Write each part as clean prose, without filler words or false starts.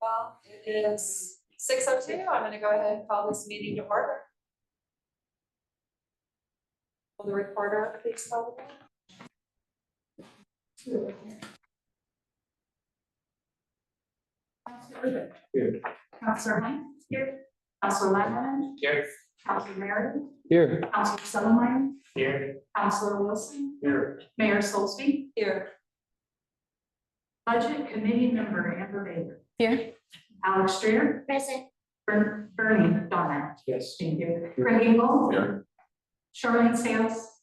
Well, it is 6:02. I'm gonna go ahead and call this meeting to order. Will the recorder please call the roll? Councilor Rubin. Here. Councilor Hines. Here. Councilor Lemon. Here. Councilor Meredith. Here. Councilor Sutherland. Here. Councilor Wilson. Here. Mayor Solsby. Here. Budget Committee Member Amber Baker. Here. Alex Strayer. Present. Bernie Donner. Yes. Thank you. Craig Engel. Here. Charlene Sales.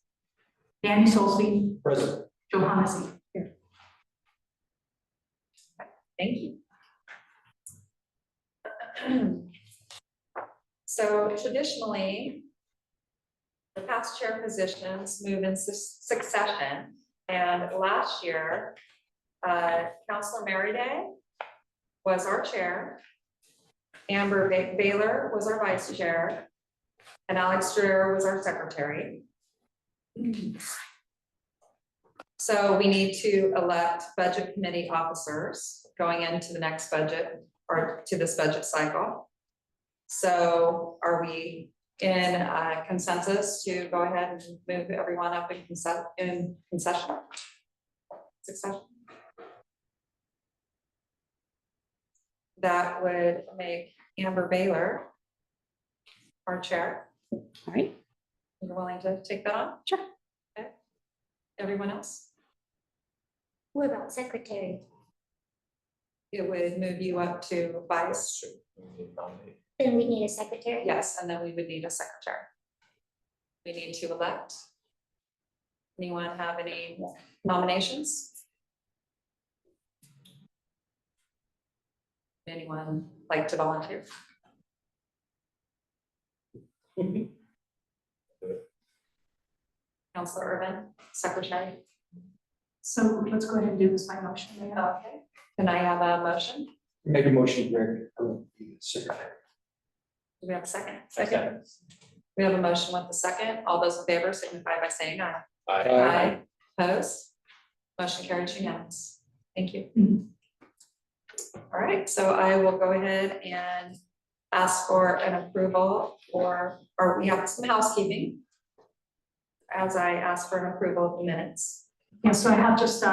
Danny Solsby. Present. Johanna Z. Thank you. So traditionally, the past chair positions move in succession, and last year, Councilor Merriday was our chair, Amber Baylor was our vice chair, and Alex Strayer was our secretary. So we need to elect budget committee officers going into the next budget or to this budget cycle. So are we in consensus to go ahead and move everyone up in succession? That would make Amber Baylor our chair. All right. You're willing to take that on? Sure. Okay. Everyone else? What about secretary? It would move you up to vice. Then we need a secretary. Yes, and then we would need a secretary. We need to elect. Anyone have any nominations? Anyone like to volunteer? Councilor Urban, secretary. So let's go ahead and do this by motion. Okay. Can I have a motion? Make a motion, Greg. Secretary. Do we have a second? Second. We have a motion with the second. All those in favor signify by saying aye. Aye. Opposed? Motion carried unanimous. Thank you. Mhm. All right, so I will go ahead and ask for an approval or we have some housekeeping. As I ask for an approval of the minutes. Yeah, so I have just,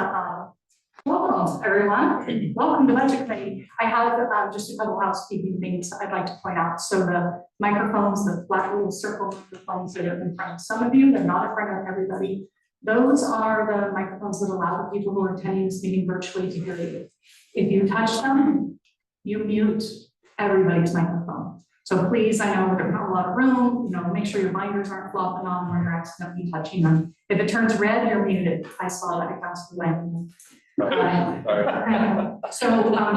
welcome, everyone. Welcome to Budget Committee. I have just a couple housekeeping things I'd like to point out. So the microphones, the flat little circle microphones that are in front of some of you, they're not in front of everybody. Those are the microphones that allow the people who are attending this meeting virtually to hear you. If you touch them, you mute everybody's microphone. So please, I know there's not a lot of room, make sure your binders aren't flopping on when you're accidentally touching them. If it turns red, you're muted. I saw that at Council Lane. So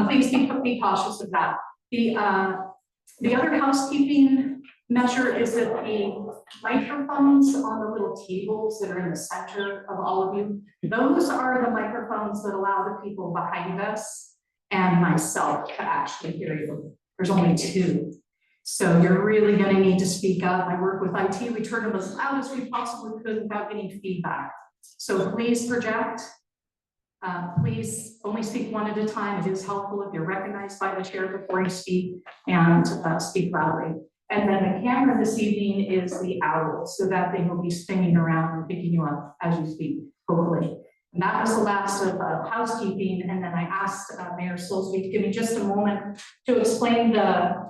please be cautious of that. The other housekeeping measure is that the microphones on the little tables that are in the center of all of you, those are the microphones that allow the people behind us and myself to actually hear you. There's only two. So you're really going to need to speak up. I work with IT. We turn them as loud as we possibly could without getting feedback. So please project. Please only speak one at a time. It is helpful if you're recognized by the chair before you speak, and speak loudly. And then the camera this evening is the owl, so that thing will be spinning around and picking you up as you speak, hopefully. And that was the last of housekeeping. And then I asked Mayor Solsby to give me just a moment to explain the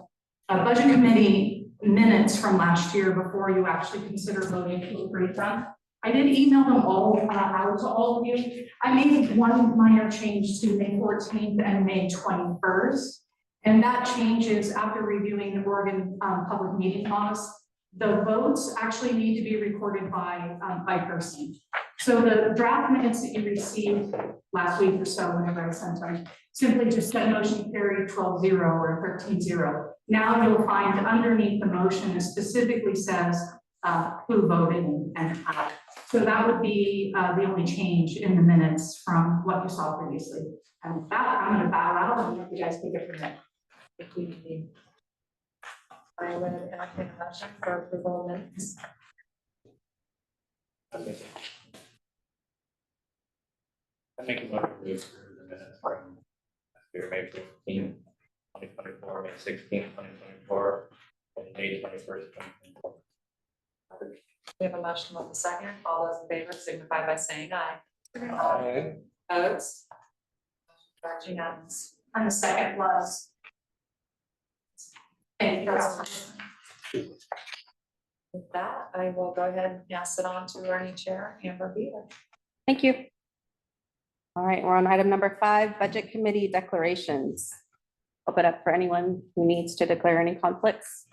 budget committee minutes from last year before you actually consider voting to approve them. I did email them all out to all of you. I made one minor change to May 14th and May 21st. And that change is after reviewing the Oregon public meeting laws. The votes actually need to be recorded by person. So the draft minutes that you received last week or so, whenever I sent them, simply just said motion carried 12-0 or 13-0. Now you'll find underneath the motion, it specifically says who voted and how. So that would be the only change in the minutes from what you saw previously. And with that, I'm going to bow out and let you guys take it from there. If we need. I would entertain a motion for approval of minutes. I make a motion to approve the minutes from May 15th, 2024, May 16th, 2024, and May 21st, 2024. We have a motion with a second. All those in favor signify by saying aye. Aye. Opposed? Carried unanimous. And the second was. And With that, I will go ahead and pass it on to our new chair, Amber Beaver. Thank you. All right, we're on item number 5, Budget Committee declarations. Open up for anyone who needs to declare any conflicts.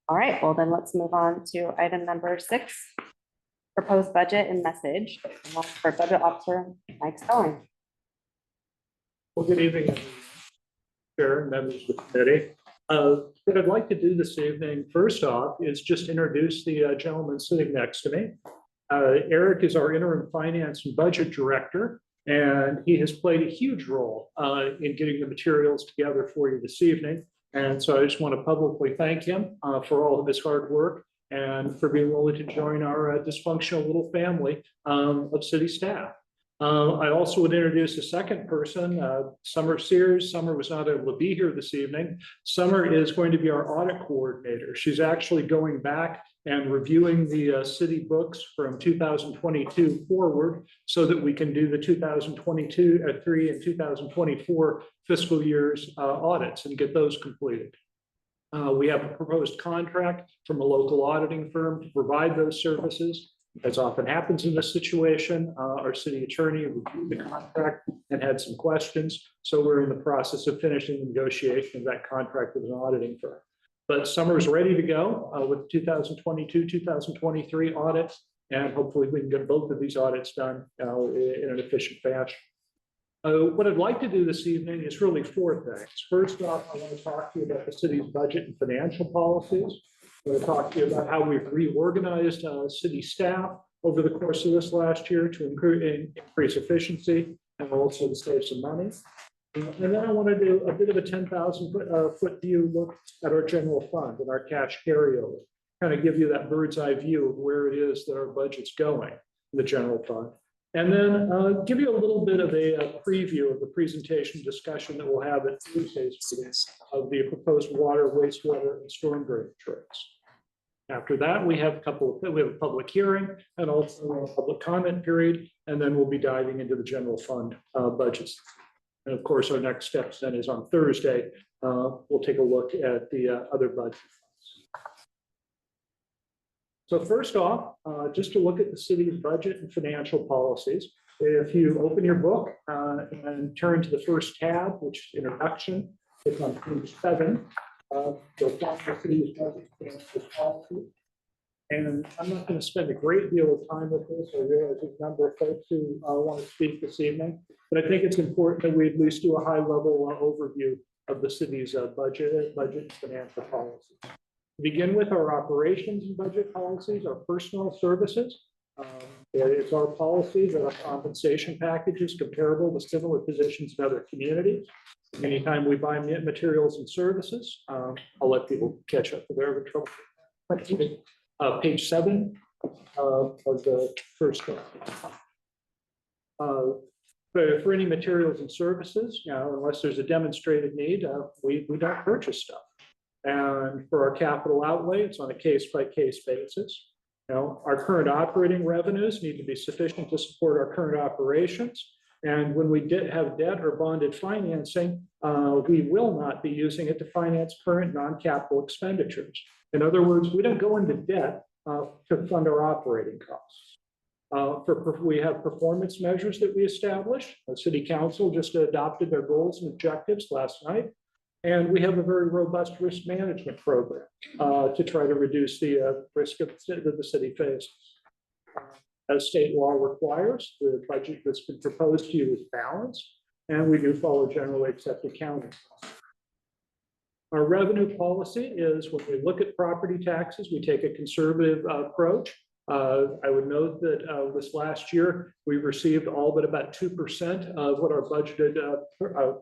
All right, well then let's move on to item number 6, proposed budget and message for Budget Officer Mike Spelling. Well, good evening, everyone. Chair and members of the committee. What I'd like to do this evening, first off, is just introduce the gentleman sitting next to me. Eric is our interim finance and budget director, and he has played a huge role in getting the materials together for you this evening. And so I just want to publicly thank him for all of his hard work and for being willing to join our dysfunctional little family of city staff. I also would introduce a second person, Summer Sears. Summer was not able to be here this evening. Summer is going to be our audit coordinator. She's actually going back and reviewing the city books from 2022 forward so that we can do the 2023 and 2024 fiscal years audits and get those completed. We have a proposed contract from a local auditing firm to provide those services. As often happens in this situation, our city attorney reviewed the contract and had some questions. So we're in the process of finishing the negotiation of that contract with an auditing firm. But Summer's ready to go with 2022, 2023 audits, and hopefully we can get both of these audits done in an efficient fashion. What I'd like to do this evening is really 4 things. First off, I want to talk to you about the city's budget and financial policies. I'm going to talk to you about how we've reorganized city staff over the course of this last year to increase efficiency and also to save some money. And then I want to do a bit of a 10,000 foot view look at our general fund and our cash carryover, kind of give you that bird's eye view of where it is that our budget's going in the general fund. And then give you a little bit of a preview of the presentation discussion that we'll have at Tuesday's meeting of the proposed water, wastewater, and storm drainage rates. After that, we have a public hearing and also a public comment period, and then we'll be diving into the general fund budgets. And of course, our next steps then is on Thursday. We'll take a look at the other budget. So first off, just to look at the city's budget and financial policies. If you open your book and turn to the first tab, which is introduction, it's on page 7. You'll find the city's budget and financial policy. And I'm not going to spend a great deal of time with this. I realize there's a number of folks who want to speak this evening, but I think it's important that we at least do a high-level overview of the city's budget and financial policies. To begin with, our operations and budget policies, our personnel services. It's our policy that our compensation package is comparable to similar positions in other communities. Anytime we buy materials and services, I'll let people catch up if they're having trouble. Page 7 of the first one. For any materials and services, unless there's a demonstrated need, we don't purchase stuff. And for our capital outlay, it's on a case-by-case basis. Our current operating revenues need to be sufficient to support our current operations. And when we have debt or bonded financing, we will not be using it to finance current non-capital expenditures. In other words, we don't go into debt to fund our operating costs. We have performance measures that we establish. The City Council just adopted their goals and objectives last night. And we have a very robust risk management program to try to reduce the risk that the city faces. As state law requires, the budget that's been proposed to you is balanced, and we do follow generally accepted accounting. Our revenue policy is when we look at property taxes, we take a conservative approach. I would note that this last year, we received all but about 2% of what our budgeted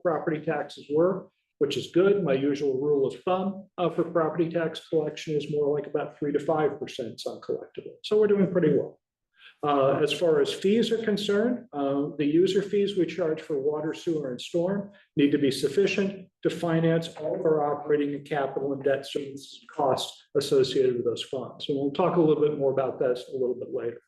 property taxes were. which is good. My usual rule of thumb for property tax collection is more like about 3 to 5% is uncollectible. So we're doing pretty well. As far as fees are concerned, the user fees we charge for water, sewer, and storm need to be sufficient to finance all of our operating and capital and debt service costs associated with those funds. And we'll talk a little bit more about this a little bit later.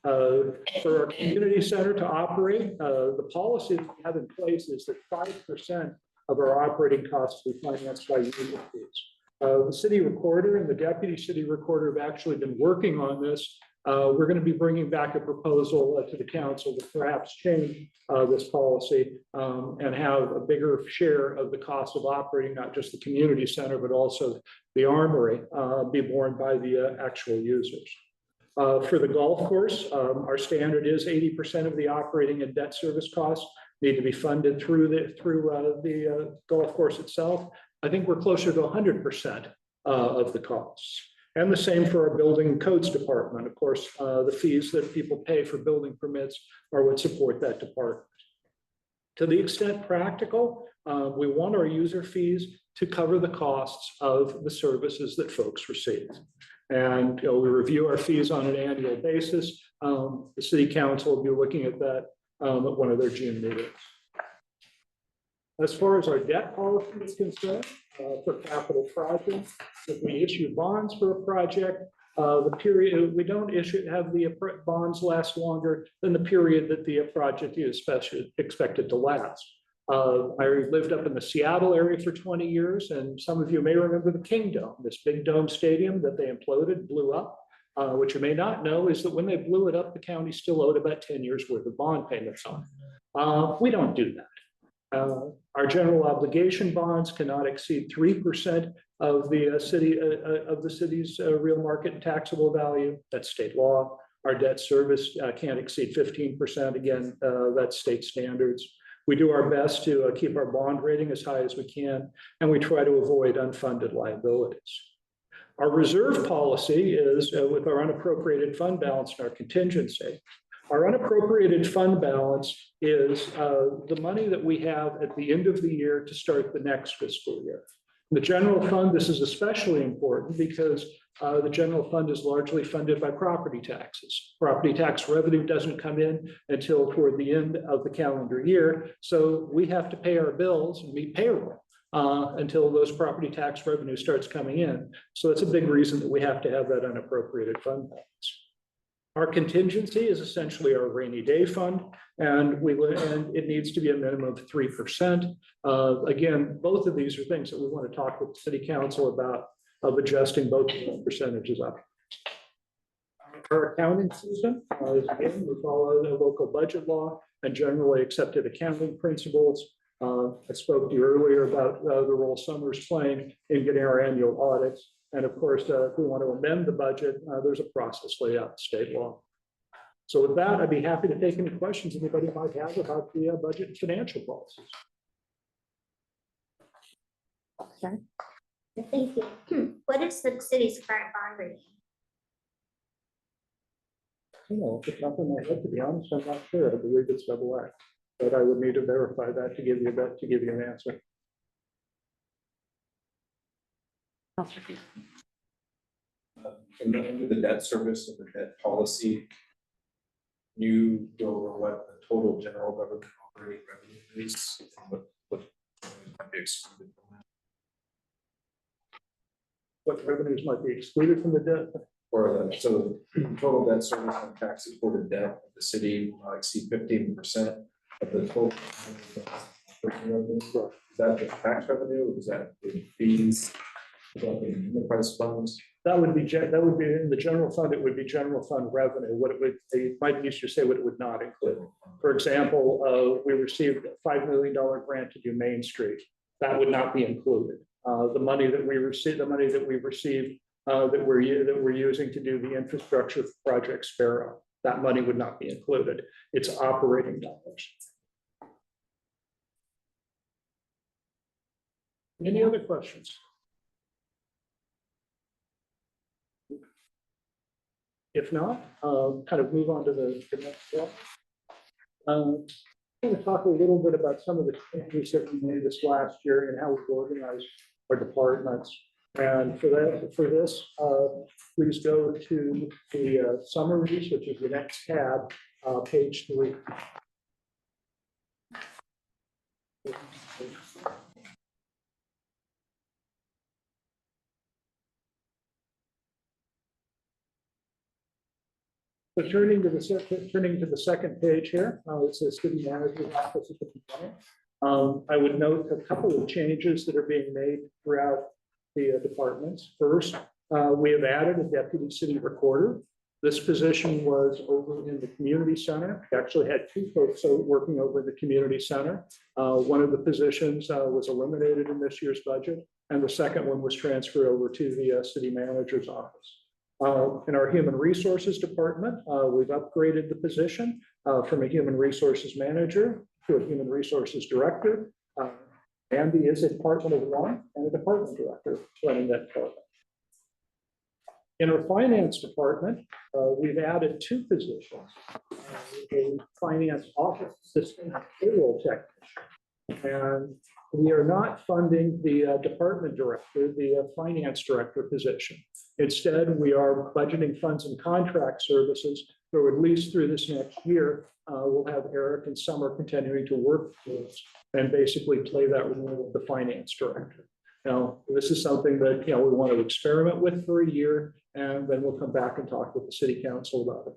For our community center to operate, the policy that we have in place is that 5% of our operating costs will be financed by user fees. The city recorder and the deputy city recorder have actually been working on this. We're going to be bringing back a proposal to the council to perhaps change this policy and have a bigger share of the cost of operating not just the community center, but also the armory be borne by the actual users. For the golf course, our standard is 80% of the operating and debt service costs need to be funded through the golf course itself. I think we're closer to 100% of the costs. And the same for our building codes department. Of course, the fees that people pay for building permits are what support that department. To the extent practical, we want our user fees to cover the costs of the services that folks receive. And we review our fees on an annual basis. The city council will be looking at that at one of their June meetings. As far as our debt policy is concerned, for capital projects, if we issue bonds for a project, the period we don't have the bonds last longer than the period that the project is expected to last. I lived up in the Seattle area for 20 years, and some of you may remember the Kingdome, this big dome stadium that they imploded, blew up. What you may not know is that when they blew it up, the county still owed about 10 years worth of bond payments on it. We don't do that. Our general obligation bonds cannot exceed 3% of the city's real market and taxable value. That's state law. Our debt service can't exceed 15%. Again, that's state standards. We do our best to keep our bond rating as high as we can, and we try to avoid unfunded liabilities. Our reserve policy is with our unappropriated fund balance and our contingency. Our unappropriated fund balance is the money that we have at the end of the year to start the next fiscal year. In the general fund, this is especially important because the general fund is largely funded by property taxes. Property tax revenue doesn't come in until toward the end of the calendar year. So we have to pay our bills and meet payroll until those property tax revenue starts coming in. So it's a big reason that we have to have that unappropriated fund balance. Our contingency is essentially our rainy day fund, and it needs to be a minimum of 3%. Again, both of these are things that we want to talk with the city council about, of adjusting both of those percentages up. Our accounting system is, again, we follow the local budget law and generally accepted accounting principles. I spoke to you earlier about the role Summer's playing in getting our annual audits. And of course, if we want to amend the budget, there's a process laid out in state law. So with that, I'd be happy to take any questions anybody might have about the budget and financial policies. Thank you. What is the city's current bond rating? Off the top of my head, to be honest, I'm not sure. I believe it's AA, but I would need to verify that to give you an answer. And under the debt service and the debt policy, you go over what the total general government operating revenue is, and what might be excluded from that. What revenues might be excluded from the debt? Or so total debt service on tax supported debt of the city will not exceed 15% of the total revenue. Is that the tax revenue? Is that the fees? Is that the enterprise funds? That would be in the general fund. It would be general fund revenue. What it would, it might be easier to say what it would not include. For example, we received a $5 million grant to do Main Street. That would not be included. The money that we received, that we're using to do the infrastructure for Project Sparrow, that money would not be included. It's operating dollars. Any other questions? If not, kind of move on to the next slide. I'm going to talk a little bit about some of the changes that we made this last year and how we organize our departments. And for this, please go to the summaries, which is the next tab, page 3. So turning to the second page here, it says city manager's office at the beginning. I would note a couple of changes that are being made throughout the departments. First, we have added a deputy city recorder. This position was over in the community center. We actually had 2 folks working over in the community center. One of the positions was eliminated in this year's budget, and the second one was transferred over to the city manager's office. In our human resources department, we've upgraded the position from a human resources manager to a human resources director. Andy is a department of 1 and a department director running that department. In our finance department, we've added 2 positions, a finance office assistant and payroll technician. And we are not funding the department director, the finance director position. Instead, we are budgeting funds and contract services. So at least through this next year, we'll have Eric and Summer continuing to work with us and basically play that role of the finance director. Now, this is something that we want to experiment with for a year, and then we'll come back and talk with the city council about it.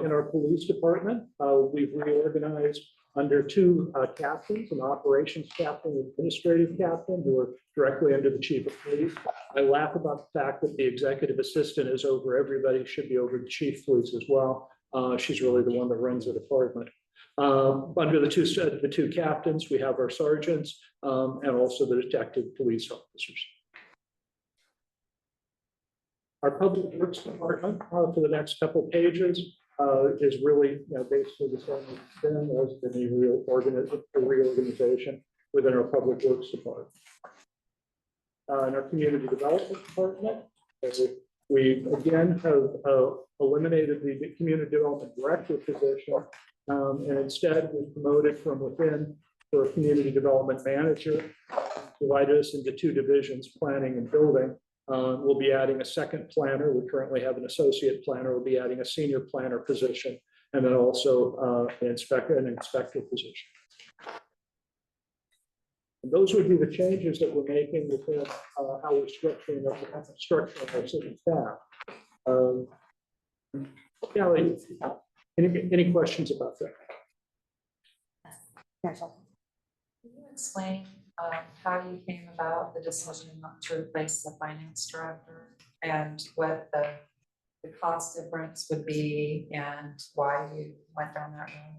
In our police department, we've reorganized under 2 captains, an operations captain, and administrative captain, who are directly under the chief of police. I laugh about the fact that the executive assistant is over everybody, should be over the chief of police as well. She's really the one that runs the department. Under the two captains, we have our sergeants and also the detective police officers. Our public works department for the next couple pages is really basically the same as it's been. There's been a reorganization within our public works department. In our community development department, we again have eliminated the community development director position, and instead we promoted from within for a community development manager, divided us into 2 divisions, planning and building. We'll be adding a second planner. We currently have an associate planner. We'll be adding a senior planner position, and then also an inspector position. And those would be the changes that we're making within how we're structuring our city staff. Any questions about that? Can you explain how you came about the decision not to replace the finance director and what the cost difference would be and why you went down that road?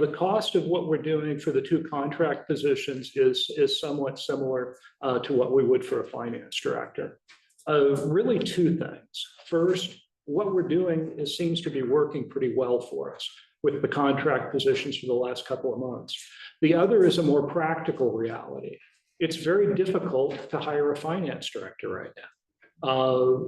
The cost of what we're doing for the 2 contract positions is somewhat similar to what we would for a finance director. Really 2 things. First, what we're doing seems to be working pretty well for us with the contract positions for the last couple of months. The other is a more practical reality. It's very difficult to hire a finance director right now.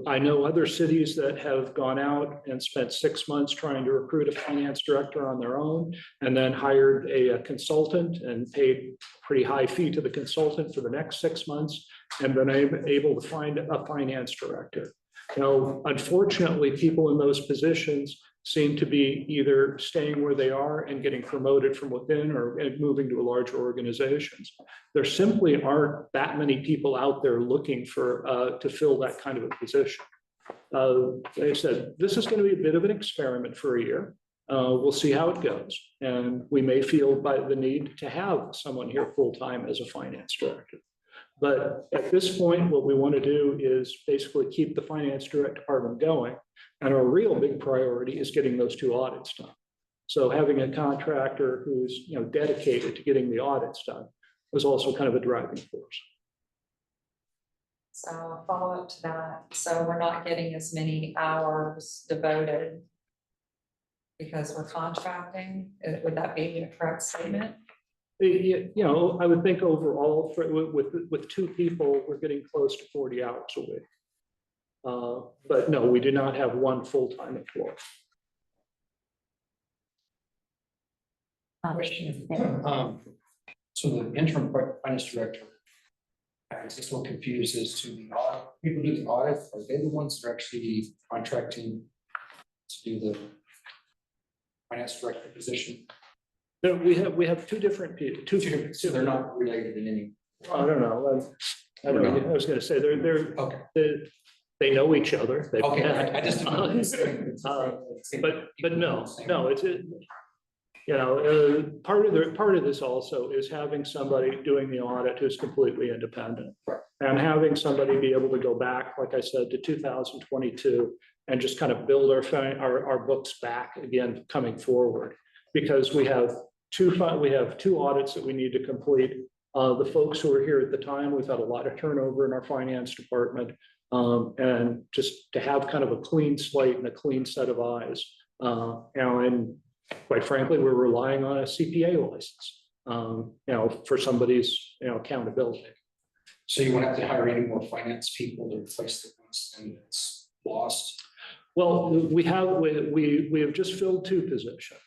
I know other cities that have gone out and spent 6 months trying to recruit a finance director on their own, and then hired a consultant and paid a pretty high fee to the consultant for the next 6 months, and then able to find a finance director. Now, unfortunately, people in those positions seem to be either staying where they are and getting promoted from within or moving to larger organizations. There simply aren't that many people out there looking for to fill that kind of a position. Like I said, this is going to be a bit of an experiment for a year. We'll see how it goes. And we may feel by the need to have someone here full-time as a finance director. But at this point, what we want to do is basically keep the finance department going. And our real big priority is getting those 2 audits done. So having a contractor who's dedicated to getting the audits done was also kind of a driving force. So a follow-up to that. So we're not getting as many hours devoted because we're contracting. Would that be a correct statement? I would think overall with 2 people, we're getting close to 40 hours a week. But no, we do not have 1 full-time employee. Question. Yeah. So the interim finance director, I'm just a little confused as to the audit, people do the audit, are they the ones that are actually contracting to do the finance director position? No, we have two different people, So they're not related in any. I don't know. I don't know. I was gonna say, they're, Okay, they know each other. They've okay, met. I just didn't. But no, it's, part of this also is having somebody doing the audit who's completely independent. Right. And having somebody be able to go back, like I said, to 2022 and just kind of build our books back again, coming forward. Because we have two audits that we need to complete. The folks who were here at the time, we've had a lot of turnover in our finance department. And just to have kind of a clean slate and a clean set of eyes. And quite frankly, we're relying on a CPA license, for somebody's, accountability. So you won't have to hire any more finance people to replace the ones and it's lost. Well, we have just filled two positions.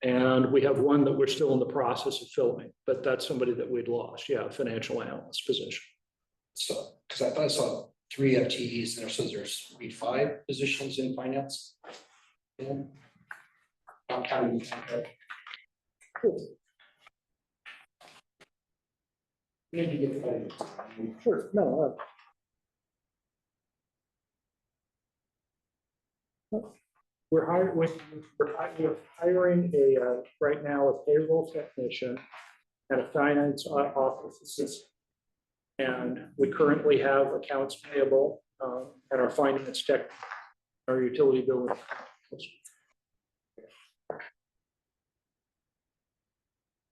And we have one that we're still in the process of filling, but that's somebody that we'd lost. Yeah, financial analyst position. So, because I thought I saw 3 FTEs and there says there's 5 positions in finance. Yeah. I'm counting. Maybe get that. Sure, no. We're hiring right now, a payroll technician and a finance office assistant. And we currently have accounts payable, and our finance tech, our utility bill.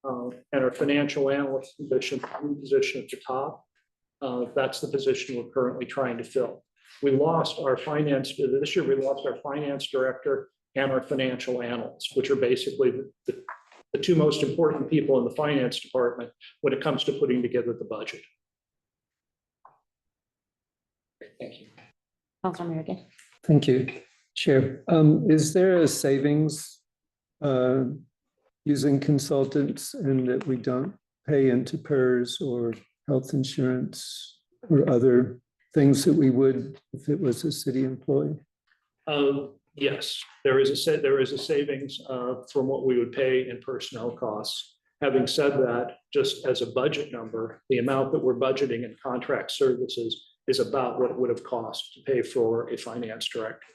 And our financial analyst position at the top. That's the position we're currently trying to fill. We lost our this year we lost our finance director and our financial analyst, which are basically the two most important people in the finance department when it comes to putting together the budget. Thank you. Councilor Merrigan. Thank you, Chair. Is there a savings using consultants and that we don't pay into PERS or health insurance or other things that we would if it was a city employee? Yes, there is a savings from what we would pay in personnel costs. Having said that, just as a budget number, the amount that we're budgeting in contract services is about what it would have cost to pay for a finance director.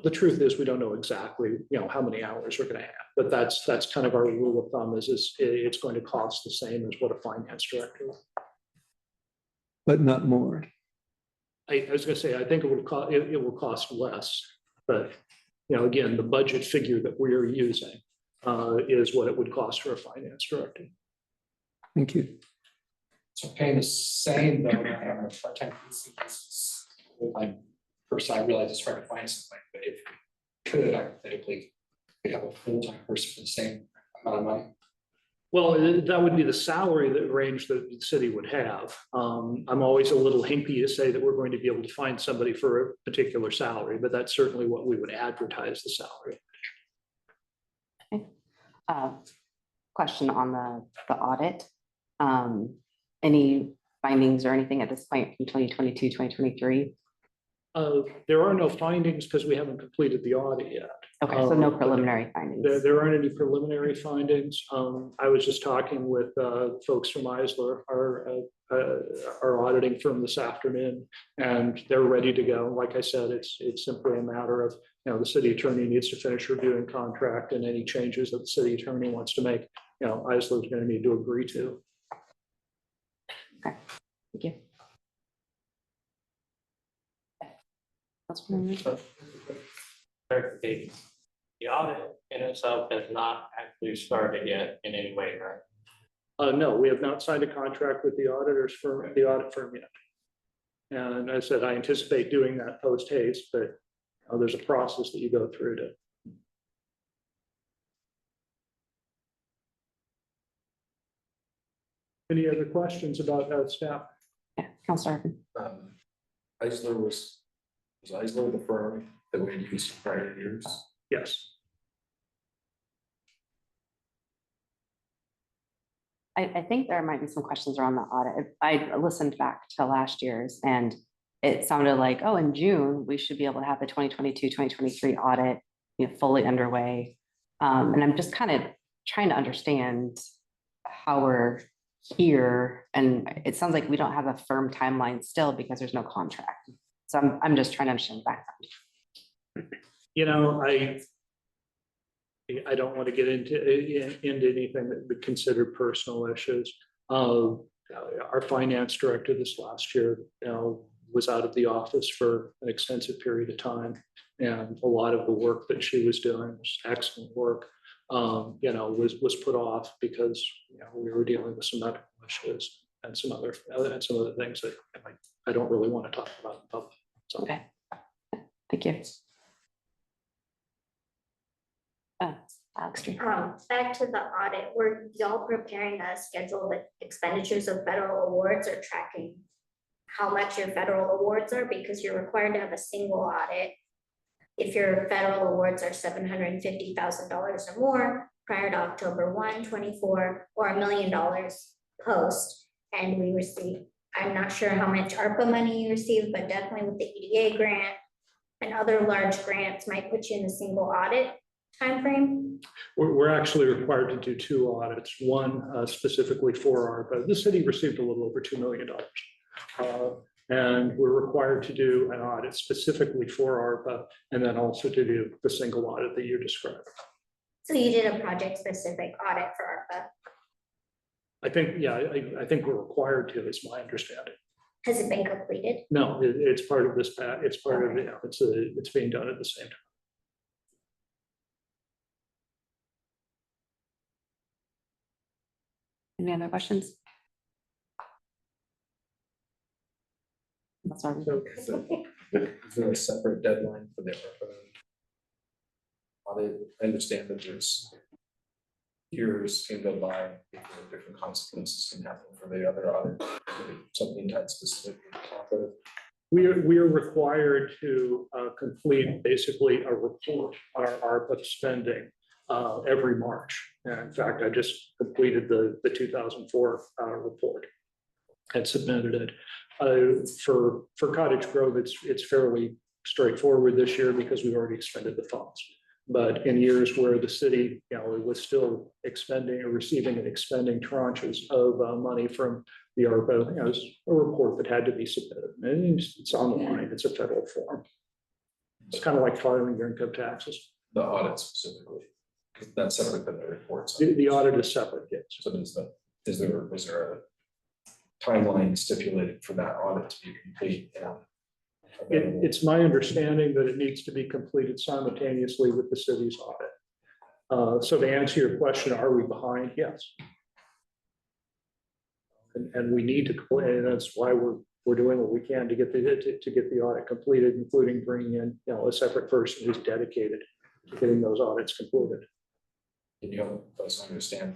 The truth is, we don't know exactly, how many hours we're going to have, but that's kind of our rule of thumb is it's going to cost the same as what a finance director. But not more. I was going to say, I think it will cost less, but again, the budget figure that we're using is what it would cost for a finance director. Thank you. So paying the same though, I have a part-time full-time person. I realize it's hard to find something, but if we could hypothetically have a full-time person for the same amount of money. Well, that would be the salary that range that the city would have. I'm always a little hinky to say that we're going to be able to find somebody for a particular salary, but that's certainly what we would advertise the salary. Okay. Question on the audit. Any findings or anything at this point from 2022, 2023? There are no findings because we haven't completed the audit yet. Okay, so no preliminary findings. There aren't any preliminary findings. I was just talking with folks from Eisler, our auditing firm this afternoon, and they're ready to go. Like I said, it's simply a matter of, the city attorney needs to finish reviewing contract and any changes that the city attorney wants to make, Eisler is going to need to agree to. Okay, thank you. Clarification. The audit in itself has not actually started yet in any way, right? No, we have not signed a contract with the audit firm yet. And I said, I anticipate doing that post haste, but there's a process that you go through to. Any other questions about staff? Yeah, Councilor Harkin. Eisler was Eisler the firm that we had used in prior years? Yes. I think there might be some questions around the audit. I listened back to last year's and it sounded like, oh, in June, we should be able to have the 2022-2023 audit, fully underway. And I'm just kind of trying to understand how we're here. And it sounds like we don't have a firm timeline still because there's no contract. So I'm just trying to understand the background. I don't want to get into anything that would be considered personal issues. Our finance director this last year, was out of the office for an extensive period of time. And a lot of the work that she was doing was excellent work, was put off because, we were dealing with some medical issues and some other things that I don't really want to talk about in public. So. Okay, thank you. Alex. Back to the audit, were y'all preparing a schedule with expenditures of federal awards or tracking how much your federal awards are? Because you're required to have a single audit if your federal awards are $750,000 or more prior to October 1, 24, or $1 million post. And we received, I'm not sure how much ARPA money you received, but definitely with the EDA grant and other large grants might put you in a single audit timeframe. We're actually required to do 2 audits, one specifically for ARPA. The city received a little over $2 million. And we're required to do an audit specifically for ARPA and then also to do the single audit that you described. So you did a project specific audit for ARPA. I think, yeah, I think we're required to, is my understanding. Has it been completed? No, it's part of this, it's part of, it's being done at the same time. Any other questions? That's all. So is there a separate deadline for the ARPA audit? I understand that there's years can go by before different consequences can happen for the other audit. Something type specific. We are required to complete basically a report on our ARPA spending every March. And in fact, I just completed the 2004 report and submitted it. For Cottage Grove, it's fairly straightforward this year because we've already expended the funds. But in years where the city, it was still expending or receiving and expending tranches of money from the ARPA, it was a report that had to be submitted. And it's on the line. It's a federal form. It's kind of like filing your income taxes. The audit specifically, because that's separate than the reports. The audit is separate, yes. So is there a timeline stipulated for that audit to be complete? It's my understanding that it needs to be completed simultaneously with the city's audit. So to answer your question, are we behind? Yes. And we need to, and that's why we're doing what we can to get the audit completed, including bringing in, a separate person who's dedicated to getting those audits completed. Can you help us understand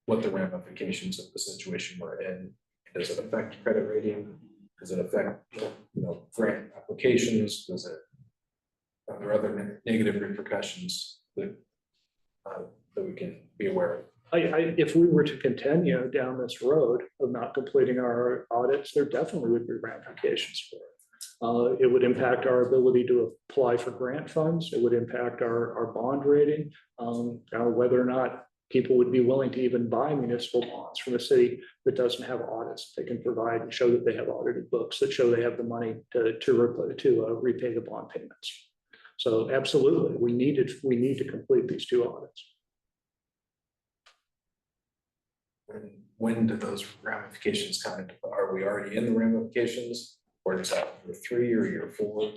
what the ramifications of the situation we're in? Does it affect credit rating? Does it affect, grant applications? Are there other negative repercussions that we can be aware of? If we were to continue down this road of not completing our audits, there definitely would be ramifications for it. It would impact our ability to apply for grant funds. It would impact our bond rating, whether or not people would be willing to even buy municipal bonds from a city that doesn't have audits they can provide and show that they have audited books that show they have the money to repay the bond payments. So absolutely, we need to complete these 2 audits. When do those ramifications come into? Are we already in the ramifications, or is that year 3 or year 4?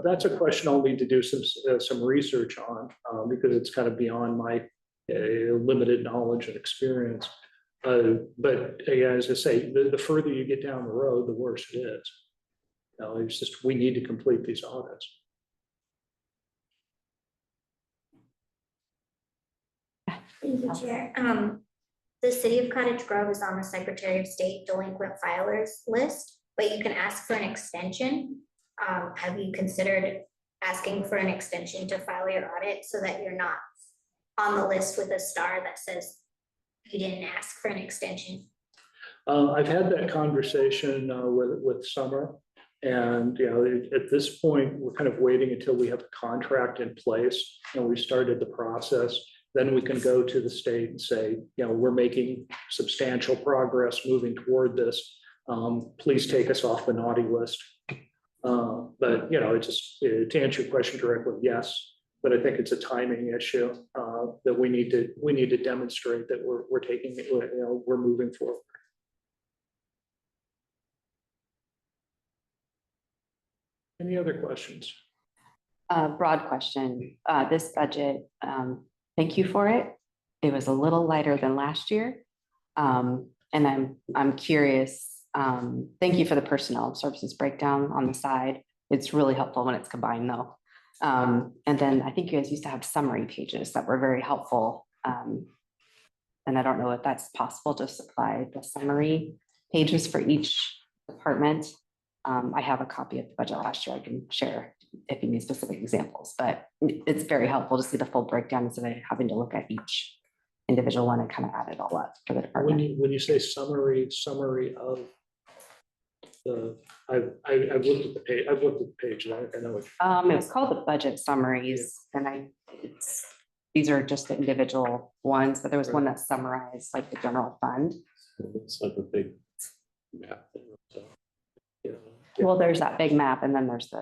That's a question I'll need to do some research on because it's kind of beyond my limited knowledge and experience. But as I say, the further you get down the road, the worse it is. It's just we need to complete these audits. Thank you, Chair. The city of Cottage Grove is on the Secretary of State delinquent filers list, but you can ask for an extension. Have you considered asking for an extension to file your audit so that you're not on the list with a star that says You didn't ask for an extension. I've had that conversation with Summer. And, at this point, we're kind of waiting until we have a contract in place and we started the process. Then we can go to the state and say, we're making substantial progress moving toward this. Please take us off the naughty list. But, it's just, to answer your question directly, yes. But I think it's a timing issue that we need to demonstrate that we're taking, we're moving forward. Any other questions? Broad question, this budget, thank you for it. It was a little lighter than last year. And I'm curious, thank you for the personnel services breakdown on the side. It's really helpful when it's combined though. And then I think you guys used to have summary pages that were very helpful. And I don't know if that's possible to supply the summary pages for each department. I have a copy of the budget last year I can share if you need specific examples, but it's very helpful to see the full breakdown instead of having to look at each individual one and kind of add it all up for the department. When you say summary of the, I've looked at the page, I know it. It was called the budget summaries, and these are just the individual ones, but there was one that summarized like the general fund. It's like a big map. Well, there's that big map, and then there's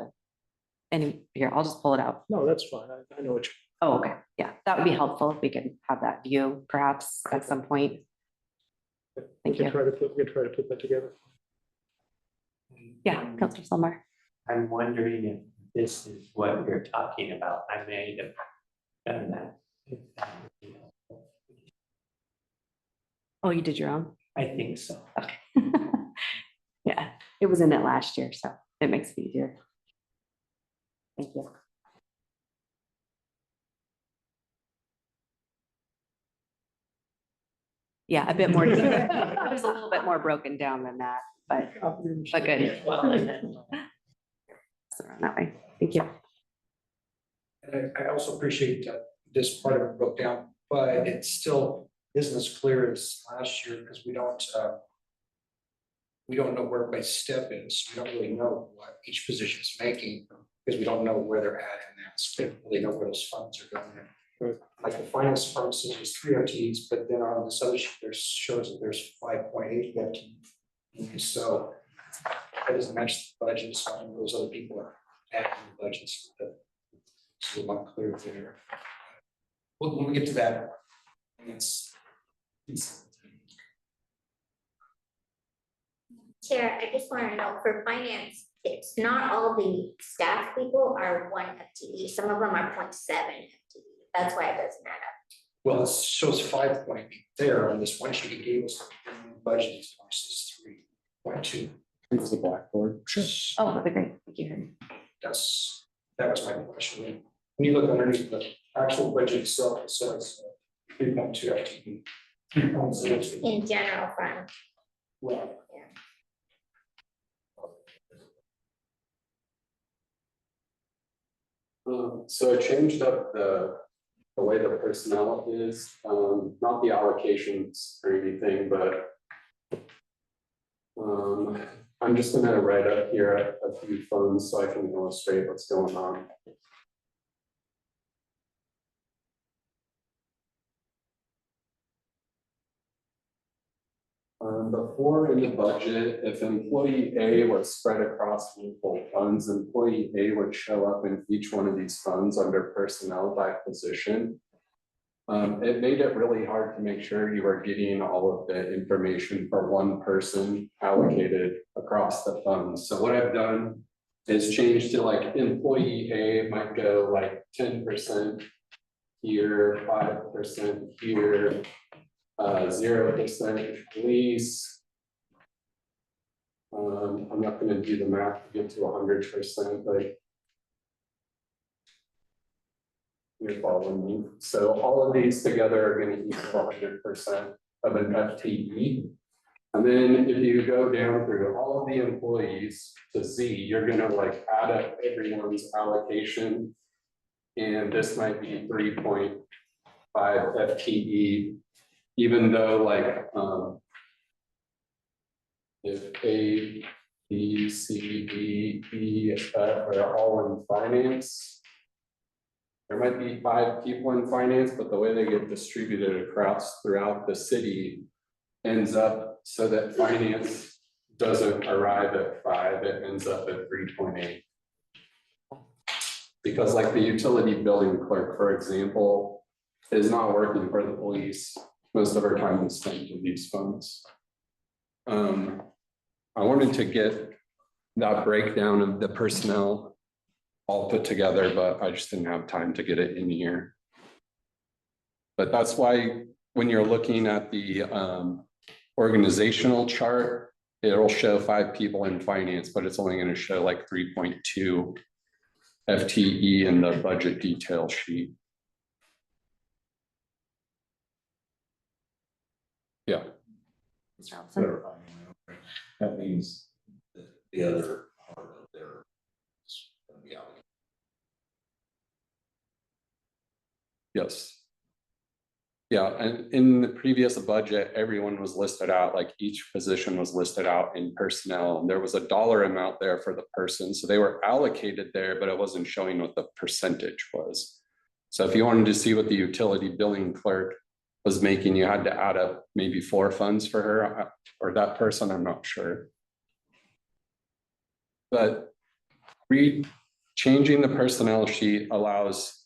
here, I'll just pull it out. No, that's fine. I know what you. Oh, okay, yeah, that would be helpful if we could have that view perhaps at some point. Thank We you. can try to put that together. Yeah, Counselor Selmar. I'm wondering if this is what you're talking about. I may have done that. Oh, you did your own? I think so. Okay. Yeah, it was in it last year, so it makes it easier. Thank you. Yeah, a bit more. It was a little bit more broken down than that, but good. Well, So around that way. Thank you. And I also appreciate this part of it broke down, but it still isn't as clear as last year because we don't know where everybody's step is. We don't really know what each position is making because we don't know where they're at in that. So we don't really know where those funds are going. Like the finance department says there's 3 FTEs, but then on this other sheet, there shows that there's 5.8 FTEs. So that doesn't match the budget. So I know those other people are adding the budgets. So I'm clear there. Well, when we get to that, it's. Chair, I just want to know for finance, it's not all the staff people are 1 FTE. Some of them are 0.7 FTE. That's why it doesn't add up. Well, it shows 5.8 there on this one sheet he gave us. Budget versus 3.2. It's the blackboard. Sure. Oh, that'd be great. Thank you. That was my question. When you look underneath the actual budget itself, it says 3.2 FTE. 3.0. In general fund. Well, So I changed up the way the personnel is, not the allocations or anything, but I'm just gonna write up here a few funds so I can illustrate what's going on. Before in the budget, if employee A was spread across multiple funds, employee A would show up in each one of these funds under personnel by position. It made it really hard to make sure you were getting all of the information for one person allocated across the funds. So what I've done is change to like employee A might go like 10% here, 5% here. 0% police. I'm not going to do the math to get to 100%, but you're following me. So all of these together are going to equal 100% of an FTE. And then if you go down through all of the employees to Z, you're going to like add up everyone's allocation. And this might be 3.5 FTE. even though like, if A, B, C, D, E, F are all in finance. There might be 5 people in finance, but the way they get distributed across throughout the city ends up so that finance doesn't arrive at 5, it ends up at 3.8. Because like the utility billing clerk, for example, is not working for the police. Most of our time is spent in these funds. I wanted to get that breakdown of the personnel all put together, but I just didn't have time to get it in here. But that's why when you're looking at the organizational chart, it'll show 5 people in finance, but it's only going to show like 3.2 FTE in the budget detail sheet. Yeah. Mr. Allison? That means that the other part of their. Yes. Yeah, and in the previous budget, everyone was listed out, like each position was listed out in personnel, and there was a dollar amount there for the person, so they were allocated there, but it wasn't showing what the percentage was. So if you wanted to see what the utility billing clerk was making, you had to add up maybe 4 funds for her or that person, I'm not sure. But changing the personnel sheet allows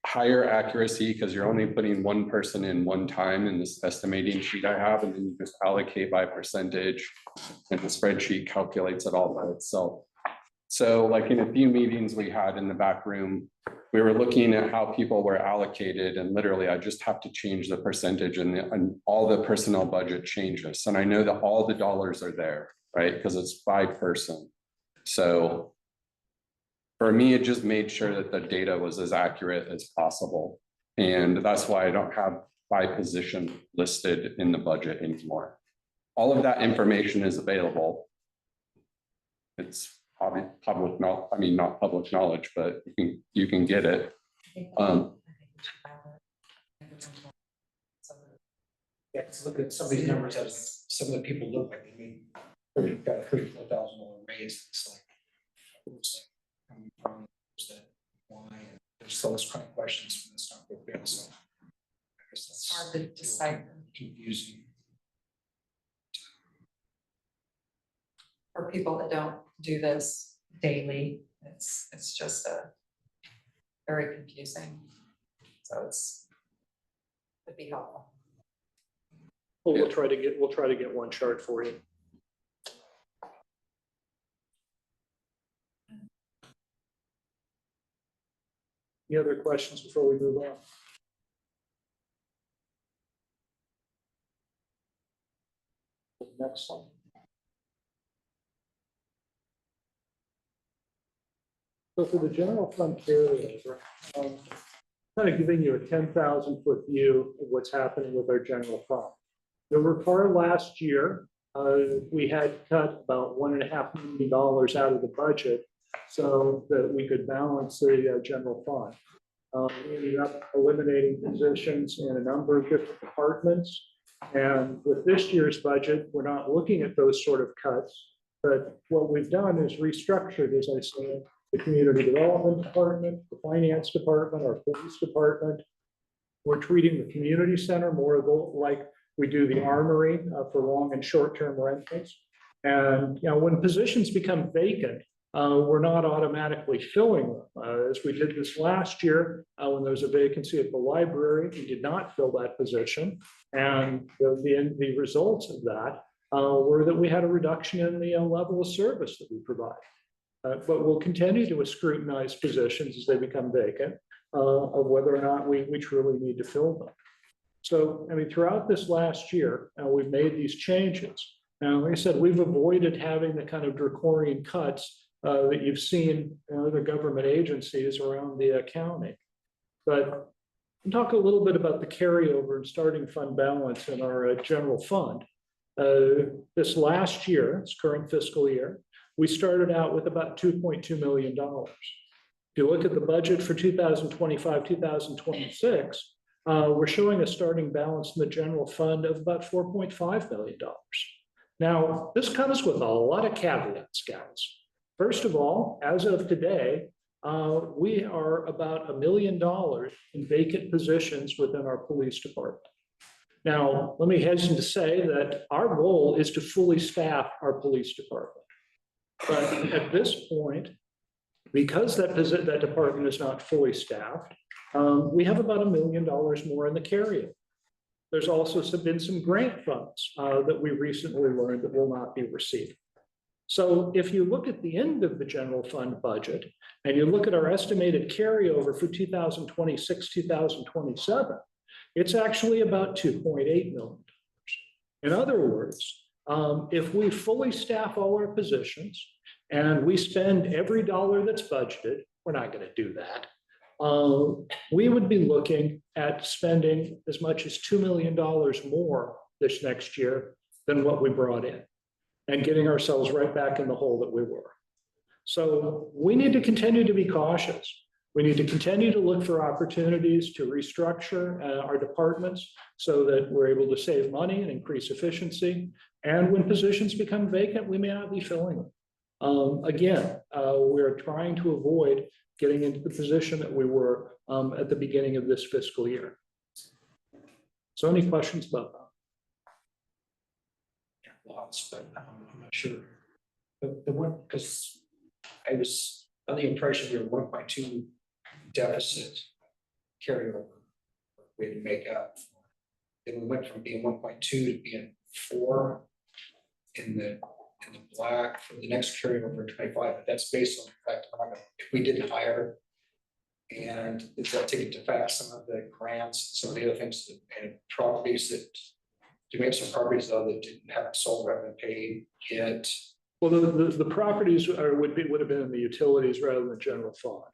higher accuracy because you're only putting 1 person in one time in this estimating sheet I have, and then you just allocate by percentage and the spreadsheet calculates it all by itself. So like in a few meetings we had in the back room, we were looking at how people were allocated, and literally I just have to change the percentage and all the personnel budget changes. And I know that all the dollars are there, right? Because it's 5 person. So for me, it just made sure that the data was as accurate as possible. And that's why I don't have 5 positions listed in the budget anymore. All of that information is available. It's public knowledge, I mean, not public knowledge, but you can get it. Yeah, let's look at some of these numbers as some of the people look like they made got a $34,000 raise. It's like, coming from that why, and there's those kind of questions from the stock broker. So I guess that's Hard to decipher. confusing. For people that don't do this daily, it's just very confusing. So it'd be helpful. Well, we'll try to get one chart for you. Any other questions before we move on? Next one. So for the general fund carryover, kind of giving you a 10,000-foot view of what's happening with our general fund. You'll recall last year, we had cut about $1.5 million out of the budget so that we could balance the general fund. We ended up eliminating positions in a number of different departments. And with this year's budget, we're not looking at those sort of cuts, but what we've done is restructured, as I said, the community development department, the finance department, our police department. We're treating the community center more like we do the armory for long and short-term rentals. And when positions become vacant, we're not automatically filling them. As we did this last year, when there was a vacancy at the library, we did not fill that position. And the results of that were that we had a reduction in the level of service that we provide. But we'll continue to scrutinize positions as they become vacant of whether or not we truly need to fill them. So, I mean, throughout this last year, we've made these changes. Now, like I said, we've avoided having the kind of draconian cuts that you've seen in other government agencies around the county. But we'll talk a little bit about the carryover and starting fund balance in our general fund. This last year, this current fiscal year, we started out with about $2.2 million. If you look at the budget for 2025, 2026, we're showing a starting balance in the general fund of about $4.5 million. Now, this comes with a lot of caveats, guys. First of all, as of today, we are about $1 million in vacant positions within our police department. Now, let me hasten to say that our goal is to fully staff our police department. But at this point, because that department is not fully staffed, we have about $1 million more in the carryover. There's also been some grant funds that we recently learned that will not be received. So if you look at the end of the general fund budget and you look at our estimated carryover for 2026, 2027, it's actually about $2.8 million. In other words, if we fully staff all our positions and we spend every dollar that's budgeted, we're not going to do that. We would be looking at spending as much as $2 million more this next year than what we brought in, and getting ourselves right back in the hole that we were. So we need to continue to be cautious. We need to continue to look for opportunities to restructure our departments so that we're able to save money and increase efficiency. And when positions become vacant, we may not be filling them. Again, we're trying to avoid getting into the position that we were at the beginning of this fiscal year. So any questions about that? Lots, but I'm not sure. The one, because I was under the impression we were 1.2 deficit carryover we had to make up. Then we went from being 1.2 to being 4 in the black for the next carryover in 25, but that's based on the fact that if we didn't hire, and does that take into fact some of the grants, some of the other things that, and properties that, do we have some properties though that didn't have sold or haven't paid yet? Well, the properties would have been in the utilities rather than the general fund.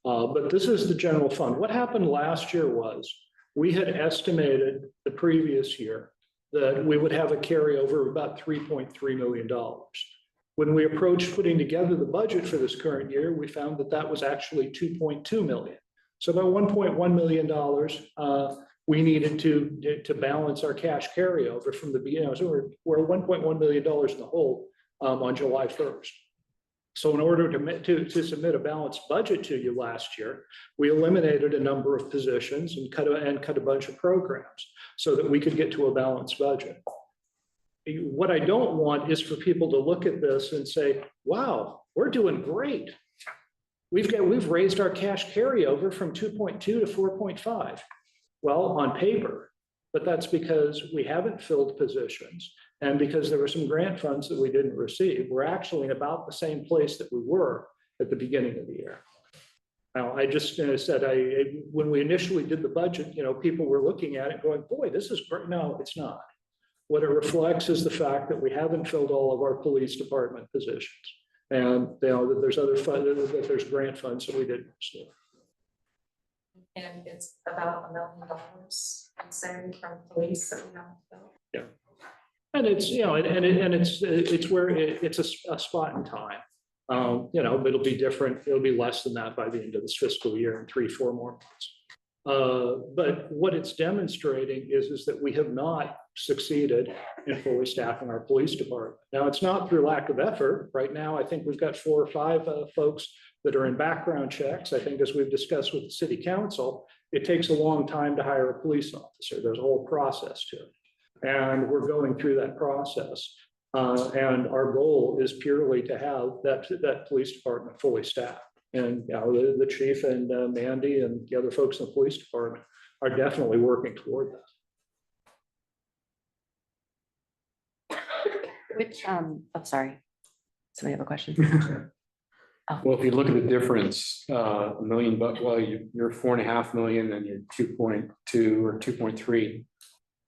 But this is the general fund. What happened last year was we had estimated the previous year that we would have a carryover of about $3.3 million. When we approached putting together the budget for this current year, we found that that was actually $2.2 million. So about $1.1 million we needed to balance our cash carryover from the beginning. So we're $1.1 million in the hole on July 1st. So in order to submit a balanced budget to you last year, we eliminated a number of positions and cut a bunch of programs so that we could get to a balanced budget. What I don't want is for people to look at this and say, wow, we're doing great. We've raised our cash carryover from 2.2 to 4.5. Well, on paper, but that's because we haven't filled positions and because there were some grant funds that we didn't receive. We're actually in about the same place that we were at the beginning of the year. Now, I just said, when we initially did the budget, people were looking at it going, boy, this is great. No, it's not. What it reflects is the fact that we haven't filled all of our police department positions. And that there's other funds, that there's grant funds that we didn't receive. And it's about $1 million, I'm saying, from police that we haven't filled. Yeah. And it's, it's where it's a spot in time. It'll be different. It'll be less than that by the end of this fiscal year in 3-4 more months. But what it's demonstrating is that we have not succeeded in fully staffing our police department. Now, it's not through lack of effort. Right now, I think we've got 4 or 5 folks that are in background checks. I think as we've discussed with the city council, it takes a long time to hire a police officer. There's a whole process to it. And we're going through that process. And our goal is purely to have that police department fully staffed. And the chief and Mandy and the other folks in the police department are definitely working toward that. Which, sorry. Somebody have a question? Well, if you look at the difference, $1 million, well, you're 4.5 million and you're 2.2 or 2.3.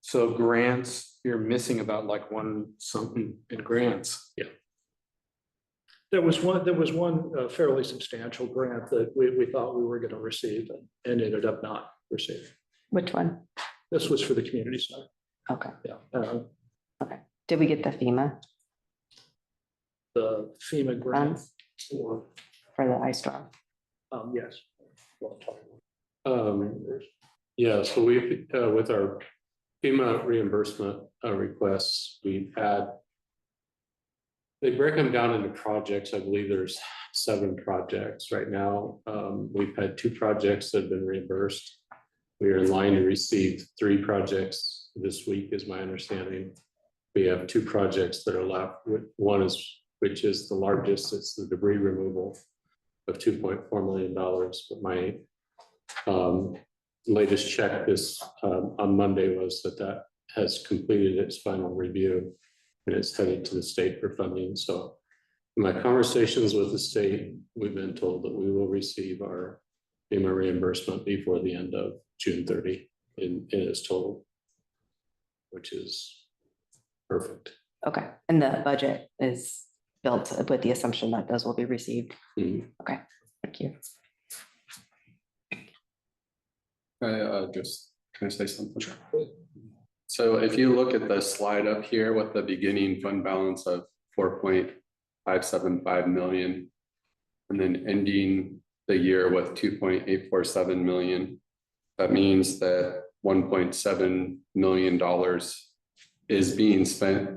So grants, you're missing about like 1 something in grants. Yeah. There was one fairly substantial grant that we thought we were going to receive and ended up not receiving. Which one? This was for the community center. Okay. Yeah. Okay. Did we get the FEMA? The FEMA grant for the ice storm? Yes. Yeah, so we, with our FEMA reimbursement requests, we've had. They break them down into projects. I believe there's 7 projects right now. We've had 2 projects that have been reimbursed. We are in line to receive 3 projects this week, is my understanding. We have 2 projects that are left. One is, which is the largest, it's the debris removal of $2.4 million. But my latest check this on Monday was that has completed its final review and it's headed to the state for funding. So in my conversations with the state, we've been told that we will receive our FEMA reimbursement before the end of June 30 in its total, which is perfect. Okay, and the budget is built with the assumption that those will be received. Okay, thank you. Can I say something? Sure. So if you look at the slide up here with the beginning fund balance of 4.575 million, and then ending the year with 2.847 million, that means that $1.7 million is being spent.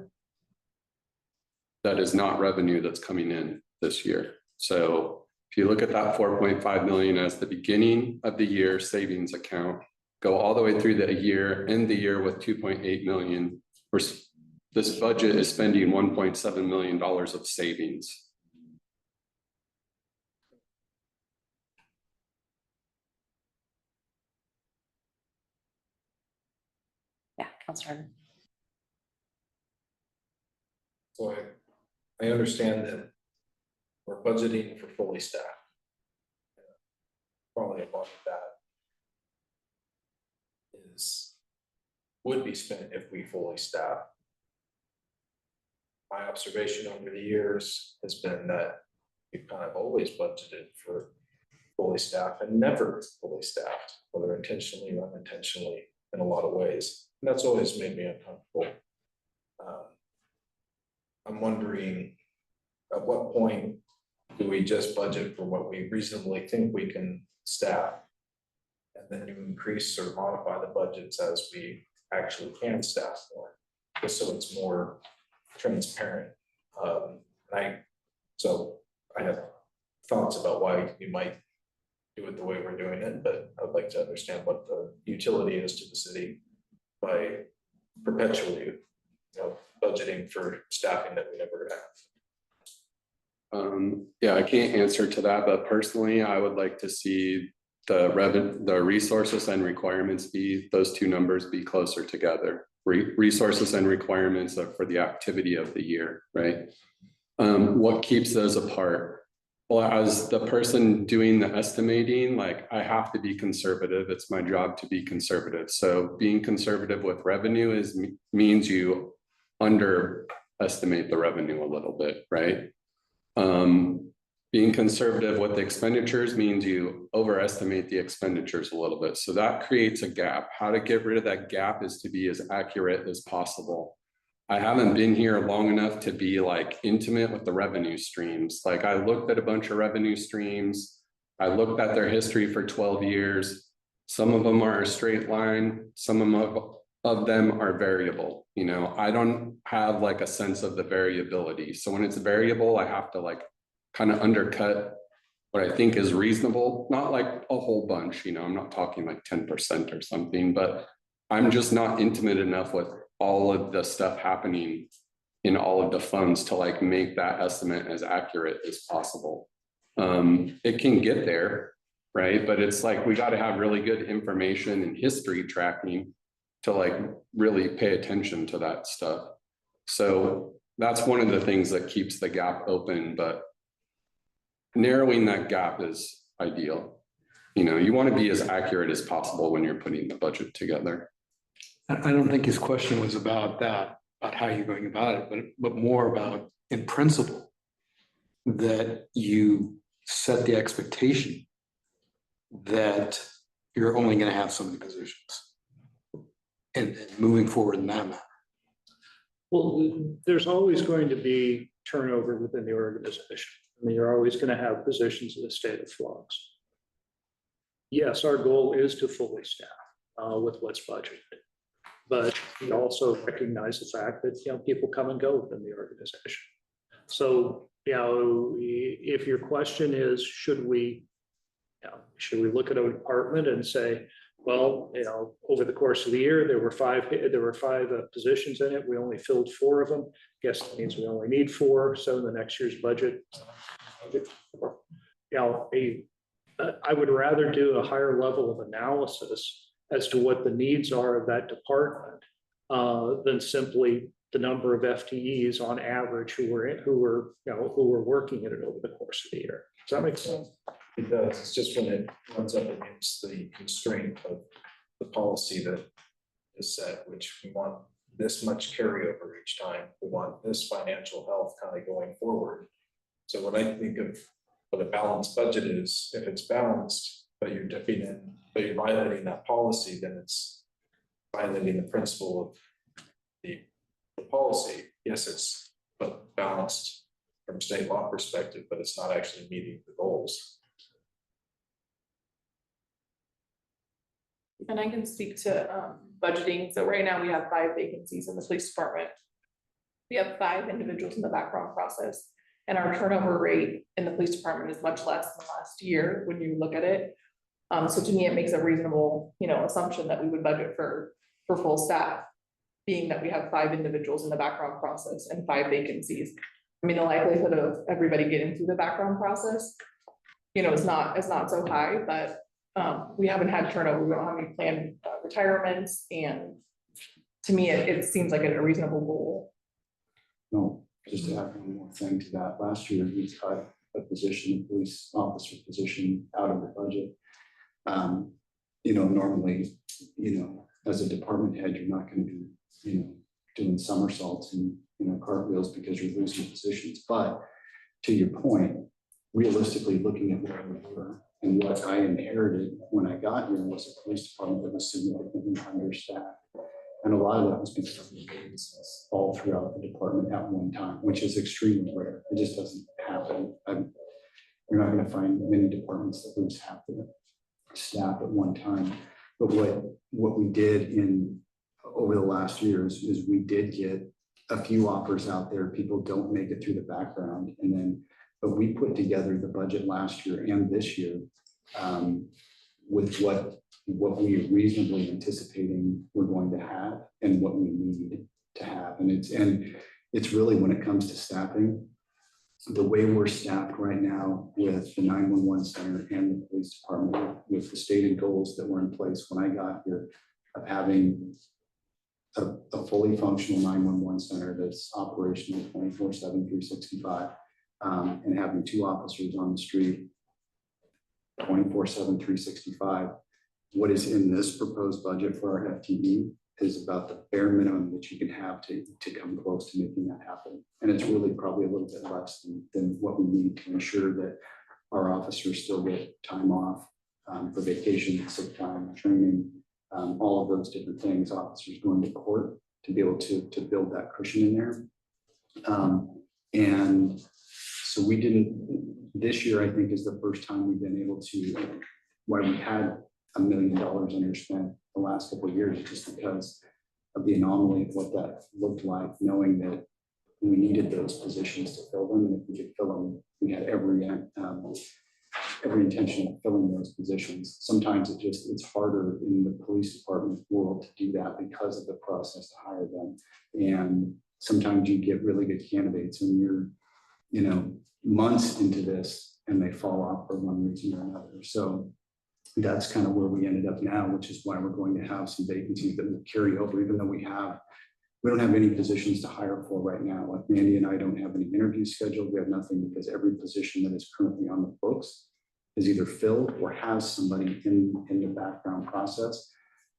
That is not revenue that's coming in this year. So if you look at that 4.5 million as the beginning of the year savings account, go all the way through the year, end the year with 2.8 million. This budget is spending $1.7 million of savings. Yeah, Councilor. So I understand that we're budgeting for fully staffed. Probably a lot of that would be spent if we fully staff. My observation over the years has been that we've kind of always budgeted for fully staffed and never fully staffed, whether intentionally or unintentionally in a lot of ways. And that's always made me uncomfortable. I'm wondering, at what point do we just budget for what we reasonably think we can staff? And then you increase or modify the budgets as we actually can staff more, just so it's more transparent. So I have thoughts about why we might do it the way we're doing it, but I'd like to understand what the utility is to the city by perpetually, budgeting for staffing that we never have. Yeah, I can't answer to that, but personally, I would like to see the resources and requirements those 2 numbers be closer together. Resources and requirements are for the activity of the year, right? What keeps those apart? Well, as the person doing the estimating, like I have to be conservative. It's my job to be conservative. So being conservative with revenue means you underestimate the revenue a little bit, right? Being conservative with the expenditures means you overestimate the expenditures a little bit. So that creates a gap. How to get rid of that gap is to be as accurate as possible. I haven't been here long enough to be like intimate with the revenue streams. Like I looked at a bunch of revenue streams. I looked at their history for 12 years. Some of them are a straight line. Some of them are variable. I don't have like a sense of the variability. So when it's variable, I have to like kind of undercut what I think is reasonable, not like a whole bunch, I'm not talking like 10% or something, but I'm just not intimate enough with all of the stuff happening in all of the funds to like make that estimate as accurate as possible. It can get there, right? But it's like, we got to have really good information and history tracking to like really pay attention to that stuff. So that's one of the things that keeps the gap open, but narrowing that gap is ideal. You want to be as accurate as possible when you're putting the budget together. I don't think his question was about that, about how you're going about it, but more about in principle, that you set the expectation that you're only going to have so many positions and moving forward in that matter. Well, there's always going to be turnover within the organization. You're always going to have positions in a state of flux. Yes, our goal is to fully staff. with what's budgeted. But we also recognize the fact that, people come and go within the organization. So, if your question is, should we look at a department and say, well, over the course of the year, there were five positions in it. We only filled 4 of them. Guess that means we only need 4. So in the next year's budget, I would rather do a higher level of analysis as to what the needs are of that department than simply the number of FTEs on average who were working in it over the course of the year. Does that make sense? It does. It's just when it runs up against the constraint of the policy that is set, which we want this much carryover each time. We want this financial health kind of going forward. So when I think of what a balanced budget is, if it's balanced, but you're dipping in, but you're violating that policy, then it's violating the principle of the policy. Yes, it's balanced from state law perspective, but it's not actually meeting the goals. And I can speak to budgeting. So right now we have 5 vacancies in the police department. We have 5 individuals in the background process, and our turnover rate in the police department is much less than last year when you look at it. So to me, it makes a reasonable, assumption that we would budget for full staff, being that we have 5 individuals in the background process and 5 vacancies. I mean, the likelihood of everybody getting through the background process, is not so high, but we haven't had turnover. We don't have any planned retirements, and to me, it seems like a reasonable goal. No, just to add one more thing to that. Last year, we cut a position, a police officer position, out of the budget. Normally, as a department head, you're not going to be, doing somersaults and, cartwheels because you're losing positions. But to your point, realistically, looking at where we were and what I inherited when I got here was a police department that was significantly understaffed. And a lot of that was because of the vacancies all throughout the department at one time, which is extremely rare. It just doesn't happen. You're not going to find many departments that lose half their staff at one time. But what we did over the last years is we did get a few offers out there. People don't make it through the background, but we put together the budget last year and this year with what we are reasonably anticipating we're going to have and what we need to have. And it's really, when it comes to staffing, the way we're staffed right now with the 911 center and the police department, with the stated goals that were in place when I got here, of having a fully functional 911 center that's operational 24/7, 365, and having 2 officers on the street 24/7, 365. What is in this proposed budget for our FTE is about the bare minimum that you can have to come close to making that happen. And it's really probably a little bit less than what we need to ensure that our officers still get time off for vacation, sick time, training, all of those different things, officers going to court, to be able to build that cushion in there. And so we didn't, this year, I think, is the first time we've been able to, why we had $1 million underspent the last couple of years, just because of the anomaly of what that looked like, knowing that we needed those positions to fill them. And if we could fill them, we had every intention of filling those positions. Sometimes it's harder in the police department world to do that because of the process to hire them. And sometimes you get really good candidates and you're, months into this and they fall off for one reason or another. So that's kind of where we ended up now, which is why we're going to have some vacancies that will carry over, even though we don't have any positions to hire for right now. Like Mandy and I don't have any interviews scheduled. We have nothing, because every position that is currently on the books is either filled or has somebody in the background process.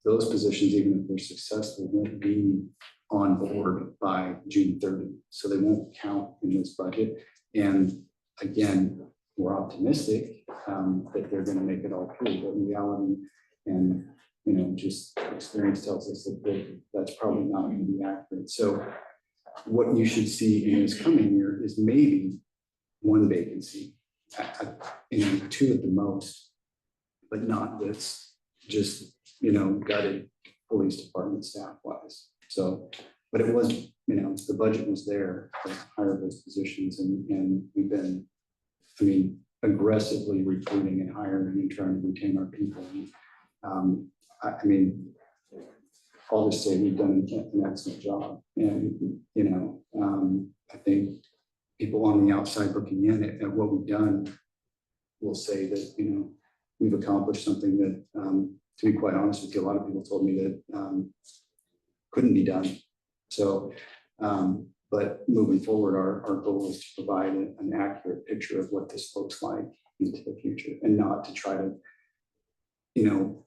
Those positions, even if they're successful, won't be on board by June 30. So they won't count in this budget. And again, we're optimistic that they're going to make it all through, but in reality, and just experience tells us that that's probably not going to be accurate. So what you should see in this coming year is maybe 1 vacancy, 2 at the most, but not this, just gutted police department staff wise. So, but it was, the budget was there to hire those positions and we've been, aggressively recruiting and hiring and trying to retain our people. I'll just say we've done an excellent job. And, I think people on the outside looking in at what we've done will say that, we've accomplished something that, to be quite honest with you, a lot of people told me that couldn't be done. So, but moving forward, our goal is to provide an accurate picture of what this looks like into the future and not to try to,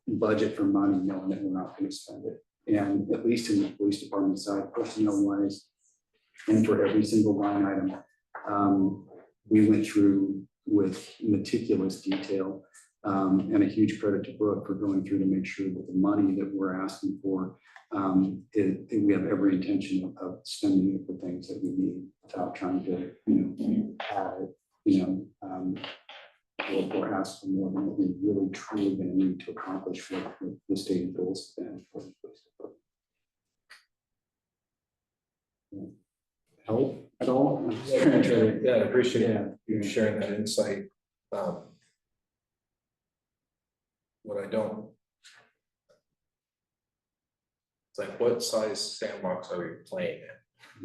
budget for money knowing that we're not going to spend it. And at least in the police department side, personnel wise, and for every single line item, we went through with meticulous detail, and a huge credit to Brooke for going through to make sure that the money that we're asking for, we have every intention of spending it for things that we need without trying to, have it, or ask for more than what we really truly going to need to accomplish what the state goals have been for the police department. Help at all? Yeah, I appreciate you sharing that insight. What I don't, it's like, what size sandbox are we playing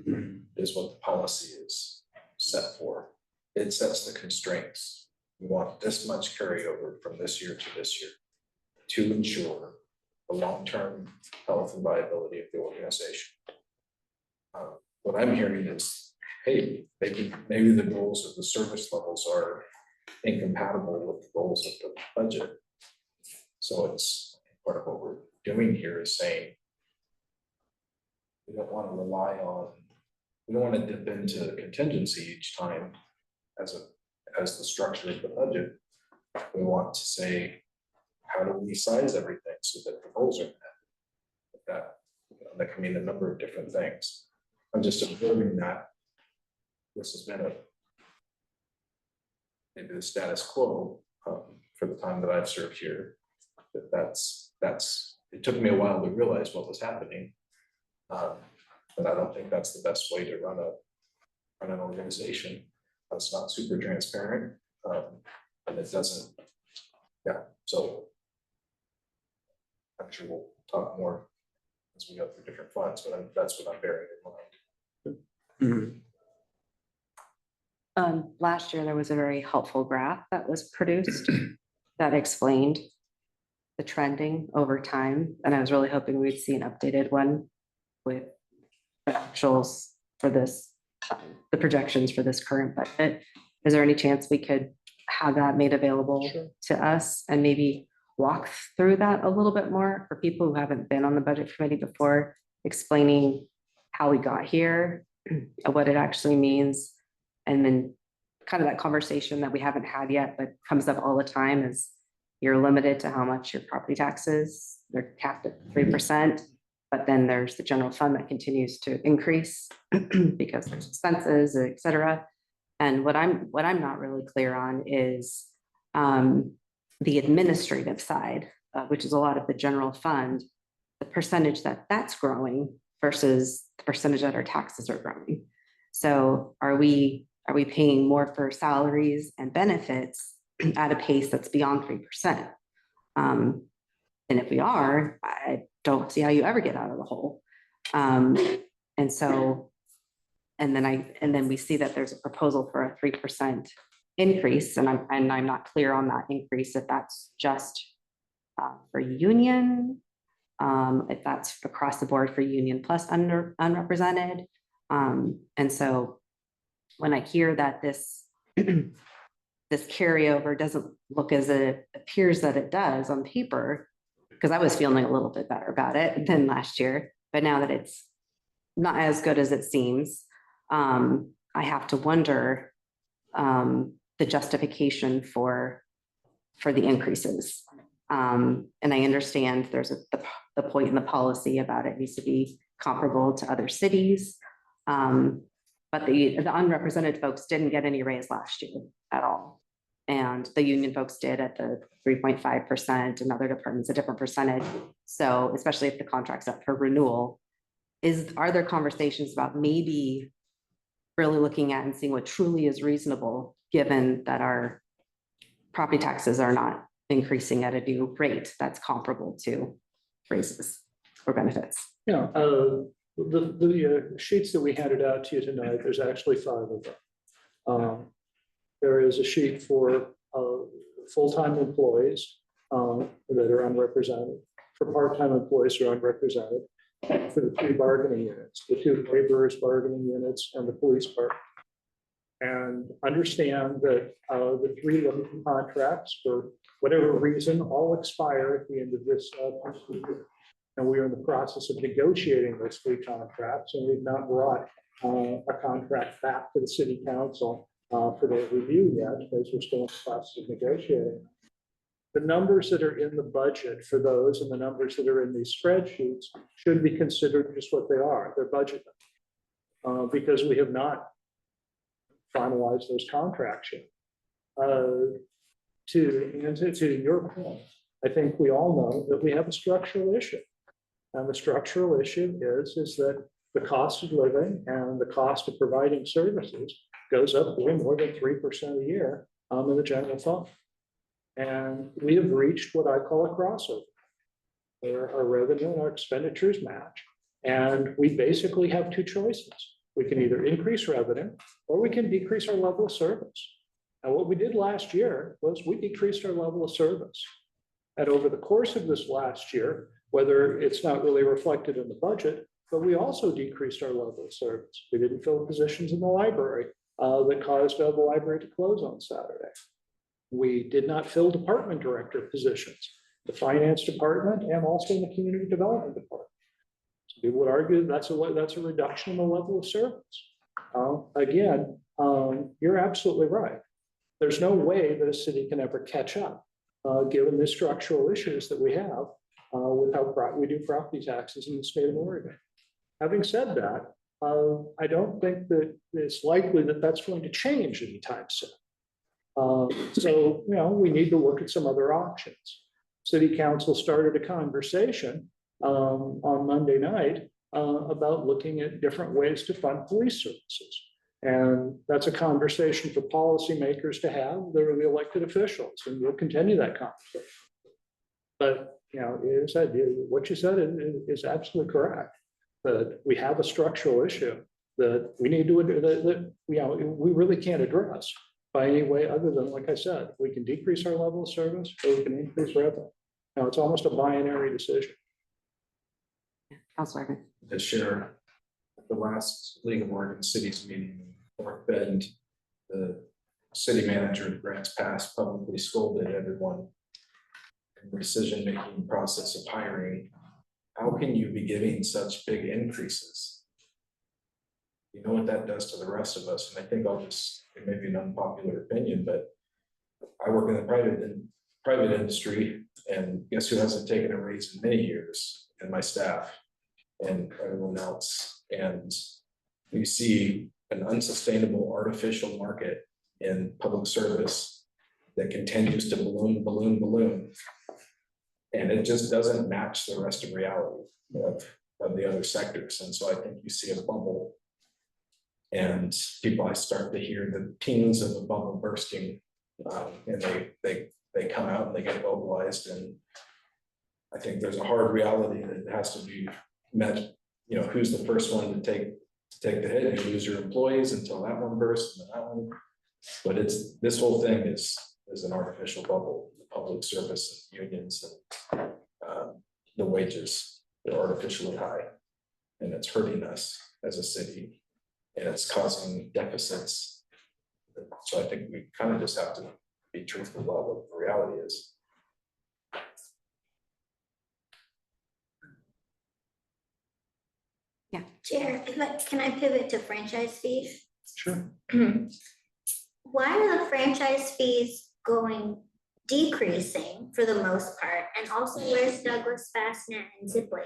in? Is what the policy is set for. It sets the constraints. We want this much carryover from this year to this year to ensure the long-term health and viability of the organization. What I'm hearing is, hey, maybe the goals of the service levels are incompatible with the goals of the budget. So it's part of what we're doing here is saying, we don't want to rely on, we don't want to dip into contingency each time as the structure of the budget. We want to say, how do we size everything so that the goals are met? That can mean a number of different things. I'm just observing that this has been maybe the status quo for the time that I've served here. That's it took me a while to realize what was happening, but I don't think that's the best way to run an organization. That's not super transparent, and it doesn't. Yeah, so I'm sure we'll talk more as we go through different funds, but that's what I'm bearing in mind. Last year, there was a very helpful graph that was produced that explained the trending over time. And I was really hoping we'd see an updated one with actuals for this, the projections for this current budget. Is there any chance we could have that made available to us and maybe walk through that a little bit more for people who haven't been on the budget committee before, explaining how we got here, what it actually means, and then kind of that conversation that we haven't had yet, but comes up all the time is you're limited to how much your property taxes, they're capped at 3%, but then there's the general fund that continues to increase because there's expenses, et cetera. And what I'm not really clear on is the administrative side, which is a lot of the general fund, the percentage that's growing versus the percentage that our taxes are growing. So are we paying more for salaries and benefits at a pace that's beyond 3%? And if we are, I don't see how you ever get out of the hole. And then we see that there's a proposal for a 3% increase, and I'm not clear on that increase, if that's just for union, if that's across the board for union plus unrepresented. And so when I hear that this carryover doesn't look as it appears that it does on paper, because I was feeling a little bit better about it than last year, but now that it's not as good as it seems, I have to wonder the justification for the increases. And I understand there's the point in the policy about it needs to be comparable to other cities. But the unrepresented folks didn't get any raise last year at all. And the union folks did at the 3.5%, and other departments a different percentage. So especially if the contract's up for renewal, are there conversations about maybe really looking at and seeing what truly is reasonable, given that our property taxes are not increasing at a new rate that's comparable to raises or benefits? Yeah, the sheets that we handed out to you tonight, there's actually 5 of them. There is a sheet for full-time employees that are unrepresented, for part-time employees who are unrepresented, for the 3 bargaining units, the 2 laborers bargaining units and the police part. And understand that the 3 labor contracts, for whatever reason, all expire at the end of this fiscal year. And we are in the process of negotiating those 3 contracts, and we've not brought a contract back to the city council for their review yet, because we're still in the process of negotiating. The numbers that are in the budget for those and the numbers that are in these spreadsheets should be considered just what they are. They're budgeted. Because we have not finalized those contracts yet. To your point, I think we all know that we have a structural issue. And the structural issue is that the cost of living and the cost of providing services goes up way more than 3% a year in the general fund. And we have reached what I call a crossover, where our revenue and our expenditures match. And we basically have 2 choices. We can either increase revenue or we can decrease our level of service. And what we did last year was we decreased our level of service. And over the course of this last year, whether it's not really reflected in the budget, but we also decreased our level of service. We didn't fill positions in the library that caused the library to close on Saturday. We did not fill department director positions, the finance department and also in the community development department. So people would argue that's a reduction in the level of service. Again, you're absolutely right. There's no way that a city can ever catch up, given the structural issues that we have with how we do property taxes in the state of Oregon. Having said that, I don't think that it's likely that that's going to change anytime soon. So, we need to look at some other options. City Council started a conversation on Monday night about looking at different ways to fund police services. And that's a conversation for policymakers to have. They're the elected officials, and we'll continue that conversation. But, what you said is absolutely correct. That we have a structural issue that we need to, that we really can't address by any way other than, like I said, we can decrease our level of service or we can increase revenue. Now, it's almost a binary decision. Councilor. To share the last League of Oregon Cities meeting in North Bend, the city manager of Grants Pass publicly scolded everyone in the decision-making process of hiring. How can you be giving such big increases? You know what that does to the rest of us. And I think it may be an unpopular opinion, but I work in the private industry, and guess who hasn't taken a raise in many years? And my staff and everyone else. And we see an unsustainable artificial market in public service that continues to balloon. And it just doesn't match the rest of reality of the other sectors. And so I think you see a bubble, and people, I start to hear the pings of the bubble bursting, and they come out and they get mobilized. And I think there's a hard reality that has to be met. Who's the first one to take the hit? You lose your employees until that one bursts, and then that one. But this whole thing is an artificial bubble. The public service and unions and the wages are artificially high, and it's hurting us as a city, and it's causing deficits. So I think we kind of just have to be truthful about what the reality is. Yeah. Chair, can I pivot to franchise fees? Sure. Why are the franchise fees decreasing for the most part? And also, where's Douglas Fastnet and Zipley?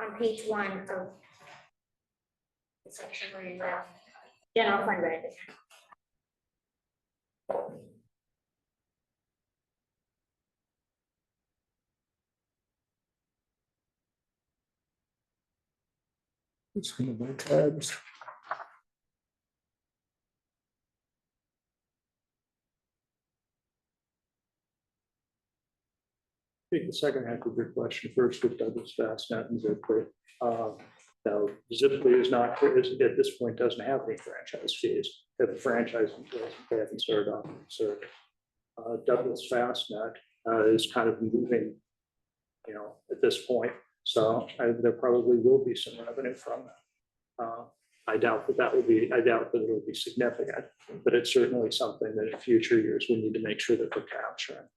On page 1 of the section where you have general fund revenue. It's one of my tabs. Take the second half of your question first with Douglas Fastnet and Ziply. Now, Ziply is not, at this point, doesn't have any franchise fees. They have a franchise in place, they haven't started offering service. Douglas Fastnet is kind of moving, at this point. So there probably will be some revenue from that. I doubt that it will be significant, but it's certainly something that in future years we need to make sure that we're capturing.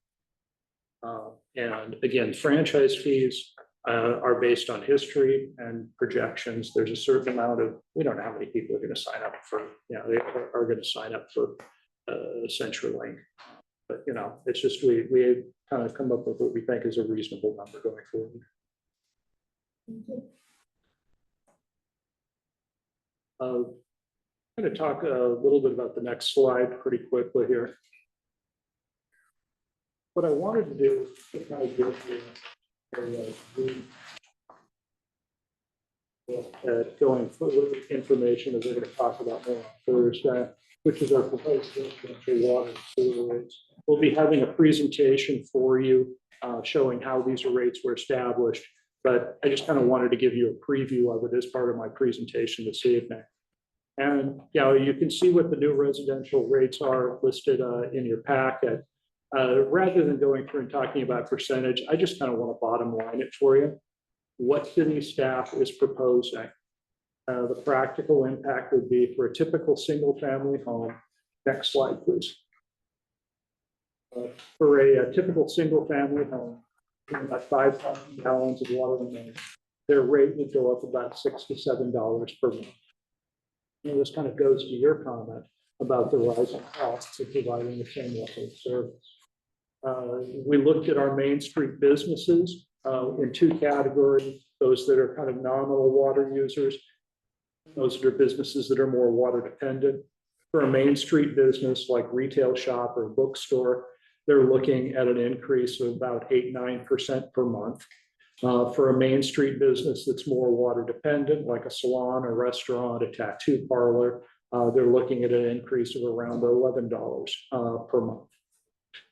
And again, franchise fees are based on history and projections. There's a certain amount of, we don't know how many people are going to sign up for, they are going to sign up for CenturyLink. But, it's just, we kind of come up with what we think is a reasonable number going forward. I'm going to talk a little bit about the next slide pretty quickly here. What I wanted to do is kind of give you going forward information that we're going to talk about more on Thursday, which is our proposed residential water and sewer rates. We'll be having a presentation for you showing how these rates were established, but I just kind of wanted to give you a preview of it as part of my presentation this evening. And you can see what the new residential rates are listed in your packet. Rather than going through and talking about percentage, I just kind of want to bottom line it for you. What city staff is proposing. The practical impact would be for a typical single family home. Next slide, please. For a typical single family home, about 5,000 gallons of water a month, their rate would go up about $6 to $7 per month. This kind of goes to your comment about the rising costs of providing the same level of service. We looked at our Main Street businesses in two categories, those that are kind of nominal water users, those that are businesses that are more water dependent. For a Main Street business like retail shop or bookstore, they're looking at an increase of about 8-9% per month. For a Main Street business that's more water dependent, like a salon, a restaurant, a tattoo parlor, they're looking at an increase of around $11 per month.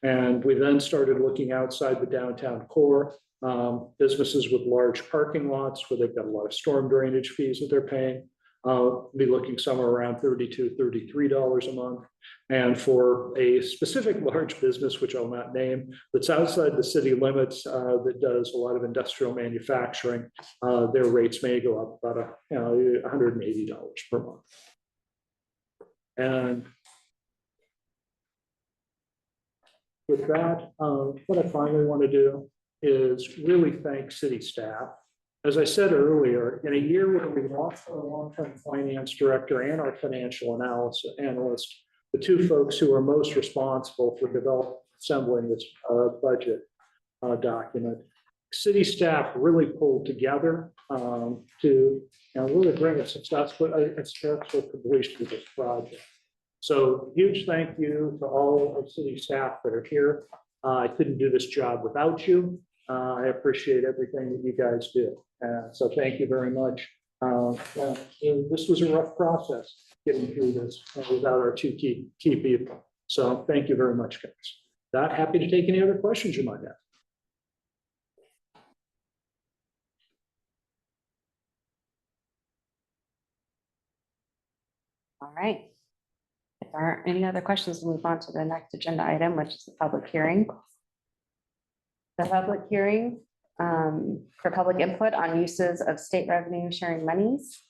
And we then started looking outside the downtown core, businesses with large parking lots where they've got a lot of storm drainage fees that they're paying. Be looking somewhere around $32, $33 a month. And for a specific large business, which I'll not name, that's outside the city limits, that does a lot of industrial manufacturing, their rates may go up about $180 per month. And with that, what I finally want to do is really thank city staff. As I said earlier, in a year where we lost our long-term finance director and our financial analyst, the two folks who are most responsible for assembling this budget document, city staff really pulled together to really bring a successful completion to this project. So huge thank you to all of city staff that are here. I couldn't do this job without you. I appreciate everything that you guys do. So thank you very much. This was a rough process getting through this without our two key people. So thank you very much, guys. Not happy to take any other questions you might have. All right. If there aren't any other questions, we'll move on to the next agenda item, which is the public hearing. The public hearing for public input on uses of state revenue sharing monies.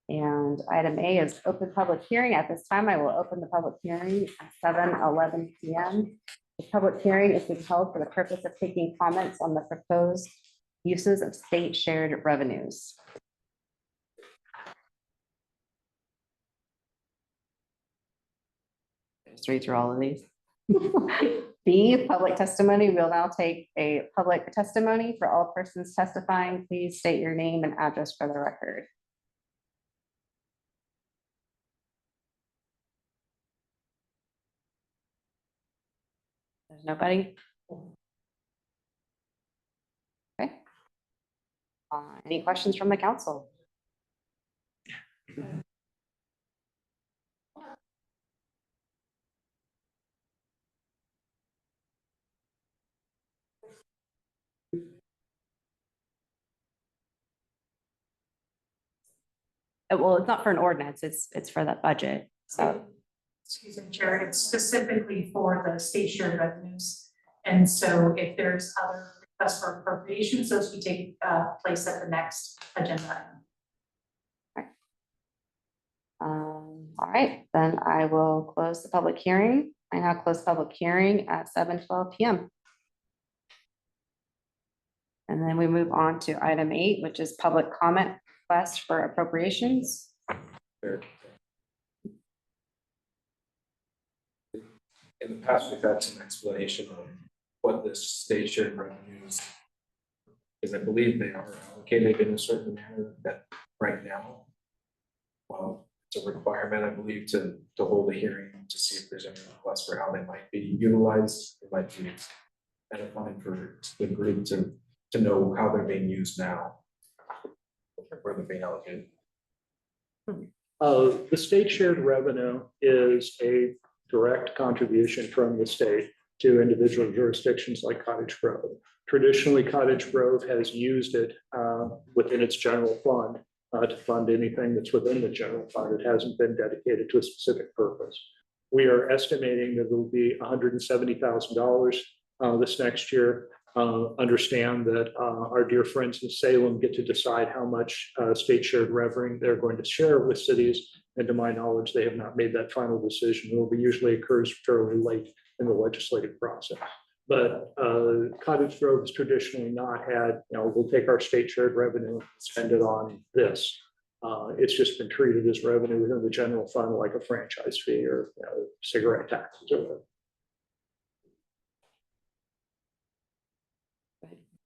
And item A is open public hearing. At this time, I will open the public hearing at 7:11 p.m. The public hearing is being held for the purpose of taking comments on the proposed uses of state shared revenues. Just read through all of these. B, public testimony. We'll now take a public testimony. For all persons testifying, please state your name and address for the record. There's nobody? Okay. Any questions from the council? Well, it's not for an ordinance, it's for that budget, so. Excuse me, Chair, it's specifically for the state shared revenues. And so if there's other requests for appropriations, those we take place at the next agenda item. All right, then I will close the public hearing. I now close the public hearing at 7:12 PM. And then we move on to item 8, which is public comment request for appropriations. There. In the past, we've had some explanation of what this state shared revenues. Because I believe they are allocated in a certain manner that right now. Well, it's a requirement, I believe, to hold a hearing to see if there's any requests for how they might be utilized. It might be edifying for the group to know how they're being used now. Where they're being allocated. The state shared revenue is a direct contribution from the state to individual jurisdictions like Cottage Grove. Traditionally, Cottage Grove has used it within its general fund to fund anything that's within the general fund. It hasn't been dedicated to a specific purpose. We are estimating that there will be $170,000 this next year. Understand that our dear friends in Salem get to decide how much state shared revenue they're going to share with cities. And to my knowledge, they have not made that final decision. It will be usually occurs fairly late in the legislative process. But Cottage Grove has traditionally not had, we'll take our state shared revenue and spend it on this. It's just been treated as revenue within the general fund, like a franchise fee or cigarette taxes or whatever.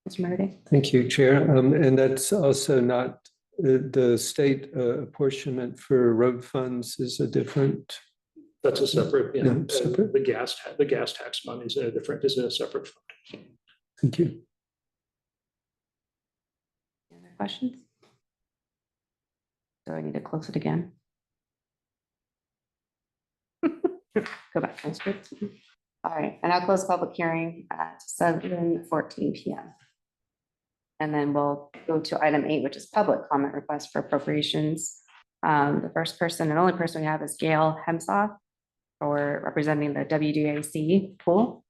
Mr. Meredith? Thank you, Chair. And that's also not, the state apportionment for road funds is a different. That's a separate, separate. the gas tax money is in a separate fund. Thank you. Any other questions? Do I need to close it again? Go back. Transcript. All right, and I'll close the public hearing at 7:14 PM. And then we'll go to item 8, which is public comment request for appropriations. The first person and only person we have is Gail Hemsoff, for representing the WDAC pool.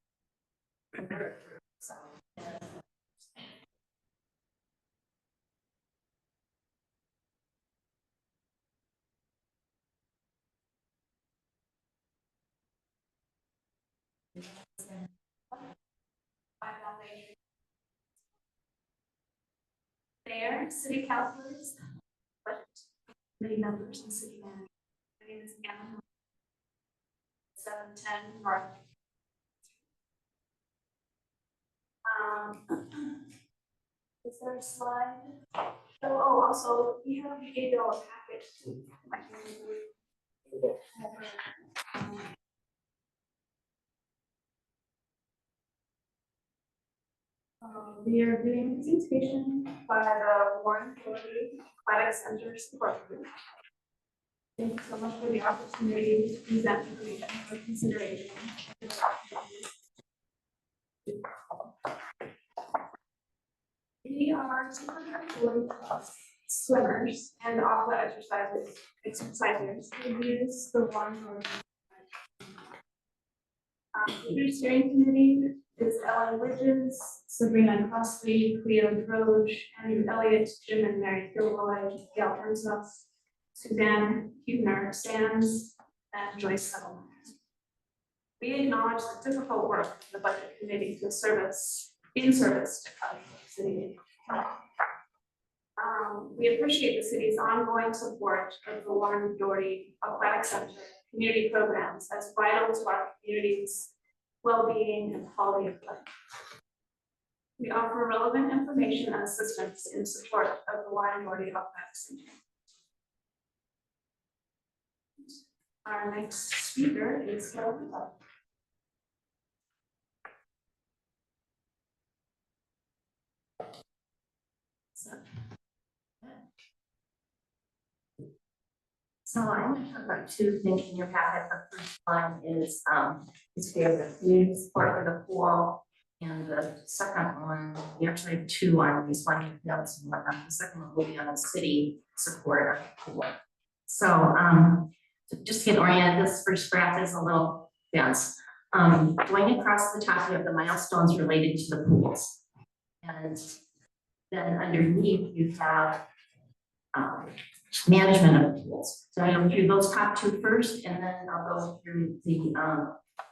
Mayor, city councilors, committee members and city manager. My name is Anna. 710 North. Is there a slide? Oh, also, we have gave you all a packet. We are doing a presentation by the Warren County Aquatic Center Support Group. Thank you so much for the opportunity to present information for consideration. We are 240 swimmers and aqua exercisers who use the Warren County. The steering committee is Ellen Widgeons, Sabrina Crossley, Cleo Droge, Andrew Elliott, Jim and Mary Gilroy, Gail Hemsoff, Suzanne Huebner Sands, and Joyce Settleman. We acknowledge the difficult work of the budget committee in service to the city. We appreciate the city's ongoing support of the Warren Doherty Aquatic Center community programs as vital to our community's well-being and quality of life. We offer relevant information and assistance in support of the Warren Doherty Aquatic Center. Our next speaker is Gail Hemsoff. So I'm gonna talk about two things in your packet. The first one is we have the community support for the pool. And the second one, we actually have two on these, one with notes and whatnot. The second one will be on the city support of the pool. So to just get oriented, this first graph is a little dense. Going across the top, you have the milestones related to the pools. And then underneath you have management of the pools. So I'll do those top two first, and then I'll go through the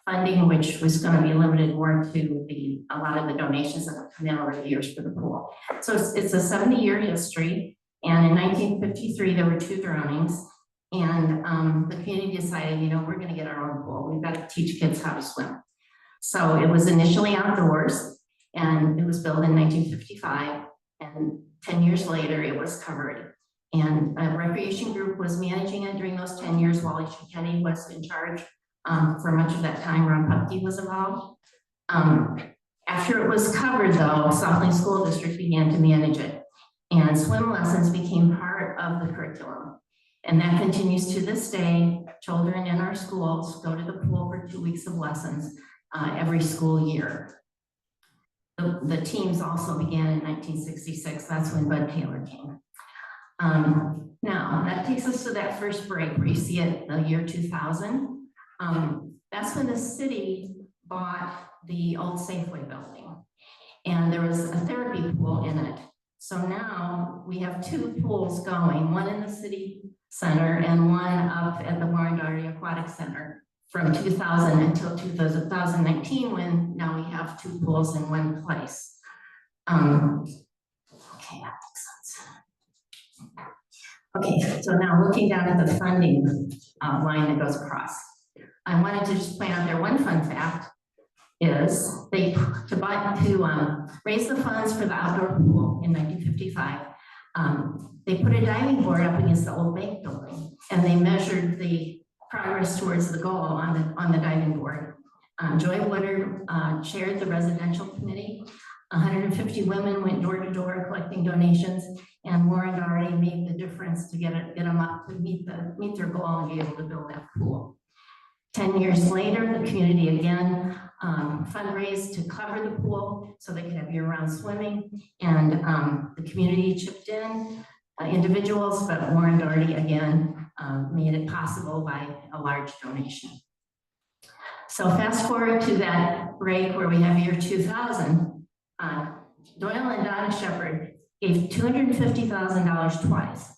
funding, which was going to be limited more to a lot of the donations that have come in over the years for the pool. So it's a 70-year history, and in 1953 there were two drownings, and the community decided, you know, we're going to get our own pool. We've got to teach kids how to swim. So it was initially outdoors, and it was built in 1955, and 10 years later it was covered. And a recreation group was managing it during those 10 years. Wally Chickeni was in charge for much of that time. Ron Pupke was involved. After it was covered though, South Lake School District began to manage it. And swim lessons became part of the curriculum. And that continues to this day. Children in our schools go to the pool for 2 weeks of lessons every school year. The teams also began in 1966. That's when Bud Taylor came. Now that takes us to that first break where you see it, the year 2000. That's when the city bought the old Safeway building, and there was a therapy pool in it. So now we have two pools going, one in the city center and one up at the Warren Doherty Aquatic Center from 2000 until 2019, when now we have two pools in one place. Okay, that makes sense. Okay, so now looking down at the funding line that goes across, I wanted to just point out there one fun fact is to raise the funds for the outdoor pool in 1955. They put a diving board up against the old bank building, and they measured the progress towards the goal on the diving board. Joy Woodard chaired the residential committee. 150 women went door to door collecting donations, and Warren Doherty made the difference to get them up to meet their goal and be able to build that pool. 10 years later, the community again fundraised to cover the pool so they could have year-round swimming, and the community chipped in, individuals, but Warren Doherty again made it possible by a large donation. So fast forward to that break where we have year 2000. Doyle and Donna Shepard gave $250,000 twice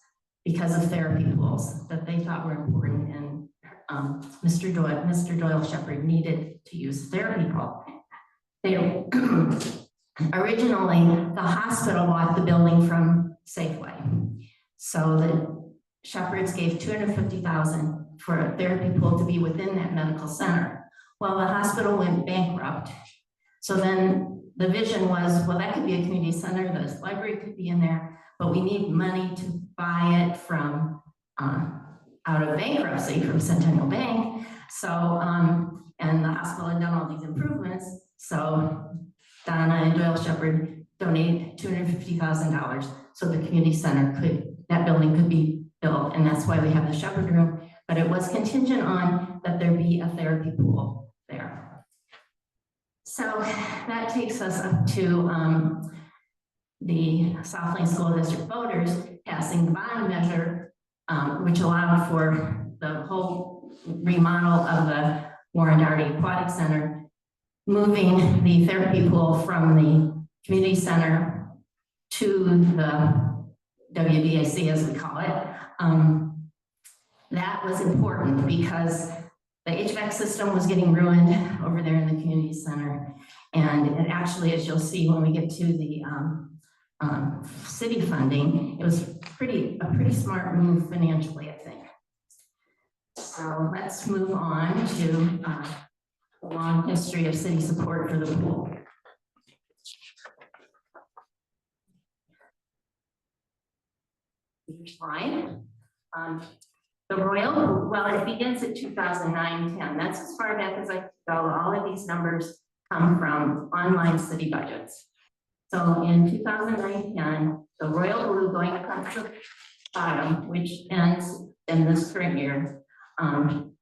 because of therapy pools that they thought were important, and Mr. Doyle Shepard needed to use a therapy pool. Originally, the hospital bought the building from Safeway. So the Shepards gave $250,000 for a therapy pool to be within that medical center. Well, the hospital went bankrupt. So then the vision was, well, that could be a community center, the library could be in there, but we need money to buy it from out of bankruptcy from Centennial Bank. So, and the hospital had done all these improvements. So Donna and Doyle Shepard donated $250,000 so the community center that building could be built. And that's why we have the Shepard room, but it was contingent on that there be a therapy pool there. So that takes us up to the South Lake School District voters passing the bond measure, which allowed for the whole remodel of the Warren Doherty Aquatic Center, moving the therapy pool from the community center to the WDAC, as we call it. That was important because the HVAC system was getting ruined over there in the community center. And it actually, as you'll see when we get to the city funding, it was a pretty smart move financially, I think. So let's move on to the long history of city support for the pool. Slide. The Royal, well, it begins at 2009-10. That's as far back as I could go. All of these numbers come from online city budgets. So in 2009-10, the Royal Blue going across the bottom, which ends in this current year.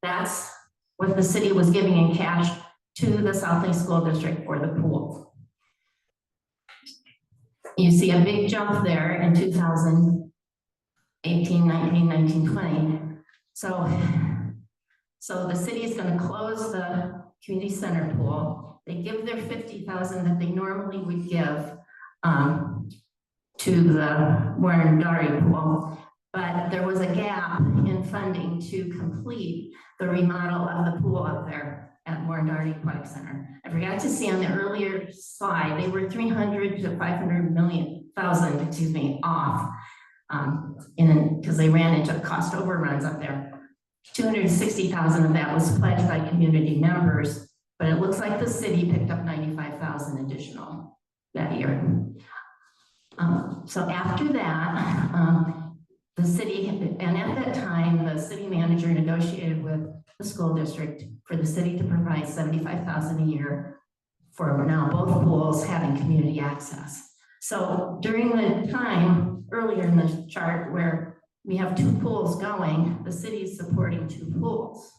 That's what the city was giving in cash to the South Lake School District for the pool. You see a big jump there in 2018, 19, 19, 20. So the city is going to close the community center pool. They give their 50,000 that they normally would give to the Warren Dari pool, but there was a gap in funding to complete the remodel of the pool up there at Warren Dari Aquatic Center. I forgot to see on the earlier slide, they were 300 to 500,000, excuse me, off, because they ran into cost overruns up there. 260,000 of that was pledged by community members, but it looks like the city picked up 95,000 additional that year. So after that, the city, and at that time, the city manager negotiated with the school district for the city to provide 75,000 a year for now both pools having community access. So during the time earlier in the chart where we have 2 pools going, the city is supporting 2 pools.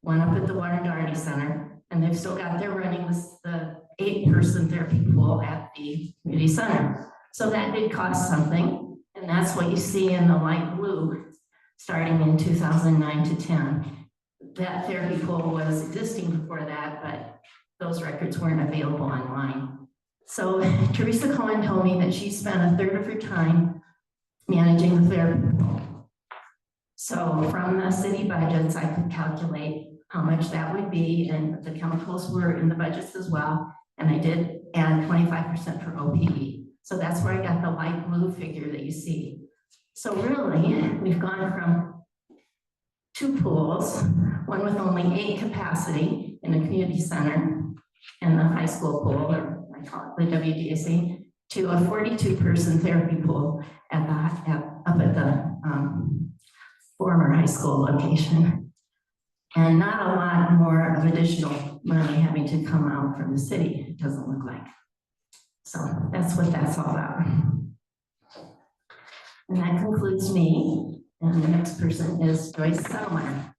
One up at the Warren Dari Center, and they've still got, they're running the 8-person therapy pool at the community center. So that did cost something, and that's what you see in the light blue, starting in 2009 to 10. That therapy pool was existing before that, but those records weren't available online. So Teresa Cohen told me that she spent a third of her time managing the therapy pool. So from the city budgets, I could calculate how much that would be, and the chemicals were in the budgets as well. And I did add 25% for OPE. So that's where I got the light blue figure that you see. So really, we've gone from 2 pools, one with only 8 capacity in the community center and the high school pool, or I call it the WDSC, to a 42-person therapy pool at up at the former high school location. And not a lot more of additional money having to come out from the city, it doesn't look like. So that's what that's all about. And that concludes me. And the next person is Joyce Settlemeyer.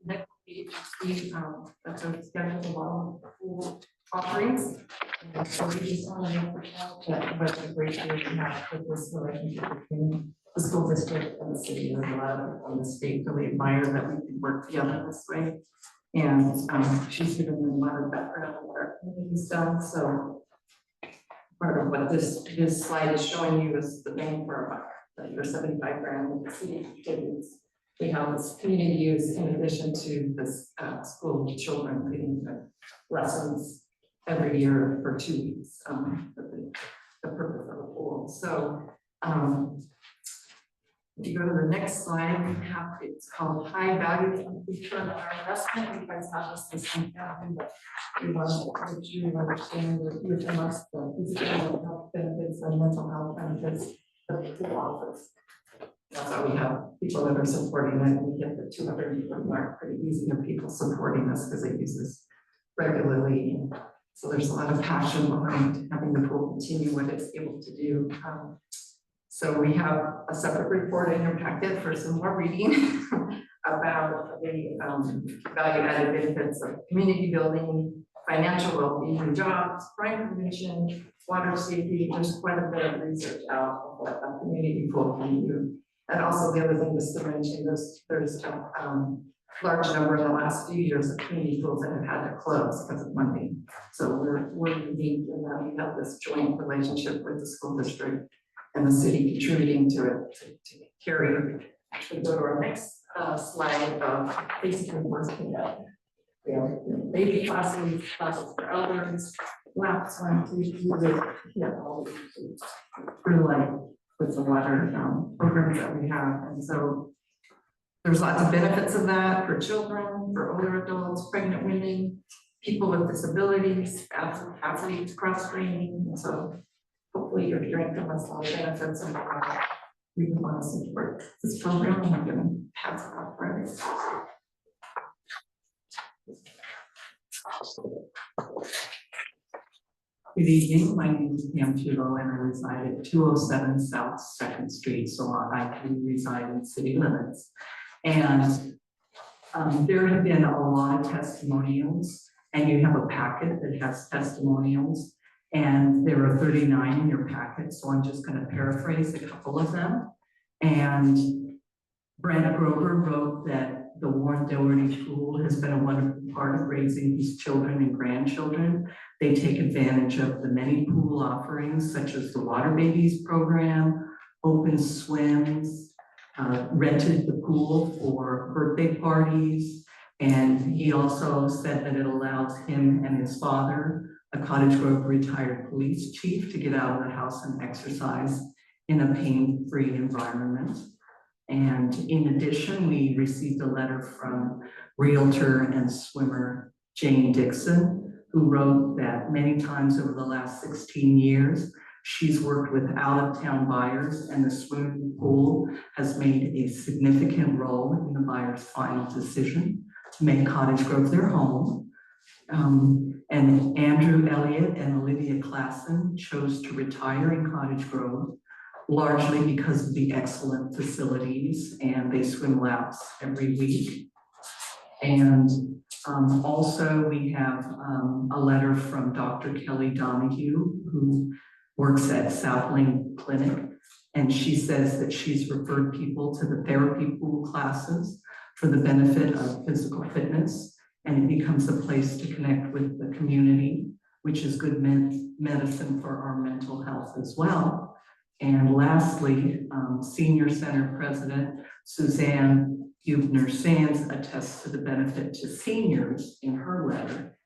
Next page, you see that's a schedule of pool offerings. And so we just want to make that what a great deal we have with this relationship between the school district and the city. There's a lot of on the state really admire that we can work together this way. And she's given me a lot of background on what our community's done. So part of what this slide is showing you is the bang for our buck, that your 75 grand that the city contributes. We have this community use in addition to this school children getting the lessons every year for 2 weeks, the purpose of the pool. So if you go to the next slide, we have, it's called high value return on our investment. You guys have this thing happening, but we want to make sure you understand that you must the physical health benefits and mental health benefits that the pool offers. That's why we have people that are supporting it, and we get the 200 mark pretty easy of people supporting us because they use this regularly. So there's a lot of passion behind having the pool continue what it's able to do. So we have a separate report in your packet for some more reading about the value-added benefits of community building, financial well-being, jobs, crime prevention, water safety. There's quite a bit of research out of what a community pool can do. And also the other thing just to mention, there's a large number in the last few years of community pools that have had to close because of funding. So we're unique in that we have this joint relationship with the school district and the city contributing to it to carry. Actually, go to our next slide of basic enforcement. We have baby classes for elders, laps on through like with the water programs that we have. And so there's lots of benefits of that for children, for older adults, pregnant women, people with disabilities, athletes, cross-training. And so hopefully you're hearing from us all the benefits of we want to support this program, and I'm going to pass it off right. We Good evening, my name is Pam Chulo and I reside at 207 South Second Street, so I do reside in city limits. And there have been a lot of testimonials, and you have a packet that has testimonials, and there are 39 in your packet, so I'm just going to paraphrase a couple of them. And Brent Grover wrote that the Warren Doherty Pool has been a wonderful part of raising his children and grandchildren. They take advantage of the many pool offerings such as the Water Babies program, open swims, rented the pool for birthday parties. And he also said that it allows him and his father, a Cottage Grove retired police chief, to get out of the house and exercise in a pain-free environment. And in addition, we received a letter from realtor and swimmer Jane Dixon, who wrote that many times over the last 16 years, she's worked with out-of-town buyers, and the swimming pool has made a significant role in the buyer's final decision to make Cottage Grove their home. And Andrew Elliott and Olivia Klassen chose to retire in Cottage Grove, largely because of the excellent facilities, and they swim laps every week. And also we have a letter from Dr. Kelly Donahue, who works at Southling Clinic. And she says that she's referred people to the therapy pool classes for the benefit of physical fitness. And it becomes a place to connect with the community, which is good medicine for our mental health as well. And lastly, Senior Center President Suzanne Hubner-Sands attests to the benefit to seniors in her letter.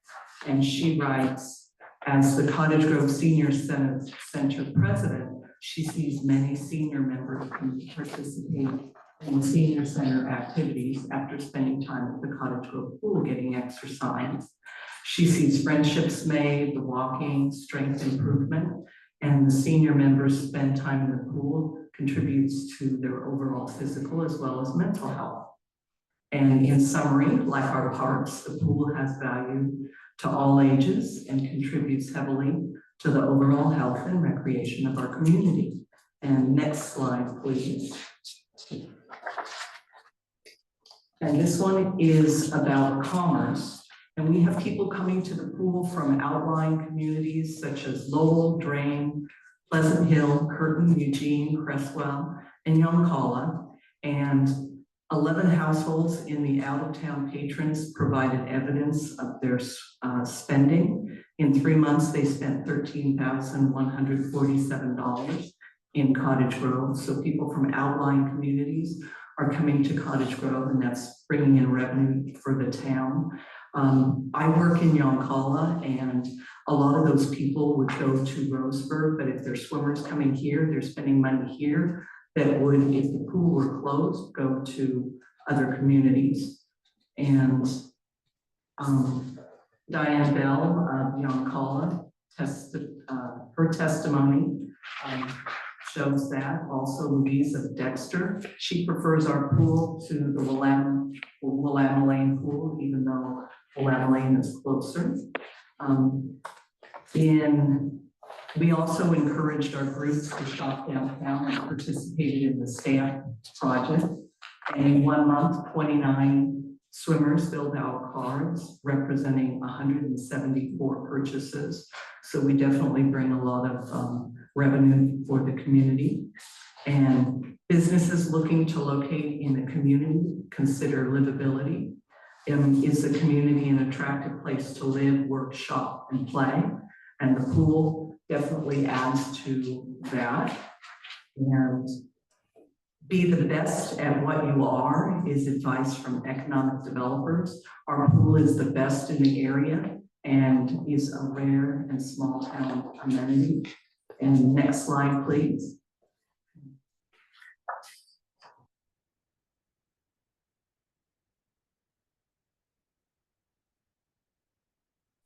And she writes, as the Cottage Grove Senior Center President, she sees many senior members participate in senior center activities after spending time at the Cottage Grove pool getting exercise. She sees friendships made, the walking, strength improvement, and the senior members spend time in the pool contributes to their overall physical as well as mental health. And in summary, like our parks, the pool has value to all ages and contributes heavily to the overall health and recreation of our community. And next slide, please. And this one is about commerce. And we have people coming to the pool from outlying communities such as Lowell, Drain, Pleasant Hill, Curtin, Eugene, Cresswell, and Yoncalla. And 11 households in the out-of-town patrons provided evidence of their spending. In 3 months, they spent $13,147 in Cottage Grove. So people from outlying communities are coming to Cottage Grove, and that's bringing in revenue for the town. I work in Yoncalla, and a lot of those people would go to Roseburg, but if there's swimmers coming here, they're spending money here that would, if the pool were closed, go to other communities. And Diane Bell of Yoncalla, her testimony shows that. Also Louise of Dexter, she prefers our pool to the Willamette Lane pool, even though Willamette Lane is closer. We also encouraged our groups to shop downtown and participated in the stamp project. And in 1 month, 29 swimmers filled out cards representing 174 purchases. So we definitely bring a lot of revenue for the community. And businesses looking to locate in the community consider livability. Is the community an attractive place to live, work, shop, and play? And the pool definitely adds to that. And be the best at what you are is advice from economic developers. Our pool is the best in the area and is a rare and small town amenity. And next slide, please.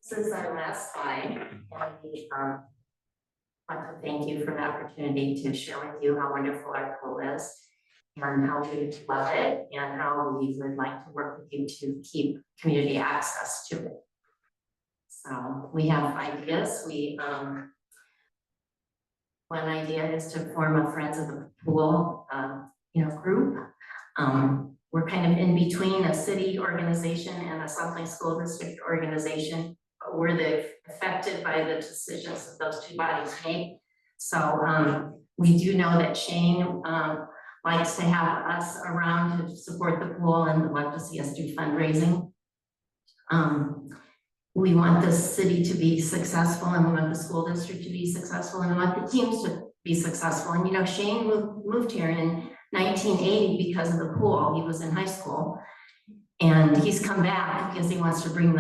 This is our last slide, and we want to thank you for the opportunity to share with you how wonderful our pool is and how we love it and how we would like to work with you to keep community access to it. So we have ideas, one idea is to form a Friends of the Pool, group. We're kind of in between a city organization and a Southland School District organization. But we're affected by the decisions that those two bodies make. So we do know that Shane likes to have us around to support the pool and would like to see us do fundraising. We want the city to be successful, and we want the school district to be successful, and we want the teams to be successful. And Shane moved here in 1980 because of the pool. He was in high school, and he's come back because he wants to bring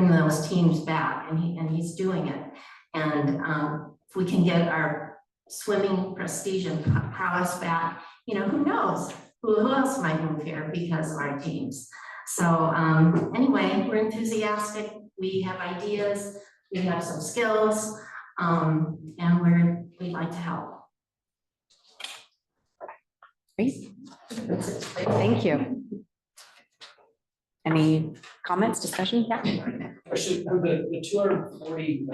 those teams back, and he's doing it. And if we can get our swimming prestige and prowess back, who knows? Who else might move here because of our teams? So anyway, we're enthusiastic. We have ideas. We have some skills, and we'd like to help. Great. Thank you. Any comments, discussion? Yeah. Question, the 240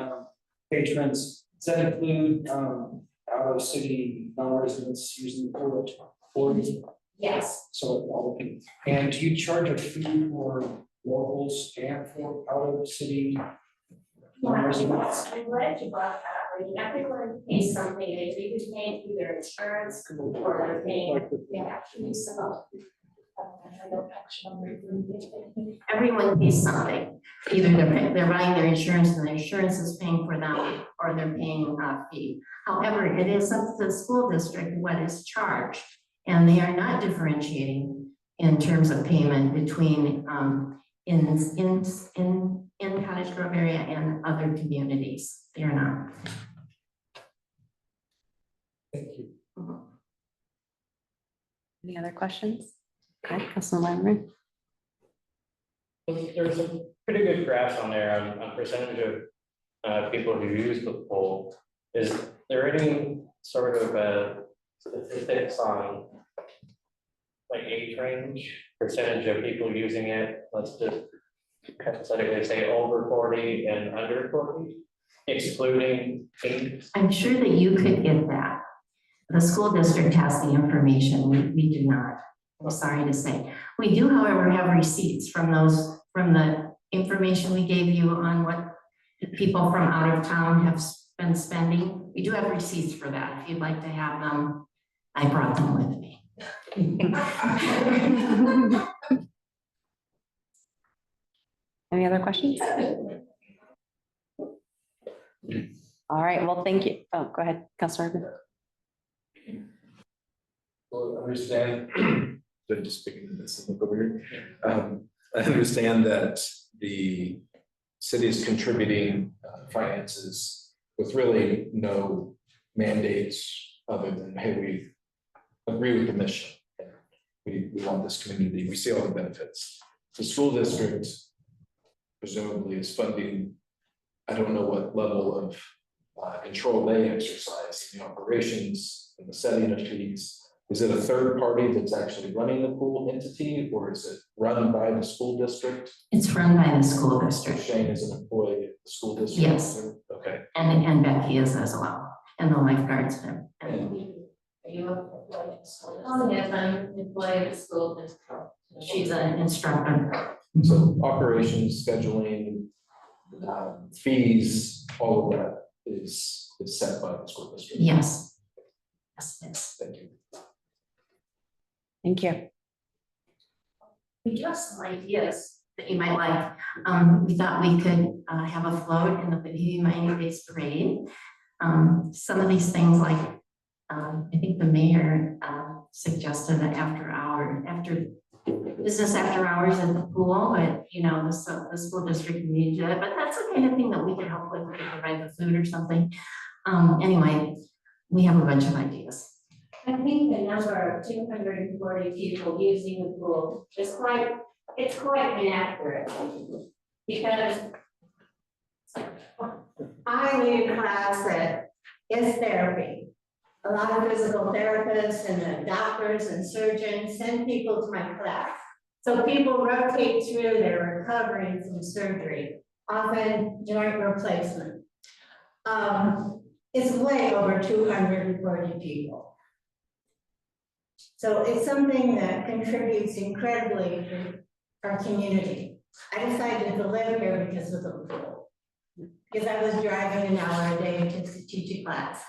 patrons, does that include out of city non-residents using the pool at 40? Yes. So all the people. And do you charge a fee for locals and for out of city non-residents? I'm glad you brought that up. I mean, everyone pays something. They either pay through their insurance or they're paying. Everyone pays something. Either they're buying their insurance and the insurance is paying for them, or they're paying a fee. However, it is up to the school district what is charged, and they are not differentiating in terms of payment between in Cottage Grove area and other communities. They are not. Thank you. Any other questions? Okay, Councilor Lamre. There's a pretty good graphs on there on percentage of people who use the pool. Is there any sort of statistics on like age range, percentage of people using it? Let's just hypothetically say over 40 and under 40, excluding teens. I'm sure that you could get that. The school district has the information. We do not. I'm sorry to say. We do, however, have receipts from the information we gave you on what people from out of town have been spending. We do have receipts for that. If you'd like to have them, I brought them with me. Any other questions? All right, well, thank you. Oh, go ahead, Councilor Urban. Well, I understand, so just speaking to this a little weird. I understand that the city is contributing finances with really no mandates other than, hey, we agree with the mission. We want this community, we see all the benefits. The school district presumably is funding, I don't know what level of control they exercise in the operations and the setting of fees. Is it a third party that's actually running the pool entity, or is it run by the school district? It's run by the school district. Shane is an employee of the school district? Yes. Okay. And Becky is as well, and the lifeguards. Are you Oh, yes, I'm employee of the school district. She's an instructor. So operations, scheduling, fees, all of that is set by the school district? Yes. Yes. Thank you. Thank you. We do have some ideas that you might like. We thought we could have a float in the Bahia Mining Days Parade. Some of these things like, I think the mayor suggested that after business after hours at the pool, but the school district needed to do it, but that's the kind of thing that we could help with, we could provide the food or something. Anyway, we have a bunch of ideas. I think the number of 240 people using the pool is quite inaccurate. Because I need a class that is therapy. A lot of physical therapists and doctors and surgeons send people to my class. So people rotate through their recovery from surgery. often joint replacement. It's way over 240 people. So it's something that contributes incredibly to our community. I decided to live here because of the pool. Because I was driving an hour a day to teach a class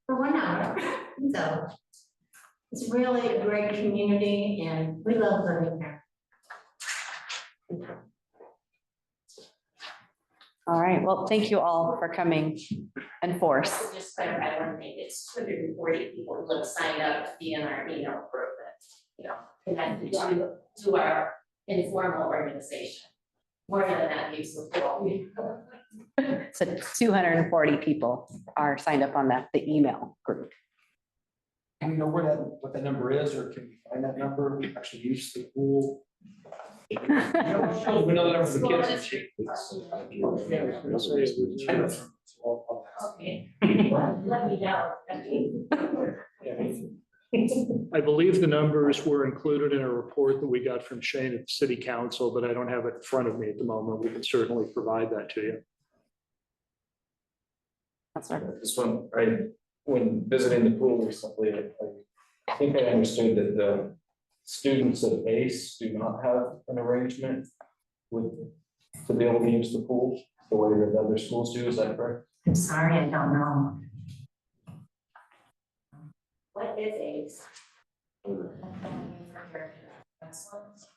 for 1 hour. So it's really a great community and we love living here. All right, well, thank you all for coming in force. Just clarify one thing, it's 240 people who have signed up to be in our email group, and then to our informal organization. More than that needs to go. So 240 people are signed up on the email group. Do we know what that number is, or can we find that number, actually use the pool? We know the number of the kids. Okay. Let me know. I believe the numbers were included in a report that we got from Shane at the city council, but I don't have it in front of me at the moment. We can certainly provide that to you. That's right. This one, when visiting the pool recently, I think I understood that the students of ACE do not have an arrangement to be able to use the pool the way that other schools do. Is that correct? I'm sorry, I don't know. What is ACE?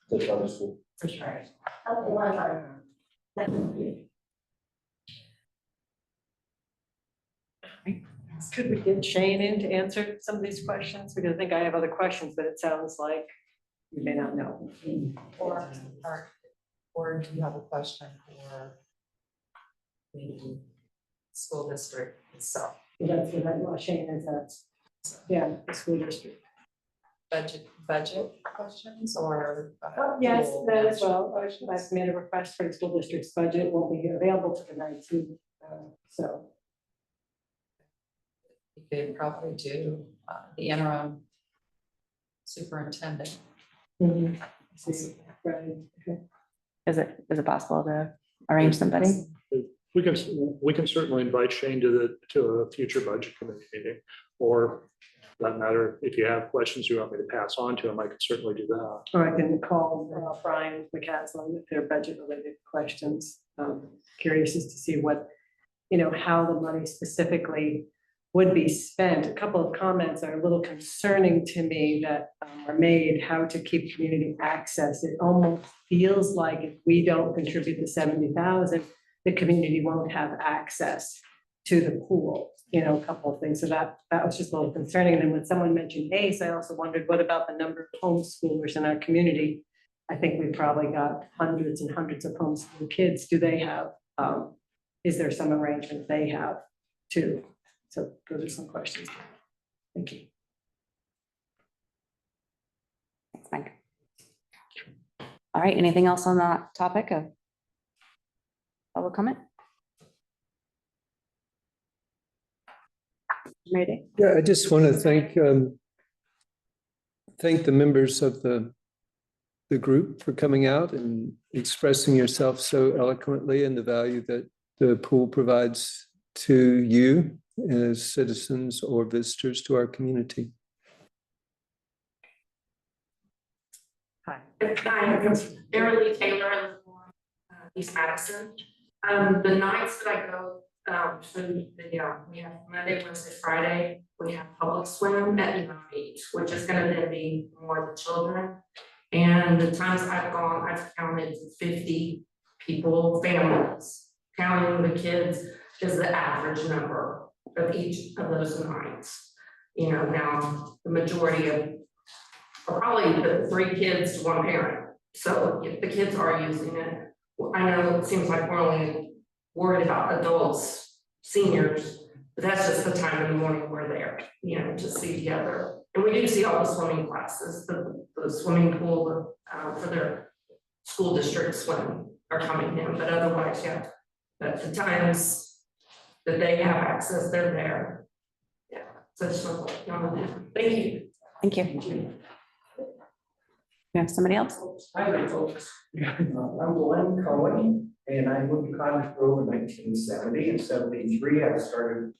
The other school. For sure. Oh, Could we get Shane in to answer some of these questions? Because I think I have other questions, but it sounds like you may not know. Or do you have a question for the school district itself? That's what I know, Shane is that, yeah, the school district. Budget questions or? Yes, pool that as management? well. I've made a request for the school district's budget, won't be available to the 19th, so. You could probably do the interim superintendent. See, right, okay. Is it possible to arrange somebody? We can certainly invite Shane to a future budget committee meeting, or for that matter, if you have questions you want me to pass on to him, I can certainly do that. Or I can call Brian McCaslin if they're budget related questions. Curious as to see what, how the money specifically would be spent. A couple of comments are a little concerning to me that are made, how to keep community access. It almost feels like if we don't contribute the 70,000, the community won't have access to the pool. A couple of things. So that was just a little concerning. And then when someone mentioned ACE, I also wondered, what about the number of homeschoolers in our community? I think we've probably got hundreds and hundreds of homeschool kids. Do they have, is there some arrangement they have too? So those are some questions. Thank you. Thanks, Mike. All right, anything else on that topic of public comment? Mayday. Yeah, I just want to thank the members of the group for coming out and expressing yourself so eloquently and the value that the pool provides to you as citizens or visitors to our community. Hi, I'm Marilee Taylor, East Madison. The nights that I go, we have Monday, Wednesday, Friday, we have public swim at Newmont Beach, which is gonna then be more the children. And the times I've gone, I've counted 50 people, families, counting the kids is the average number of each of those nights. Now the majority of, are probably the 3 kids to 1 parent. So if the kids are using it, I know it seems like we're only worried about adults, seniors, but that's just the time in the morning we're there, to see together. And we do see all the swimming classes, the swimming pool for their school district swim are coming in, but otherwise, yeah. But the times that they have access, they're there. Yeah, so just thank you. Thank you. You have somebody else? Hi there, folks. I'm Glenn Cohen. and I moved to Cottage Grove in 1970. In 73, I started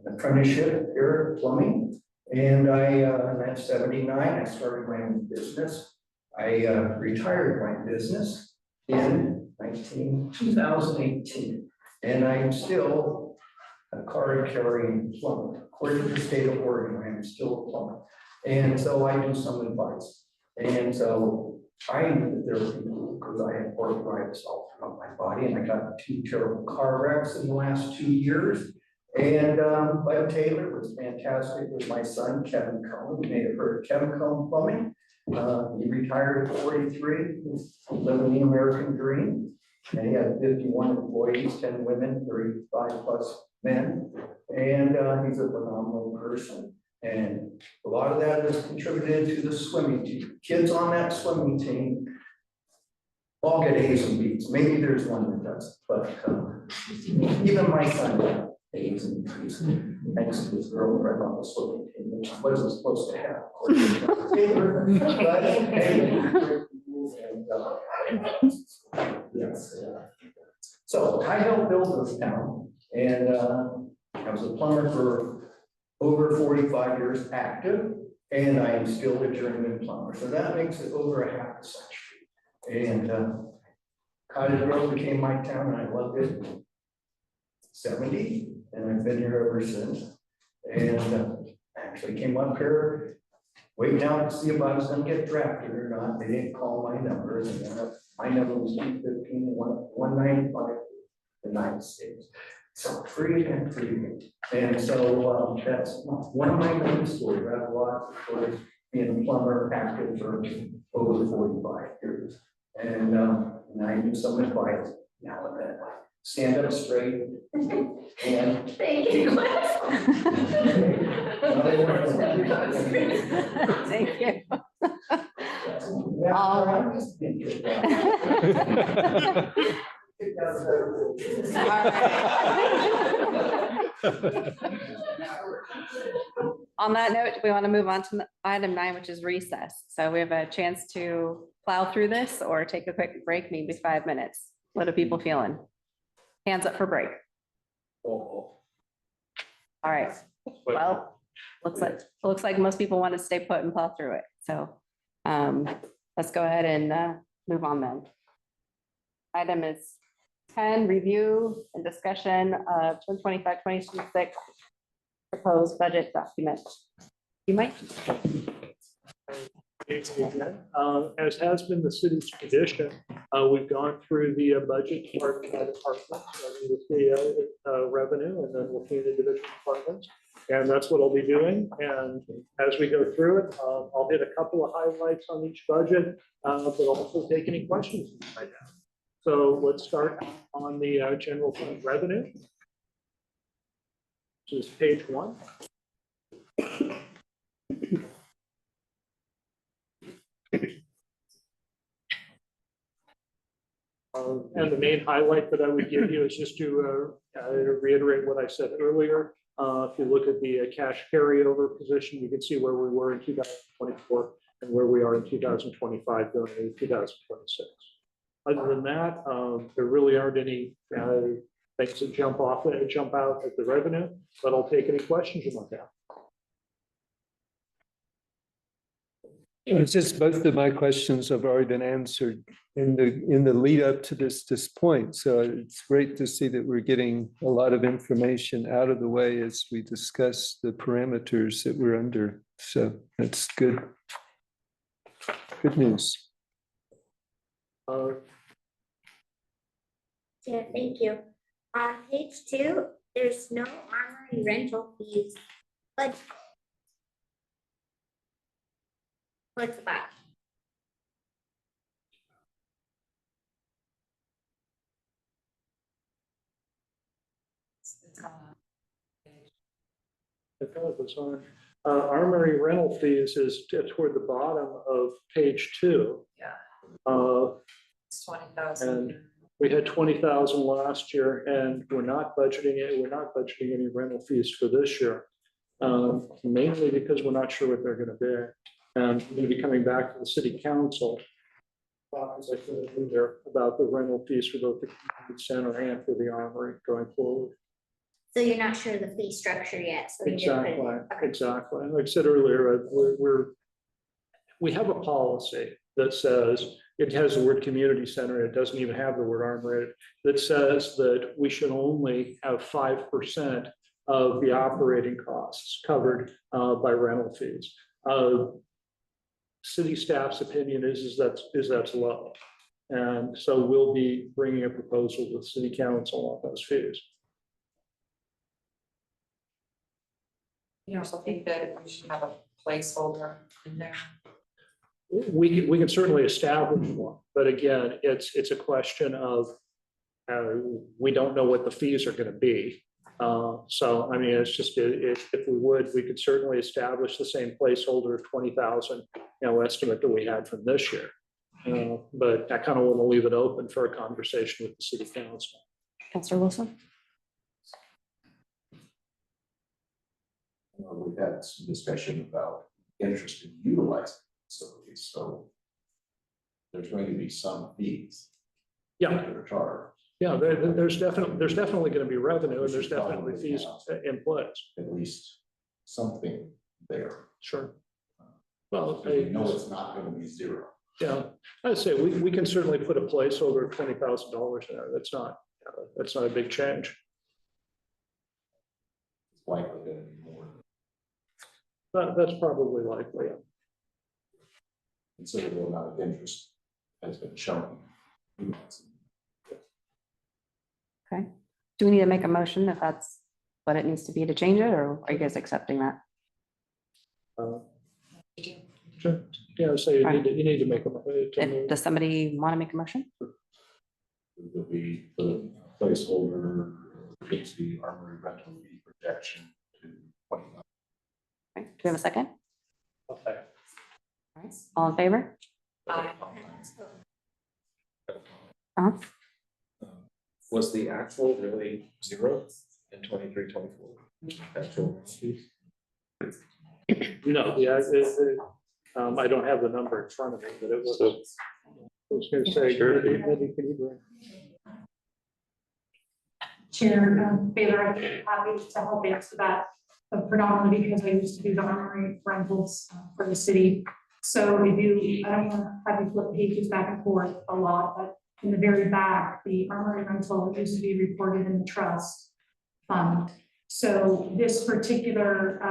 an apprenticeship here at plumbing. And in 79, I started my own business. I retired my business in 2018. And I'm still a card carrying plumber. According to the state of Oregon, I am still a plumber. And so I do some advice. And so I knew that there were people, because I had arthritis all throughout my body, and I got 2 terrible car wrecks in the last 2 years. And Bud Taylor was fantastic with my son, Kevin Cohen. You may have heard of Kevin Cohen Plumbing. He retired at 43, living the American dream. And he had 51 employees, 10 women, 35 plus men. And he's a phenomenal person. And a lot of that is contributed to the swimming team. Kids on that swimming team all get A's and B's. Maybe there's one that doesn't, but even my son got A's and B's. Thanks to his girlfriend on the swimming team, which he wasn't supposed to have. Yes. So I helped build this town, and I was a plumber for over 45 years active, and I am still a journeyman plumber. So that makes it over a half a century. And Cottage Grove became my town, and I loved it. 70, and I've been here ever since. And I actually came up here waiting out to see if I was going to get drafted or not. They didn't call my numbers, and my number was 215 and 195 for the United States. So free and free. And so that's one of my main stories. I have lots of stories being a plumber active for over 45 years. And I do some advice now and then. Stand up straight and Thank you. Thank you. On that note, we want to move on to item 9, which is recess. So we have a chance to plow through this or take a quick break, maybe 5 minutes. What are people feeling? Hands up for break. All right. Well, looks like most people want to stay put and plow through it. So let's go ahead and move on then. Item is 10, review and discussion of 2025-2026 proposed budget document. You might. As has been the city's tradition, we've gone through the budget department by department, with the revenue, and then looking at individual departments. And that's what I'll be doing. And as we go through it, I'll hit a couple of highlights on each budget, but also take any questions you might have. So let's start on the general fund revenue. This is page 1. And the main highlight that I would give you is just to reiterate what I said earlier. If you look at the cash carryover position, you can see where we were in 2024 and where we are in 2025 going into 2026. Other than that, there really aren't any things that jump out at the revenue, but I'll take any questions you might have. It's just both of my questions have already been answered in the lead up to this point. So it's great to see that we're getting a lot of information out of the way as we discuss the parameters that we're under. So that's good. Good news. Yeah, thank you. On page 2, there's no armory rental fees, but what's that? I thought it was on armory rental fees is toward the bottom of page 2. Yeah. It's 20,000. And we had 20,000 last year, and we're not budgeting it. We're not budgeting any rental fees for this year, mainly because we're not sure what they're going to be. And we're going to be coming back to the city council As I said earlier, about the rental fees for both the community center and for the armory going forward. So you're not sure the fee structure yet, so you just put it Exactly, in. Okay. exactly. And like I said earlier, we have a policy that says, it has the word community center, it doesn't even have the word armory, that says that we should only have 5% of the operating costs covered by rental fees. City staff's opinion is that's low. And so we'll be bringing a proposal with city council on those fees. You also think that we should have a placeholder in there? We can certainly establish one, but again, it's a question of we don't know what the fees are going to be. So I mean, it's just if we would, we could certainly establish the same placeholder of 20,000, estimate that we had from this year. But I kind of want to leave it open for a conversation with the city council. Councilor Wilson? We've had some discussion about interest in utilizing facilities, so there's going to be some fees. Yeah. that are charged. Yeah, there's definitely going to be revenue and there's definitely fees in place. At least something there. Sure. Well, We know it's not going to be zero. yeah, I'd say we can certainly put a placeholder of $20,000 in there. That's not a big change. It's likely going to be more. That's probably likely. Considerable amount of interest has been shown. Okay. Do we need to make a motion if that's what it needs to be to change it, or are you guys accepting that? Sure. Yeah, so you need to make a. Does somebody want to make a motion? Will be the placeholder, fix the armory rental fee projection to 29. Okay. Do we have a second? Okay. All right. All in favor? Was the actual really zero in 23, 24? Actual fees? No, I don't have the number in front of me, but it was. I was going to say, Eddie, can you bring? Chair Baylor, I'd be happy to help answer that, predominantly because I used to do the armory rentals for the city. So we do, I don't want to have you flip pages back and forth a lot, but in the very back, the armory rental used to be reported in the trust fund. So this particular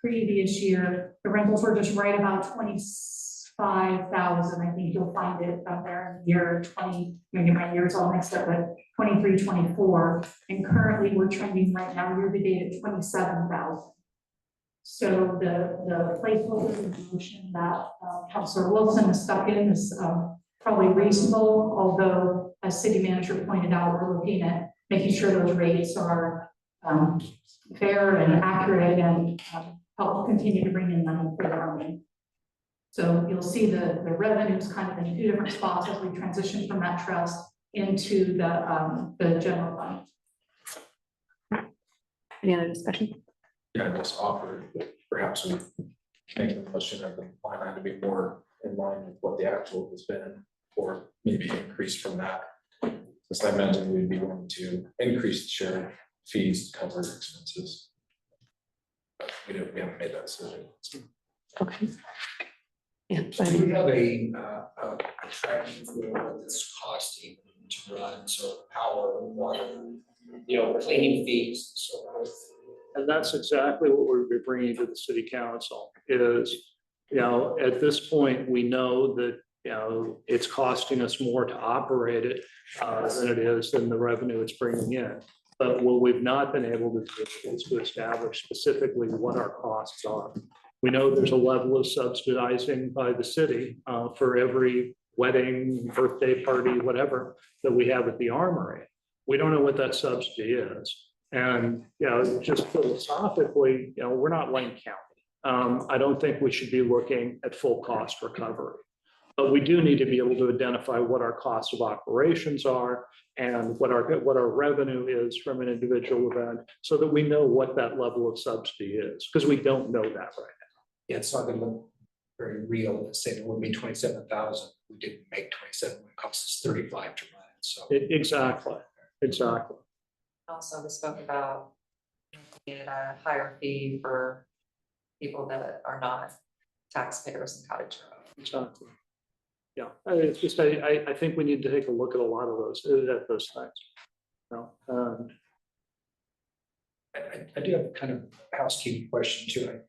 previous year, the rentals were just right about 25,000. I think you'll find it out there in the year 20, maybe my years all mixed up, but 23, 24. And currently we're trending right now year to date at 27,000. So the placeholder motion that Councilor Wilson has stuck in is probably reasonable, although as city manager pointed out, we're looking at making sure those rates are fair and accurate and help continue to bring in money for the army. So you'll see the revenues kind of in two different spots as we transition from that trust into the general fund. Any other discussion? Yeah, I just offered that perhaps we make the question of the line item to be more in line with what the actual has been, or maybe increase from that. Since I mentioned we'd be willing to increase the share fees to cover expenses. But we haven't made that decision. Okay. Yeah. So we have a tracking for what it's costing to run, so power, water, cleaning fees, and so forth. And that's exactly what we're bringing to the city council is, at this point, we know that, it's costing us more to operate it than it is than the revenue it's bringing in. But what we've not been able to do is to establish specifically what our costs are. We know there's a level of subsidizing by the city for every wedding, birthday party, whatever, that we have at the armory. We don't know what that subsidy is. And, just philosophically, we're not Lane County. I don't think we should be looking at full cost recovery. But we do need to be able to identify what our costs of operations are and what our revenue is from an individual event so that we know what that level of subsidy is, because we don't know that right now. Yeah, it's not gonna look very real. Let's say it would be 27,000 we didn't make 27, it costs us 35 to run it, so. Exactly, exactly. Also, we spoke about needed a higher fee for people that are not taxpayers in Cottage Grove. Exactly. Yeah, it's just, I think we need to take a look at a lot of those, at those things. You know, and I do have kind of a housekeeping question too.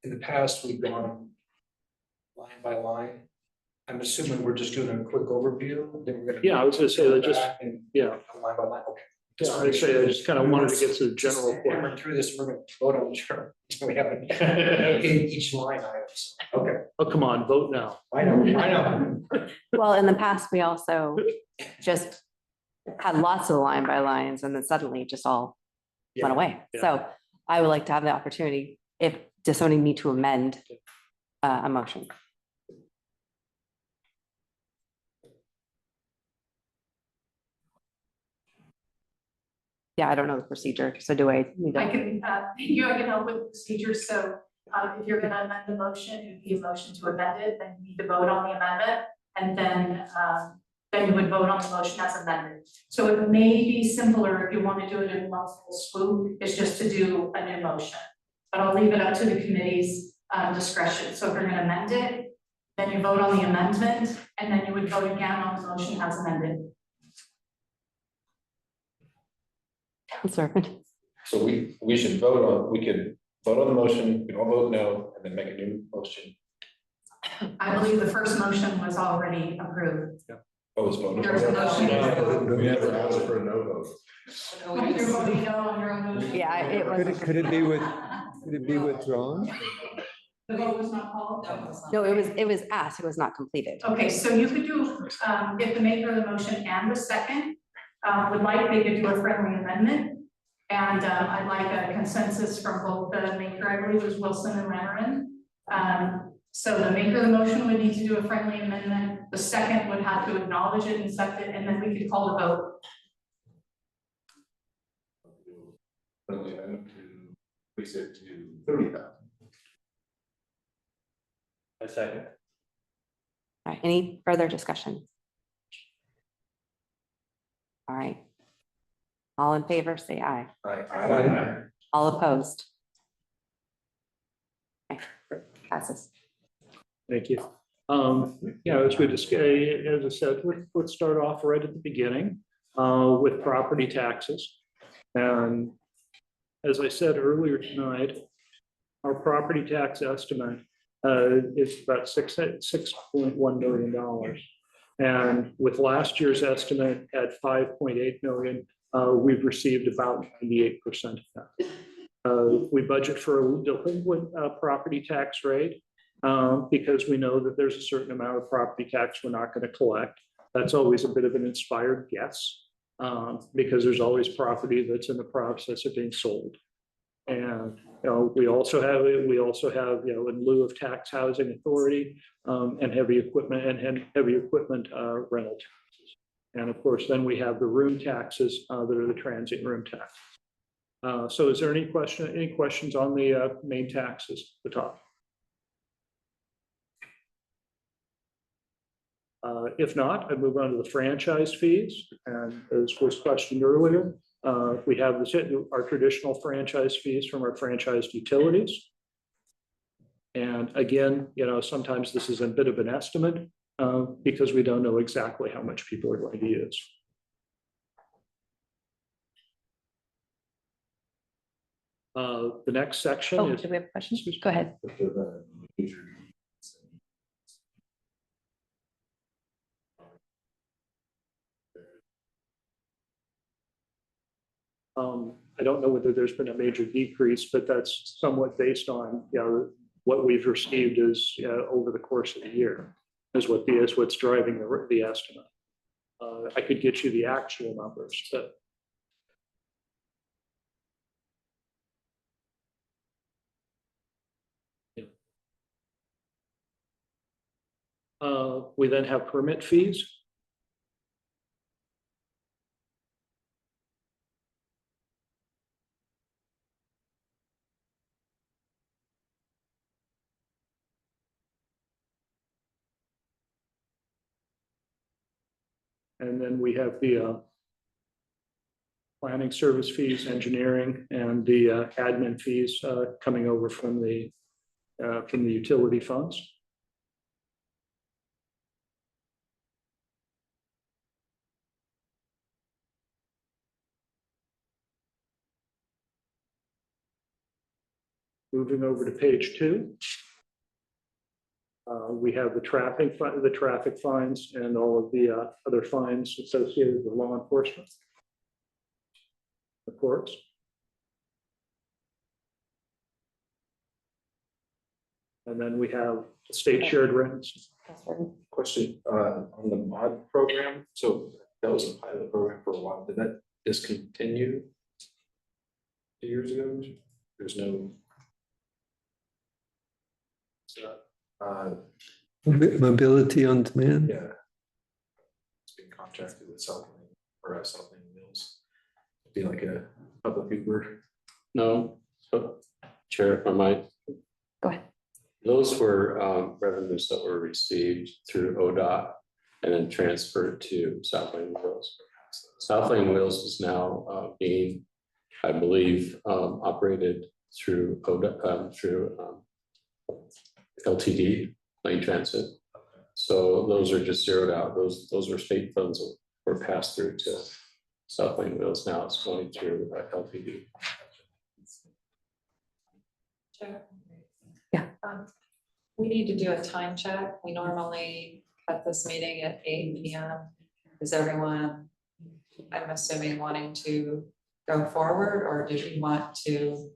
In the past, we've gone line by line. I'm assuming we're just doing a quick overview, then we're gonna. yeah, I was gonna say that go just, back and yeah. go line by line, okay. Yeah, I say, I just kind of wanted to get to the general point. Hammer through this, we're gonna vote on the chart, so we haven't in each line items, okay, Oh, come on, vote now. I know. Well, in the past, we also just had lots of line by lines and then suddenly it just all went away. Yeah. So I would like to have the opportunity, if, does somebody need to amend a motion? Yeah, I don't know the procedure, so do I need I to? can, I can help with the procedure, so, if you're gonna amend the motion, it would be a motion to amend it, then you need to vote on the amendment, and then you would vote on the motion as amended. So it may be simpler if you want to do it in one full swoop, is just to do a new motion. But I'll leave it up to the committee's discretion, so if you're gonna amend it, then you vote on the amendment, and then you would vote again on the motion as amended. Servant. So we should vote on, we could vote on the motion, we can all vote no, and then make a new motion. I believe the first motion was already approved. Oh, it's voted. There was a motion. No, we never asked for a no vote. You're voting no on your own motion. Yeah, it was. Could it be withdrawn? The vote was not called? No, it was asked, it was not completed. Okay, so you could do, if the maker of the motion and the second would like, they could do a friendly amendment. And I'd like a consensus from both the maker, I believe it was Wilson and Lemerin. So the maker of the motion would need to do a friendly amendment. The second would have to acknowledge it and accept it, and then we could call the vote. Friendly amendment to increase it to 30,000. A second. All right, any further discussion? All right. All in favor, say aye. Aye. All opposed? Okay, passes. Thank you. Yeah, as we discussed, as I said, let's start off right at the beginning with property taxes. And as I said earlier tonight, our property tax estimate is about $6.1 million. And with last year's estimate at 5.8 million, we've received about 98% of that. We budget for a delinquent property tax rate because we know that there's a certain amount of property tax we're not going to collect. That's always a bit of an inspired guess because there's always property that's in the process of being sold. And we also have, in lieu of tax housing authority and heavy equipment rental taxes. And of course, then we have the room taxes that are the transient room tax. So is there any questions on the main taxes at the top? If not, I move on to the franchise fees. And as was questioned earlier, we have our traditional franchise fees from our franchised utilities. And again, sometimes this is a bit of an estimate because we don't know exactly how much people are going to use. The next section is. Do we have questions? Go ahead. I don't know whether there's been a major decrease, but that's somewhat based on, what we've received is over the course of the year is what's driving the estimate. I could get you the actual numbers, but. We then have permit fees. And then we have the planning service fees, engineering, and the admin fees coming over from the utility funds. Moving over to page 2. We have the traffic fines and all of the other fines associated with law enforcement. The courts. And then we have state shared rents. Question, on the mod program, so that was a pilot program for a while, did that discontinue 2 years ago? There's no. Mobility on demand. Yeah. It's being contracted with Southland or Southland Mills. Be like a public Uber. No, so, Chair, if I might. Go ahead. Those were revenues that were received through ODOT and then transferred to Southland Wheels. Southland Wheels is now being, I believe, operated through ODOT, through LTD, Lane Transit. So those are just zeroed out. Those are state funds that were passed through to Southland Wheels. Now it's going through LTD. Sure. Yeah. We need to do a time check. We normally cut this meeting at 8 p.m. Is everyone, I'm assuming, wanting to go forward, or do we want to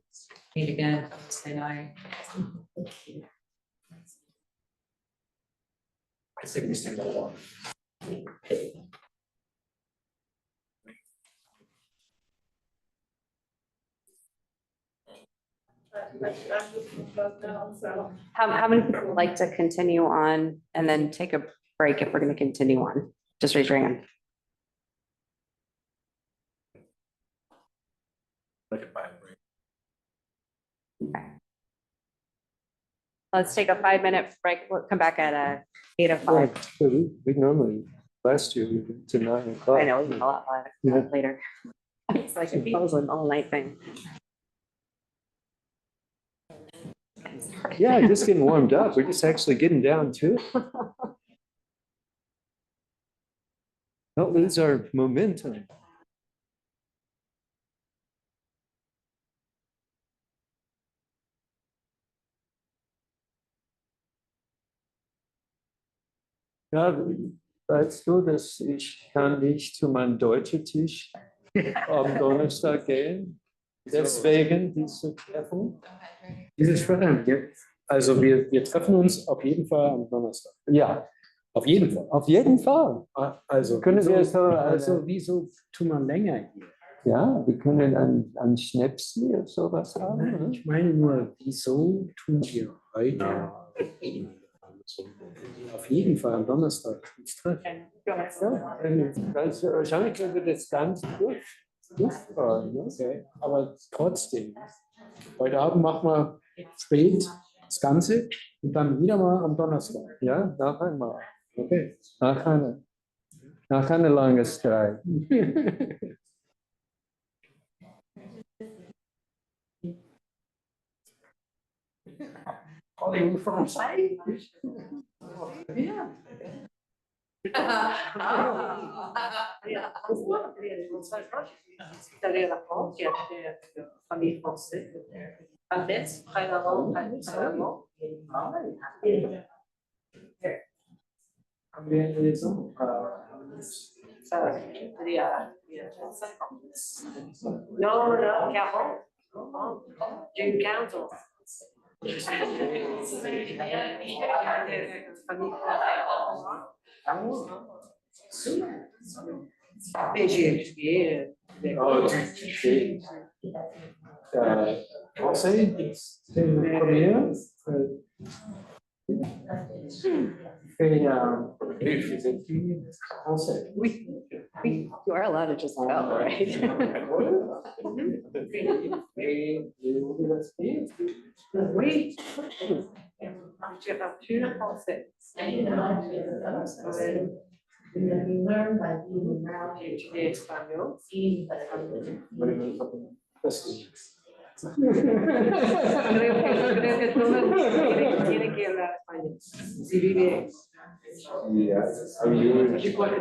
meet again Thursday night? I think we still got one. How many people would like to continue on and then take a break if we're going to continue on? Just raise your hand. Like a bike break. Let's take a 5-minute break. We'll come back at 8:05. So we normally, last year, we went to 9 o'clock. I know, we can go out later. It's like a all-night thing. Yeah, just getting warmed up. We're just actually getting down to it. Don't lose our momentum. Ja, weißt du, dass ich kann nicht zu meinem deutschen Tisch am Donnerstag gehen? Deswegen diese Treffen. Dieses Treffen, also wir treffen uns auf jeden Fall am Donnerstag. Ja. Auf jeden Fall. Auf jeden Fall. Also können wir so, wieso tun wir länger hier? Ja, wir können ein Schnäpsel oder sowas haben. Nein, ich meine nur, wieso tun wir heute auf jeden Fall am Donnerstag uns treffen? Ja, wahrscheinlich können wir das ganz durchfahren. Ne? Okay, aber trotzdem, heute Abend machen wir spät das Ganze und dann wieder mal am Donnerstag. Ja, noch einmal. Okay. Nach einer langen Streit. Calling from side? Yeah. Haben wir eine Lesung? No, 40. June council. Français, c'est le premier. Français. Oui, you are allowed to just go, right? Oui. J'ai reçu le français. And if you learn by being around De español. seeing the. Creo que todo el mundo tiene que hablar español. Si vive. Y cuando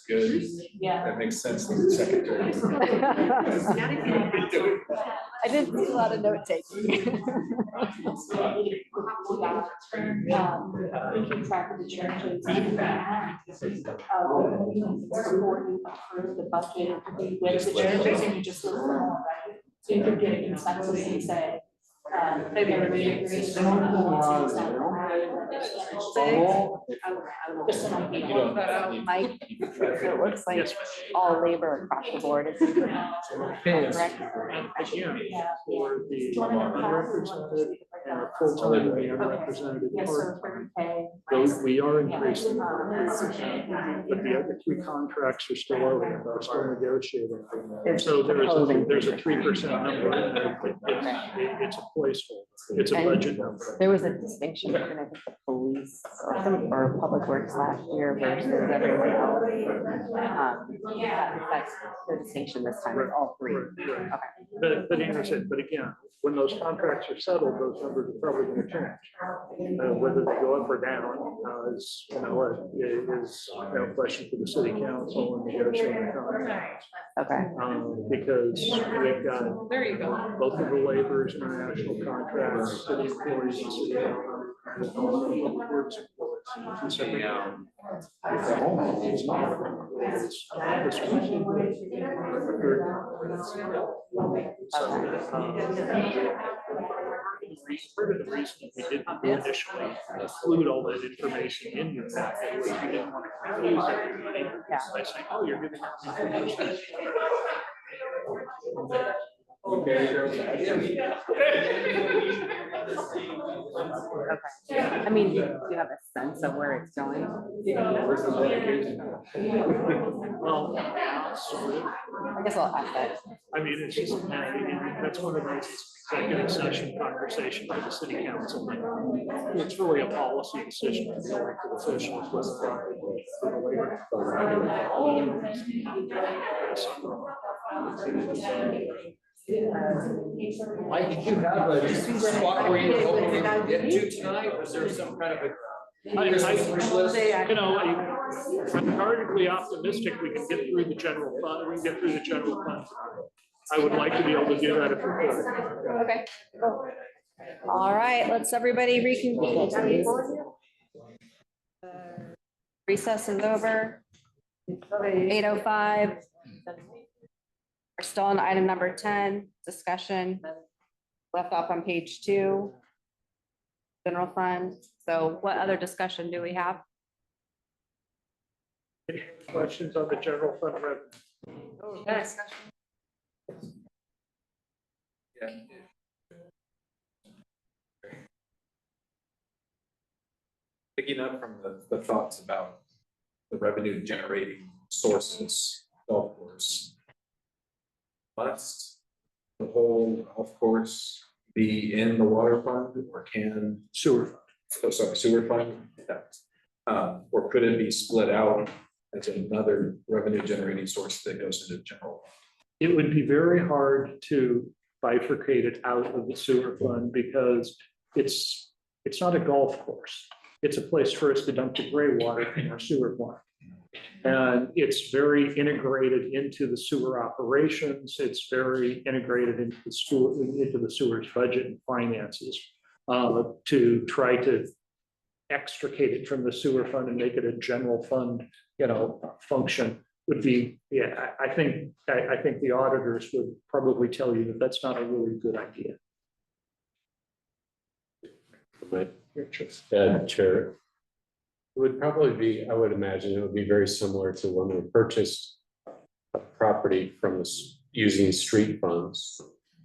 Good. That makes sense. The secretary. I didn't see a lot of note taking. Keep track of the churches. Before you approve the budget with the churches, and you just list them all, right? So you could get a consensus and say, maybe everybody agrees. Just an idea. Mike, so it looks like all labor across the board is. correct? Again, for the unrepresented and the full-time and the unrepresented Yes, part, sir, 30K. those we are increasing. But the other three contracts are still open, they're still negotiating. So there's a 3% number in there, but it's a placeholder, it's a budget number. There was a distinction between, I think, the police or public works last year versus everyone else. That's the distinction this time, it's all three. Right. Okay. But Anderson, but again, when those contracts are settled, those numbers are probably gonna change. Whether they go up or down, is, is no question for the city council and negotiating contracts. Okay. Because we've got There you go. both of the laborers, international contracts, city employees, and city public works employees. So we, it's a home, it's not. Part of the reason we didn't initially include all that information in your packet was we didn't want to confuse everybody by saying, oh, you're giving us information. Okay. I mean, do you have a sense of where it's going? Well, I guess I'll ask that. I mean, it's just, that's one of those executive session conversations with the city council. It's really a policy decision for the elected officials. Mike, did you have a spot where you were hoping you could get to tonight? Was there some kind of a? I'm guardedly optimistic we can get through the general fund, we can get through the general fund. I would like to be able to do that if we could. Okay. All right, let's everybody reconvene. Recess is over. 8:05. We're still on item number 10, discussion. Left off on page 2. General fund. So what other discussion do we have? Any questions on the general fund revenue? Yes. Yeah. Picking up from the thoughts about the revenue generating sources, golf course. Must the whole golf course be in the water fund or can? Sewer fund. Oh, sorry, sewer fund? Or could it be split out as another revenue generating source that goes into general? It would be very hard to bifurcate it out of the sewer fund because it's not a golf course. It's a place for us to dump the gray water in our sewer plant. And it's very integrated into the sewer operations. It's very integrated into the sewer's budget and finances. To try to extricate it from the sewer fund and make it a general fund, function would be, I think the auditors would probably tell you that that's not a really good idea. Chair. It would probably be, I would imagine it would be very similar to when we purchased a property from using street funds.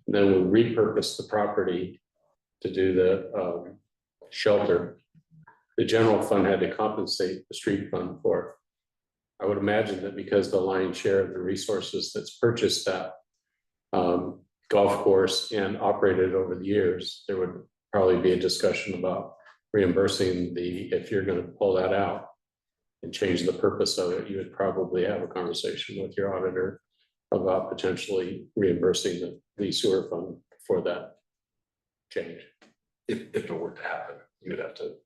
And then we repurposed the property to do the shelter. The general fund had to compensate the street fund for it. I would imagine that because the lion's share of the resources that's purchased that golf course and operated over the years, there would probably be a discussion about reimbursing if you're going to pull that out and change the purpose of it, you would probably have a conversation with your auditor about potentially reimbursing the sewer fund for that change. If it were to happen, you would have to.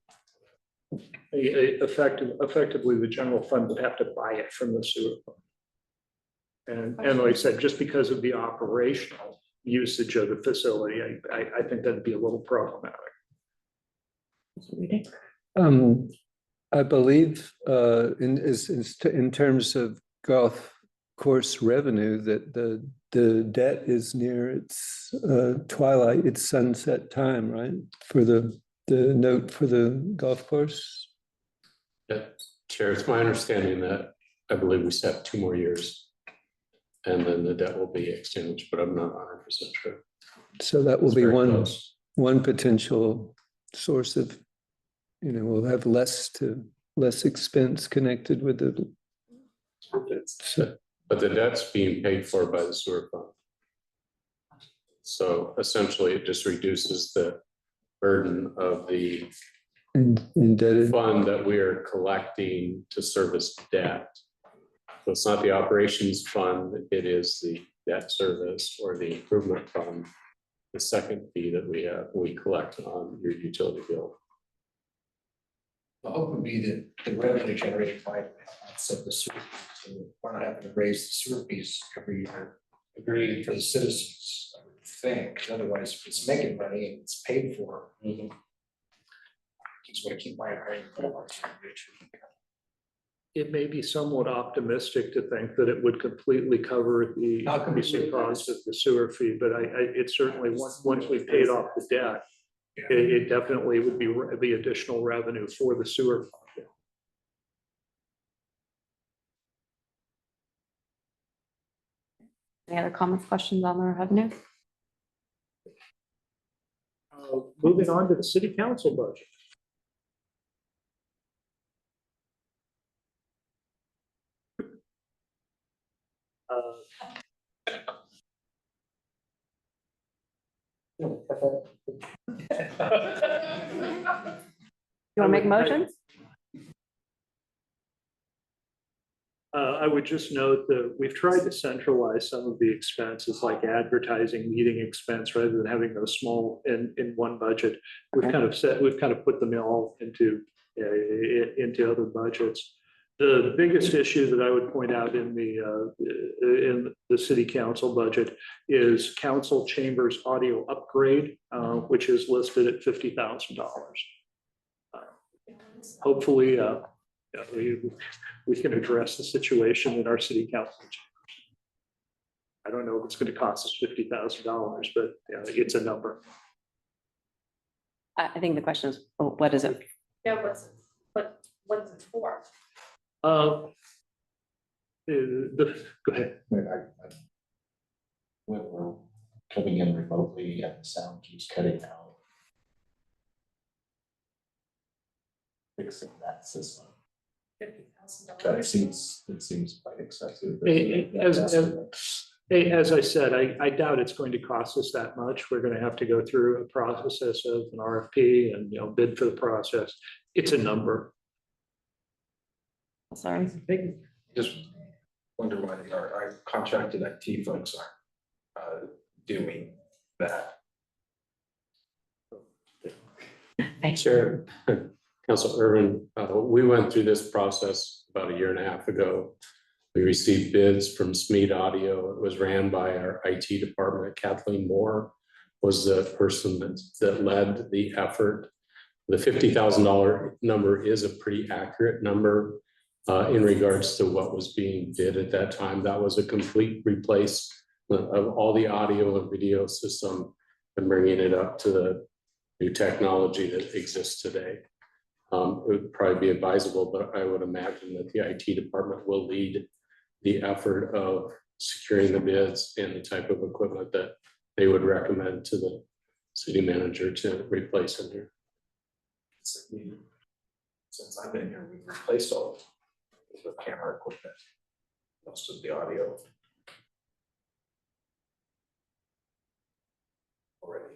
Effectively, the general fund would have to buy it from the sewer fund. And like I said, just because of the operational usage of the facility, I think that'd be a little problematic. I believe in terms of golf course revenue that the debt is near its twilight, its sunset time, right? For the note for the golf course. Yeah, Chair, it's my understanding that I believe we set 2 more years and then the debt will be extinguished, but I'm not 100% sure. So that will be one potential source of, we'll have less expense connected with the. But the debt's being paid for by the sewer fund. So essentially it just reduces the burden of the indebted fund that we are collecting to service debt. So it's not the operations fund, it is the debt service or the improvement fund, the second fee that we collect on your utility bill. The hope would be that the revenue generated by offset the sewer, so we're not having to raise the sewer fees every year, agree for the citizens, I would think. Otherwise, if it's making money and it's paid for, just want to keep my eye on It may be somewhat optimistic to think that it would completely cover the increasing cost of the sewer fee, but it certainly, once we've paid off the debt, it definitely would be the additional revenue for the sewer fund. Any other comments, questions on the revenue? Moving on to the city council budget. You want to make motions? I would just note that we've tried to centralize some of the expenses like advertising, meeting expense, rather than having those small in one budget. We've kind of put them all into other budgets. The biggest issue that I would point out in the city council budget is council chambers audio upgrade, which is listed at $50,000. Hopefully, we can address the situation in our city council. I don't know if it's going to cost us $50,000, but it's a number. I think the question is, what is it? Yeah, what's it for? Go ahead. When we're coming in remotely and the sound keeps cutting out. Fixing that system. It seems quite excessive. As I said, I doubt it's going to cost us that much. We're going to have to go through a process of an RFP and bid for the process. It's a number. Sorry. Just wonder why our contracted IT folks aren't doing that. Thanks, Chair. Council Irvin, we went through this process about a year and a half ago. We received bids from Smead Audio. It was ran by our IT department. Kathleen Moore was the person that led the effort. The $50,000 number is a pretty accurate number in regards to what was being bid at that time. That was a complete replacement of all the audio and video system and bringing it up to the new technology that exists today. It would probably be advisable, but I would imagine that the IT department will lead the effort of securing the bids and the type of equipment that they would recommend to the city manager to replace in here. Since I've been here, we've replaced all of the camera equipment, most of the audio. Already.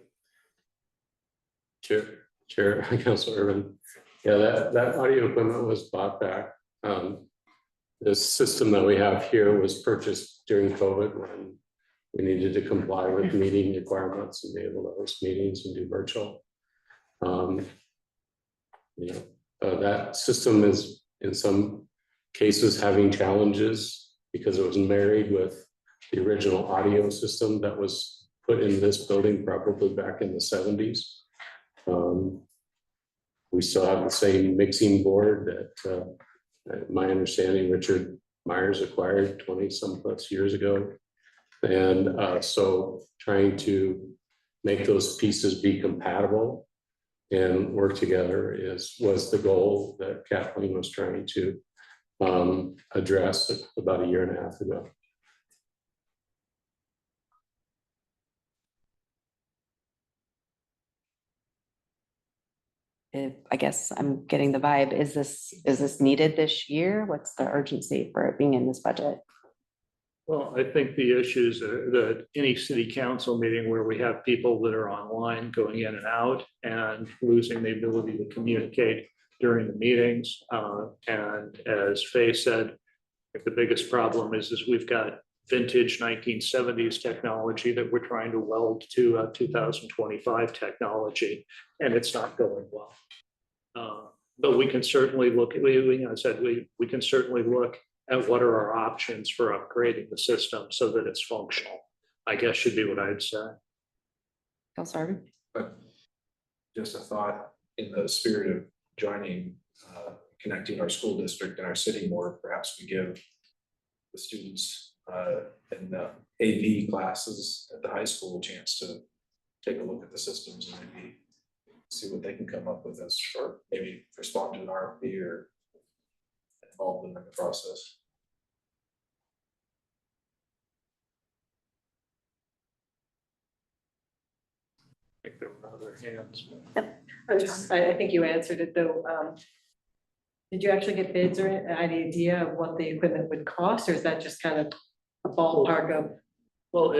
Chair, Councilor Urban. Yeah, that audio equipment was bought back. The system that we have here was purchased during COVID when we needed to comply with meeting requirements and be able to host meetings and do virtual. That system is in some cases having challenges because it was married with the original audio system that was put in this building probably back in the 70s. We still have the same mixing board that my understanding Richard Myers acquired 20-some plus years ago. And so trying to make those pieces be compatible and work together was the goal that Kathleen was trying to address about a year and a half ago. I guess I'm getting the vibe. Is this needed this year? What's the urgency for it being in this budget? Well, I think the issues that any city council meeting where we have people that are online going in and out and losing the ability to communicate during the meetings. And as Faye said, the biggest problem is we've got vintage 1970s technology that we're trying to weld to 2025 technology, and it's not going well. But we can certainly look at, we can certainly look at what are our options for upgrading the system so that it's functional, I guess should be what I'd say. Councilor. But just a thought in the spirit of joining, connecting our school district and our city more, perhaps we give the students in the AV classes at the high school a chance to take a look at the systems and maybe see what they can come up with as short, maybe respond to an RFP or involve them in the process. I think there were other hands. I think you answered it though. Did you actually get bids or an idea of what the equipment would cost, or is that just kind of a ballpark of? Well,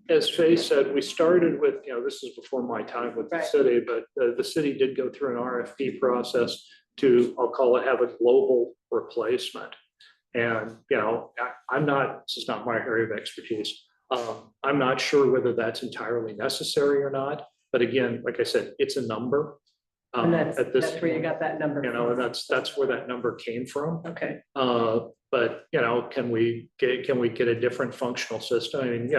as Faye said, we started with, this is before my time with the city, but the city did go through an RFP process to, I'll call it, have a global replacement. And, this is not my area of expertise. I'm not sure whether that's entirely necessary or not. But again, like I said, it's a number. And that's where you got that number. And that's where that number came from. Okay. But can we get a different functional system? I mean,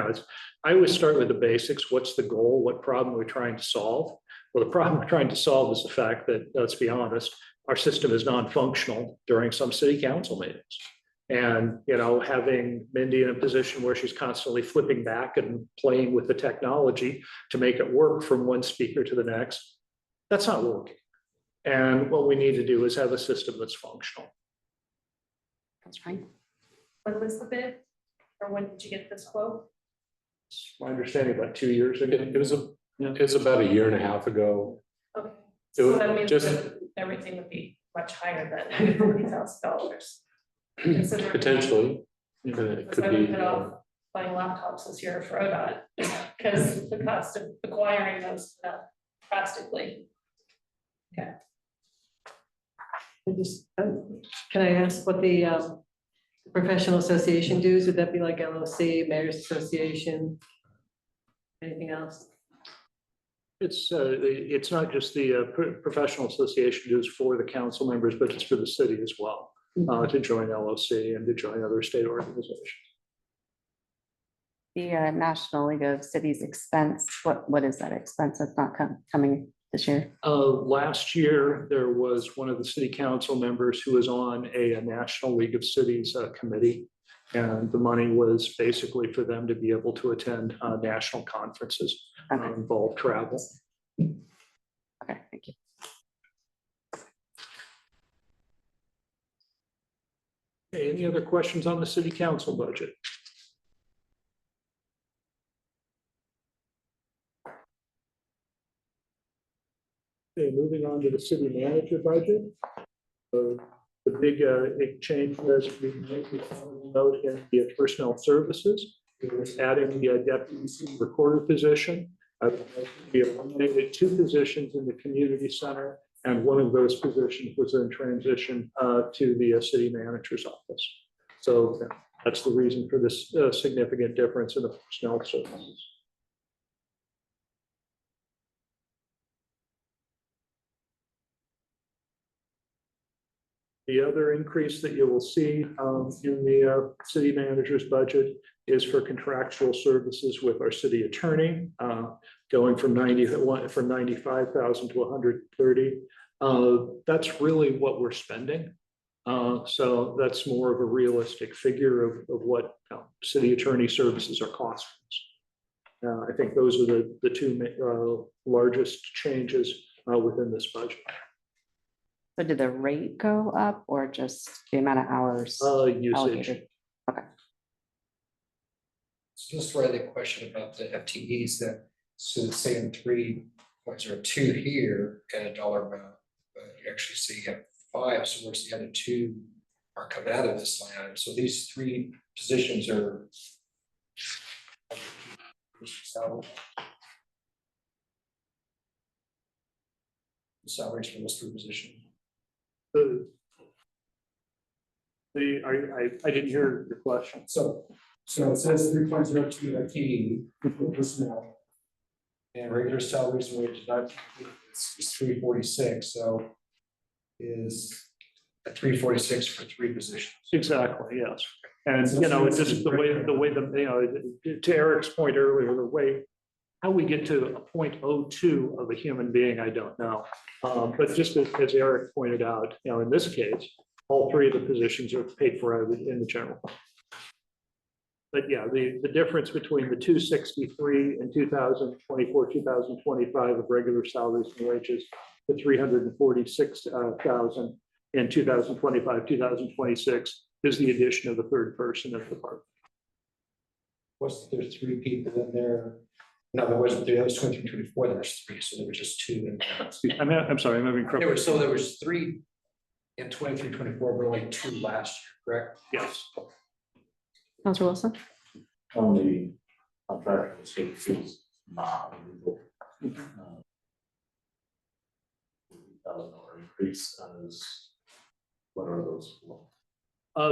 I always start with the basics. What's the goal? What problem are we trying to solve? Well, the problem we're trying to solve is the fact that, let's be honest, our system is non-functional during some city council meetings. And, having Mindy in a position where she's constantly flipping back and playing with the technology to make it work from one speaker to the next, that's not working. And what we need to do is have a system that's functional. That's right. When was the bid? Or when did you get this quote? My understanding about 2 years ago. It was about a year and a half ago. Okay. It So was that means just- that everything would be much higher than $40,000. Potentially. It That's could why we be. put off buying laptops this year for ODOT, because the cost of acquiring those drastically. Okay. Can I ask what the professional association dues? Would that be like LOC, Mayor's Association? Anything else? It's not just the professional association dues for the council members, but it's for the city as well. to join LOC and to join other state organizations. The National League of Cities expense, what is that expense that's not coming this year? Last year, there was one of the city council members who was on a National League of Cities committee. And the money was basically for them to be able to attend national conferences, involve travel. Okay, thank you. Okay, any other questions on the city council budget? Okay, moving on to the city manager budget. The big change was we note in the personnel services, adding the deputy city recorder position. We eliminated 2 positions in the community center, and one of those positions was in transition to the city manager's office. So that's the reason for this significant difference in the personnel services. The other increase that you will see in the city manager's budget is for contractual services with our city attorney, going from 95,000 to 130. That's really what we're spending. So that's more of a realistic figure of what city attorney services are costing us. I think those are the 2 largest changes within this budget. So did the rate go up or just the amount of hours? Usage. allocated? Okay. So just for the question about the FTEs that, so it's saying 3, was there 2 here at a dollar amount, but you actually say you have 5, so where's the other 2 are coming out of this line item? So these 3 positions are salaries for those 3 positions. I didn't hear your question. So it says 3.02 FTE personnel. And regular salaries and wages, not, it's 346, so is 346 for 3 positions. Exactly, yes. And, you know, it's just the way to Eric's point earlier, the way, how we get to a 0.02 of a human being, I don't know. But just as Eric pointed out, you know, in this case, all 3 of the positions are paid for in the general fund. But yeah, the difference between the 263 in 2024, 2025 of regular salaries and wages, the 346,000 in 2025, 2026 is the addition of the 3rd person in the department. There's 3 people in there. No, there wasn't 3. That was 23, 24. There was 3, so there was just 2 in there. I'm sorry, I'm having trouble. There was 3 in 23, 24, but only 2 last year, correct? Yes. Councilor Wilson? On the contract fees, not illegal. $1,000 increase as, what are those for?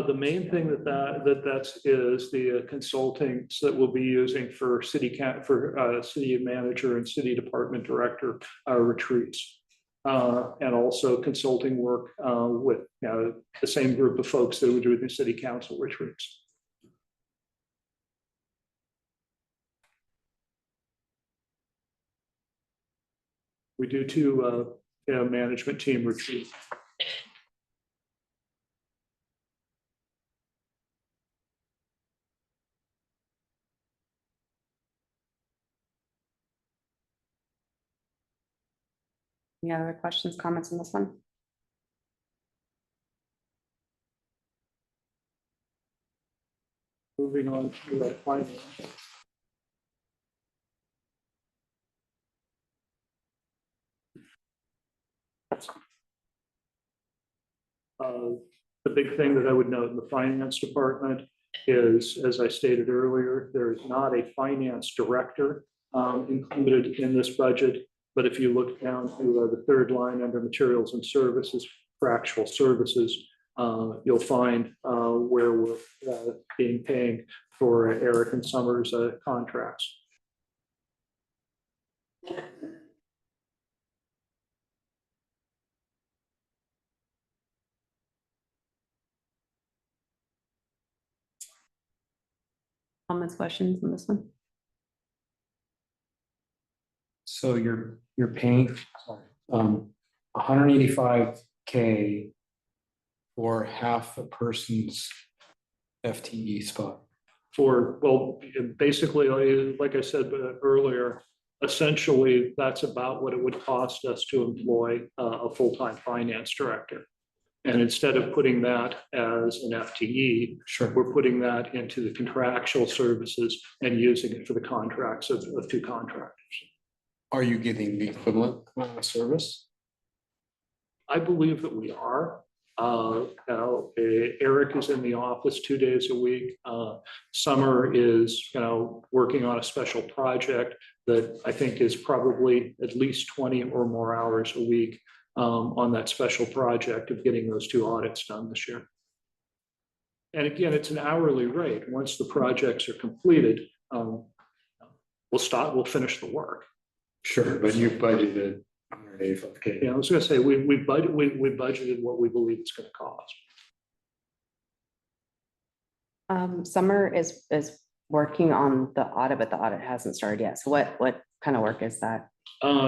The main thing that's is the consultants that we'll be using for city manager and city department director retreats. And also consulting work with the same group of folks that would do the city council retreats. We do 2 management team retreats. Any other questions, comments on this one? Moving on to finance. The big thing that I would note in the finance department is, as I stated earlier, there is not a finance director included in this budget. But if you look down to the 3rd line under materials and services for actual services, you'll find where we're paying for Eric and Summers contracts. Comments, questions on this one? So you're paying, $185K for half a person's FTE spot. For, well, basically, like I said earlier, essentially, that's about what it would cost us to employ a full-time finance director. And instead of putting that as an FTE, we're putting that into the contractual services and using it for the contracts of two contractors. Are you getting the equivalent amount of service? I believe that we are. Eric is in the office 2 days a week. Summer is, working on a special project that I think is probably at least 20 or more hours a week on that special project of getting those 2 audits done this year. And again, it's an hourly rate. Once the projects are completed, we'll finish the work. Sure, but you budgeted $185K. Yeah, I was gonna say, we budgeted what we believe it's gonna cost. Summer is working on the audit, but the audit hasn't started yet. So what kind of work is that?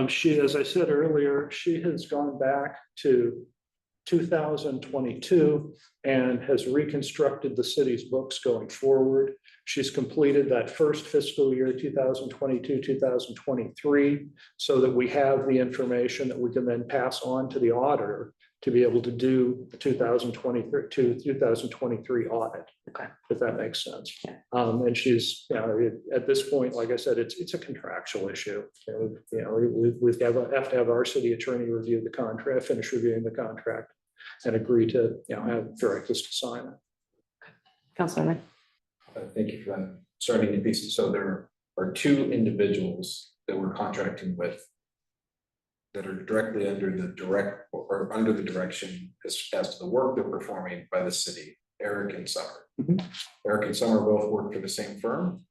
She, as I said earlier, she has gone back to 2022 and has reconstructed the city's books going forward. She's completed that first fiscal year, 2022, 2023, so that we have the information that we can then pass on to the auditor to be able to do the 2023 audit. Okay. If that makes sense. And she's, at this point, like I said, it's a contractual issue. We have to have our city attorney review the contract, finish reviewing the contract, and agree to, have directors to sign it. Councilor. Thank you for that. Starting in pieces. So there are 2 individuals that we're contracting with that are directly under the direction as to the work they're performing by the city, Eric and Summer. Eric and Summer both work for the same firm?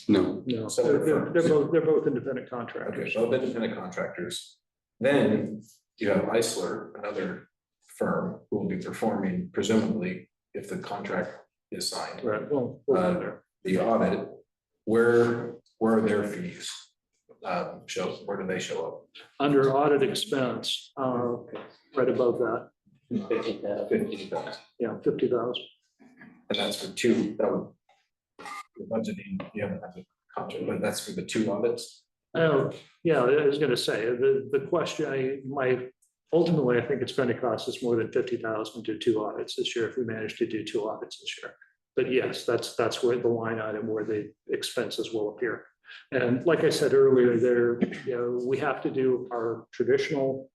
No. No, Separate they're firms. both independent contractors. Okay, both independent contractors. Then you have Eisler, another firm who will be performing presumably if the contract is signed. Right, well, The audit, where are their fees? Where do they show up? Under audit expense, right above that. 50,000. Yeah, 50,000. And that's for 2, that would. The budgeting, you haven't had the contract, but that's for the 2 audits? Oh, yeah, I was gonna say, the question, ultimately, I think it's going to cost us more than 50,000 to do 2 audits this year if we manage to do 2 audits this year. But yes, that's where the line item where the expenses will appear. And like I said earlier, we have to do our traditional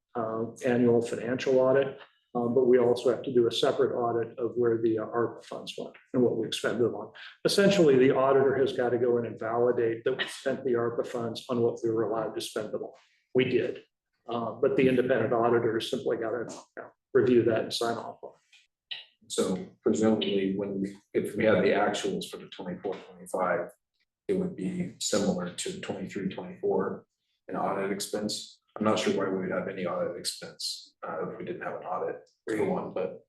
annual financial audit, but we also have to do a separate audit of where the ARPA funds went and what we expended them on. Essentially, the auditor has got to go in and validate that we spent the ARPA funds on what we were allowed to spend them on. We did. But the independent auditors simply got to review that and sign off on it. So presumably if we had the actuals for the 24-25, it would be similar to 23-24 in audit expense. I'm not sure why we would have any audit expense if we didn't have an audit for one, but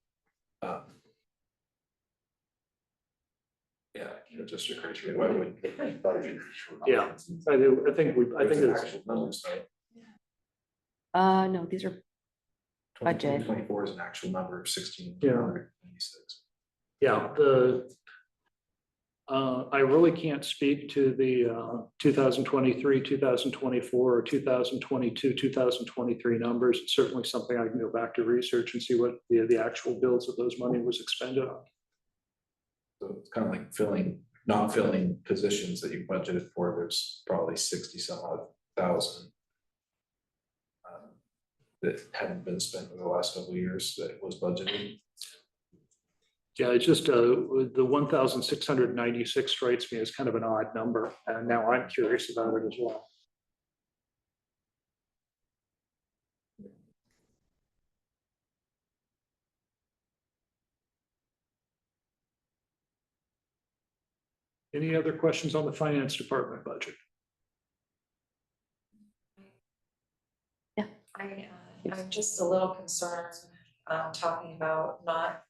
it just occurs to me, why would? Yeah, I do. I think it's actual numbers, right? No, these are budget. 24 is an actual number of 16. Yeah, I really can't speak to the 2023, 2024, or 2022, 2023 numbers. It's certainly something I can go back to research and see what the actual bills of those money was expended on. So it's kind of like not filling positions that you budgeted for. There's probably 60-some odd thousand that hadn't been spent in the last couple of years that was budgeted. Yeah, it's just the 1,696 strikes me as kind of an odd number, and now I'm curious about it as well. Any other questions on the finance department budget? I'm just a little concerned, talking about not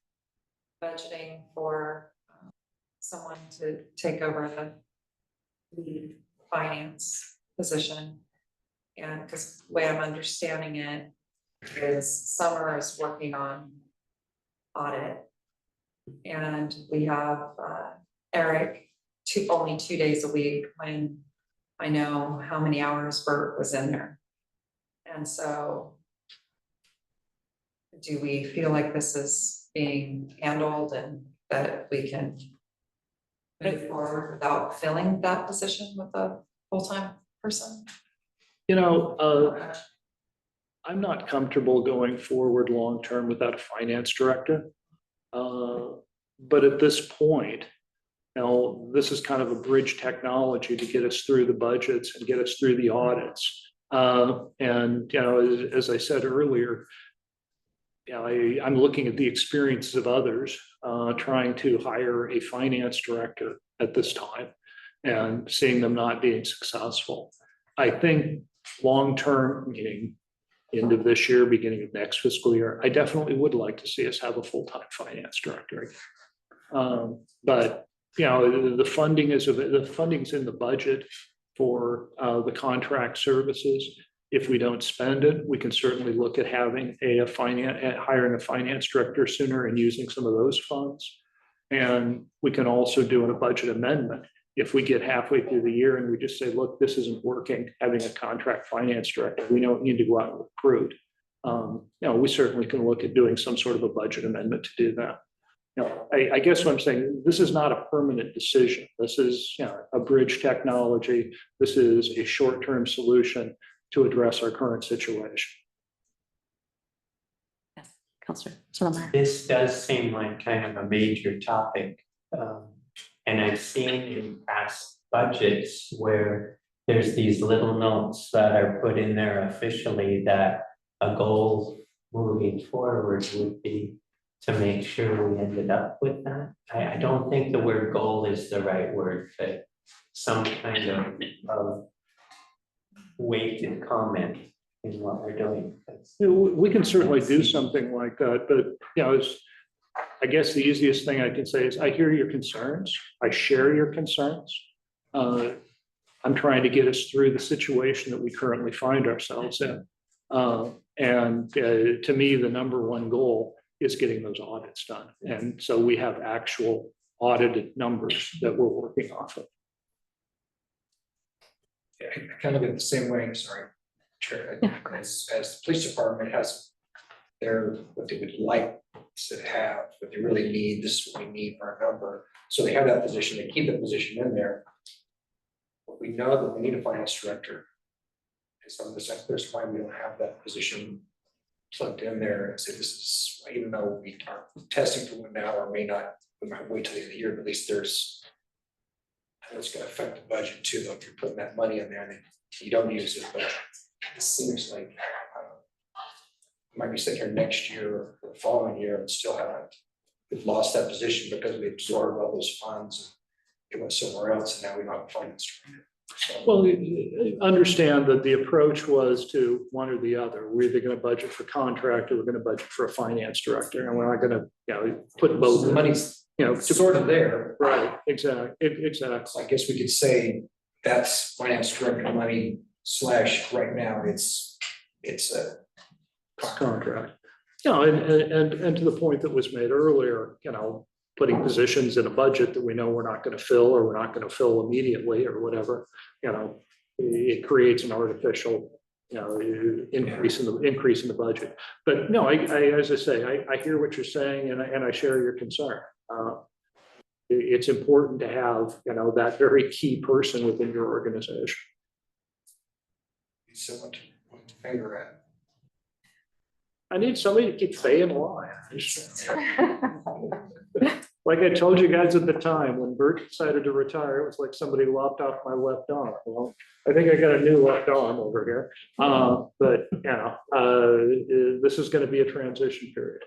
budgeting for someone to take over the finance position. And because the way I'm understanding it is Summer is working on audit. And we have Eric only 2 days a week when I know how many hours Bert was in there. And so do we feel like this is being handled and that we can move forward without filling that position with a full-time person? You know, I'm not comfortable going forward long-term without a finance director. But at this point, you know, this is kind of a bridge technology to get us through the budgets and get us through the audits. And, you know, as I said earlier, you know, I'm looking at the experiences of others, trying to hire a finance director at this time and seeing them not being successful. I think long-term, meaning end of this year, beginning of next fiscal year, I definitely would like to see us have a full-time finance director. But, you know, the funding's in the budget for the contract services. If we don't spend it, we can certainly look at having hiring a finance director sooner and using some of those funds. And we can also do a budget amendment. If we get halfway through the year and we just say, look, this isn't working, having a contract finance director, we don't need to go out and recruit. You know, we certainly can look at doing some sort of a budget amendment to do that. You know, I guess what I'm saying, this is not a permanent decision. This is, you know, a bridge technology. This is a short-term solution to address our current situation. Yes, Councilor Solomar. This does seem like kind of a major topic. And I've seen in past budgets where there's these little notes that are put in there officially that a goal moving forward would be to make sure we ended up with that. I don't think the word goal is the right word, but some kind of weighted comment in what we're doing. You know, we can certainly do something like that, but, you know, I guess the easiest thing I can say is I hear your concerns. I share your concerns. I'm trying to get us through the situation that we currently find ourselves in. And to me, the number one goal is getting those audits done. And so we have actual audited numbers that we're working off of. Yeah, I kind of get the same way, sorry, Chair, as the police department has what they would like to have, what they really need, this is what we need for our number. So they have that position, they keep the position in there. But we know that we need a finance director. And so there's why we don't have that position plugged in there and say this is, even though we are testing for one now or may not, we might wait till the end of the year, but at least there's, it's gonna affect the budget too, though, if you're putting that money in there and you don't use it, but it seems like might be sitting here next year or the following year and still we've lost that position because we absorbed all those funds. It went somewhere else and now we don't have a finance director. So, well, understand that the approach was to one or the other. We're either going to budget for contract or we're going to budget for a finance director, and we're not going to, you know, put both. So the money's, you know, sort of there. Right, exactly. So I guess we could say that's finance director money / right now it's a contract. You know, and to the point that was made earlier, you know, putting positions in a budget that we know we're not going to fill or we're not going to fill immediately or whatever, you know, it creates an artificial, you know, increase in the budget. But no, as I say, I hear what you're saying and I share your concern. It's important to have, you know, that very key person within your organization. Someone to point the finger at. I need somebody to keep staying alive. Like I told you guys at the time, when Bert decided to retire, it was like somebody lopped off my left arm. Well, I think I got a new left arm over here. But you know, this is going to be a transition period.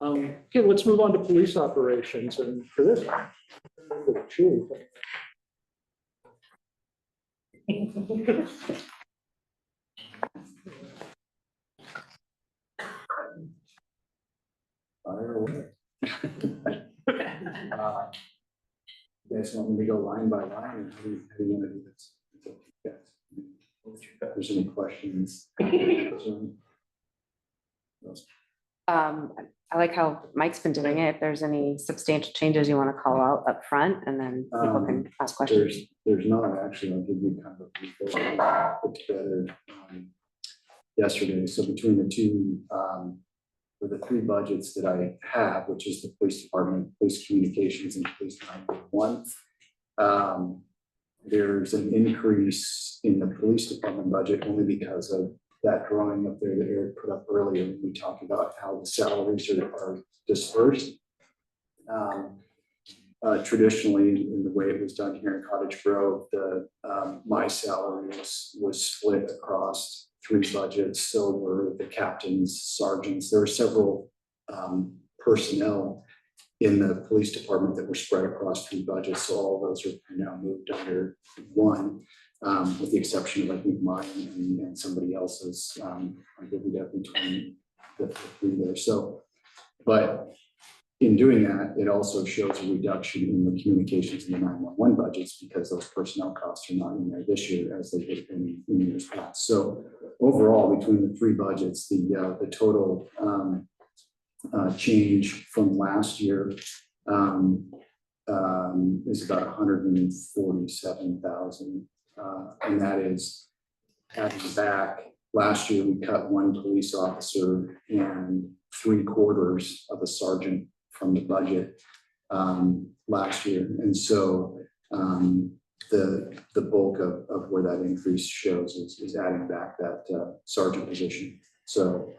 Okay, let's move on to police operations. And for this, Fire away. You guys want me to go line by line, or how do you want to do this? It's up to you guys. If there's any questions. I like how Mike's been doing it. If there's any substantial changes you want to call out up front, and then people can ask questions. There's not, actually, I'll give you kind of a brief overview put together yesterday. So between the two, or the three budgets that I have, which is the police department, police communications, and police 911, there's an increase in the police department budget only because of that drawing up there that Eric put up earlier when we talked about how the salaries are dispersed. Traditionally, in the way it was done here in Cottage Grove, my salary was split across three budgets. So were the captains, sergeants. There were several personnel in the police department that were spread across three budgets. So all of those are now moved under one, with the exception of, I think, mine and somebody else's. I divvied up between the three there. So, but in doing that, it also shows a reduction in the communications and the 911 budgets because those personnel costs are not in there this year as they have been in years past. So overall, between the three budgets, the total change from last year is about 147,000, and that is adding back. Last year, we cut one police officer and 3/4 of a sergeant from the budget last year. And so the bulk of where that increase shows is adding back that sergeant position. So